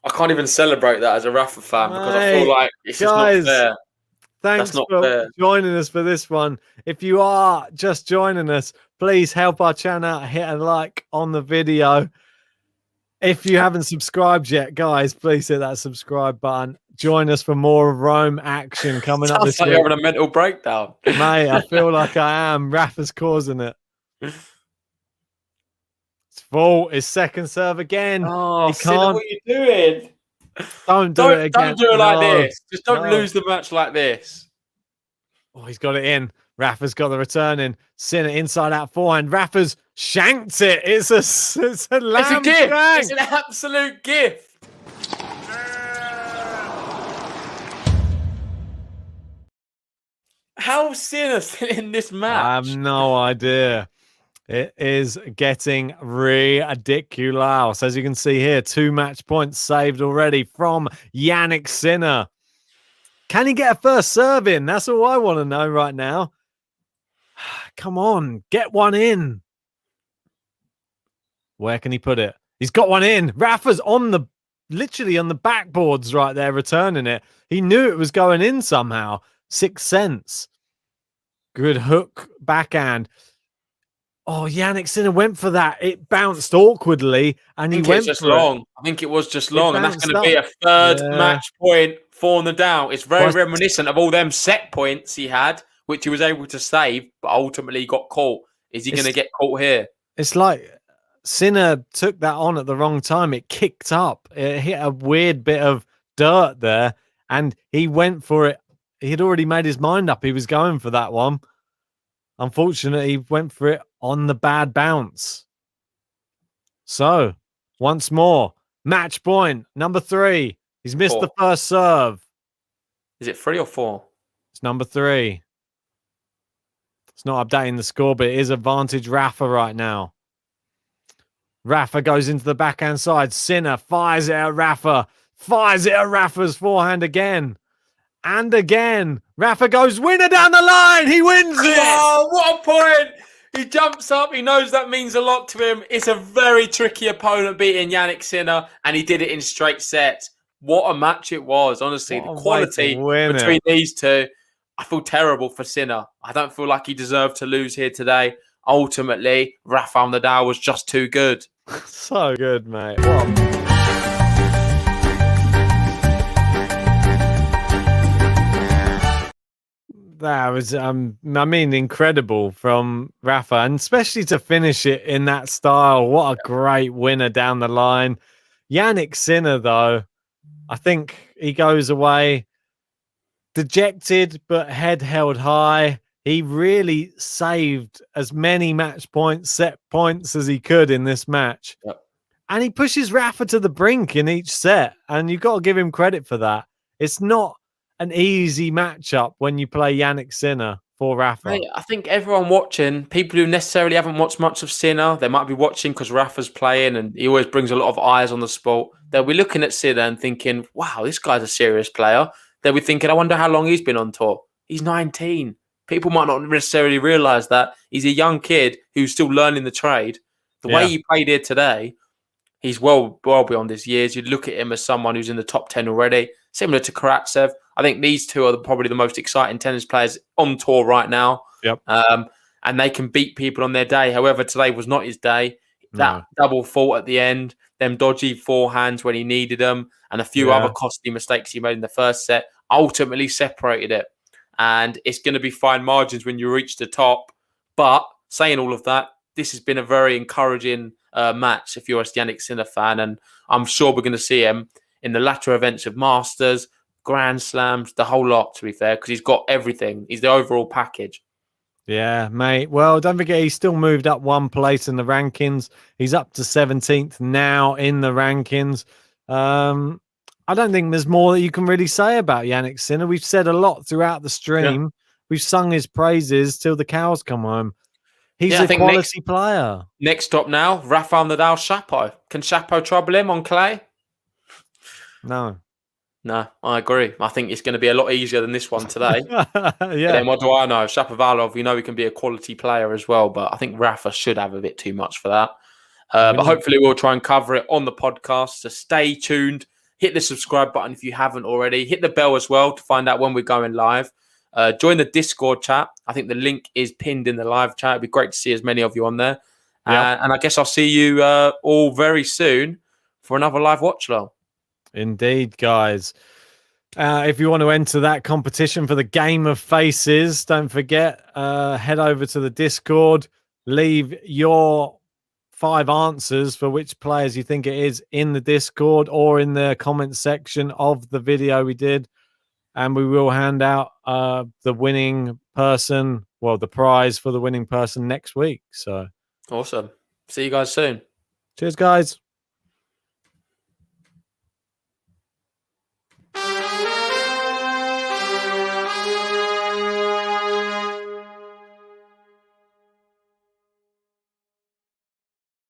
I can't even celebrate that as a Rafa fan because I feel like it's just not fair. Thanks for joining us for this one. If you are just joining us, please help our channel out. Hit a like on the video. If you haven't subscribed yet, guys, please hit that subscribe button. Join us for more of Rome action coming up this week. You're having a mental breakdown. Mate, I feel like I am. Rafa's causing it. Fault is second serve again. Oh, Sinner, what are you doing? Don't do it again. Don't do it like this. Just don't lose the match like this. Oh, he's got it in. Rafa's got the return in. Sinner inside out forehand. Rafa's shanked it. It's a lamb gift. Shank. It's an absolute gift. How is Sinner still in this match? I have no idea. It is getting ridiculous. As you can see here, 2 match points saved already from Jannik Sinner. Can he get a first serve in? That's all I want to know right now. Come on, get one in. Where can he put it? He's got one in. Rafa's literally on the backboards right there, returning it. He knew it was going in somehow. 6 cents. Good hook backhand. Oh, Jannik Sinner went for that. It bounced awkwardly, and he went just long. I think it was just long, and that's going to be a third match point for Nadal. It's very reminiscent of all them set points he had, which he was able to save, but ultimately got caught. Is he going to get caught here? It's like Sinner took that on at the wrong time. It kicked up. It hit a weird bit of dirt there, and he went for it. He had already made his mind up. He was going for that one. Unfortunately, he went for it on the bad bounce. So, once more, match point, number 3. He's missed the first serve. Is it 3 or 4? It's number 3. It's not updating the score, but it is advantage Rafa right now. Rafa goes into the backhand side. Sinner fires it at Rafa. Fires it at Rafa's forehand again. And again. Rafa goes winner down the line. He wins it. Oh, what a point. He jumps up. He knows that means a lot to him. It's a very tricky opponent beating Jannik Sinner, and he did it in straight sets. What a match it was. Honestly, the quality between these two. I feel terrible for Sinner. I don't feel like he deserved to lose here today. Ultimately, Rafael Nadal was just too good. So good, mate. That was, incredible from Rafa, and especially to finish it in that style. What a great winner down the line. Jannik Sinner, though, I think he goes away dejected, but head held high. He really saved as many match points, set points as he could in this match. Yep. And he pushes Rafa to the brink in each set. And you've got to give him credit for that. It's not an easy matchup when you play Jannik Sinner for Rafa. Mate, I think everyone watching, people who necessarily haven't watched much of Sinner, they might be watching because Rafa's playing and he always brings a lot of eyes on the sport. They'll be looking at Sinner and thinking, wow, this guy's a serious player. They'll be thinking, I wonder how long he's been on tour. He's 19. People might not necessarily realise that. He's a young kid who's still learning the trade. The way he played here today, he's well beyond his years. You'd look at him as someone who's in the top 10 already, similar to Karatsev. I think these two are probably the most exciting tennis players on tour right now. Yep. And they can beat people on their day. However, today was not his day. That double fault at the end, them dodgy forehands when he needed them, and a few other costly mistakes he made in the first set ultimately separated it. And it's going to be fine margins when you reach the top. But saying all of that, this has been a very encouraging match if you're a Jannik Sinner fan. And I'm sure we're going to see him in the latter events of Masters, Grand Slams, the whole lot, to be fair, because he's got everything. He's the overall package. Yeah, mate. Well, don't forget, he's still moved up one place in the rankings. He's up to 17th now in the rankings. I don't think there's more that you can really say about Jannik Sinner. We've said a lot throughout the stream. Yeah. We've sung his praises till the cows come home. He's a quality player. Next up now, Rafael Nadal, Shapo. Can Shapo trouble him on clay? No, I agree. I think it's going to be a lot easier than this one today. Yeah. Then what do I know? Shapovalov, we know he can be a quality player as well, but I think Rafa should have a bit too much for that. But hopefully we'll try and cover it on the podcast. So stay tuned. Hit the subscribe button if you haven't already. Hit the bell as well to find out when we're going live. Join the Discord chat. I think the link is pinned in the live chat. It'd be great to see as many of you on there. Yep. And I guess I'll see you all very soon for another live watch along. Indeed, guys. If you want to enter that competition for the Game of Faces, don't forget, head over to the Discord. Leave your 5 answers for which players you think it is in the Discord or in the comment section of the video we did. And we will hand out the winning person, the prize for the winning person next week. So awesome. See you guys soon. Cheers, guys.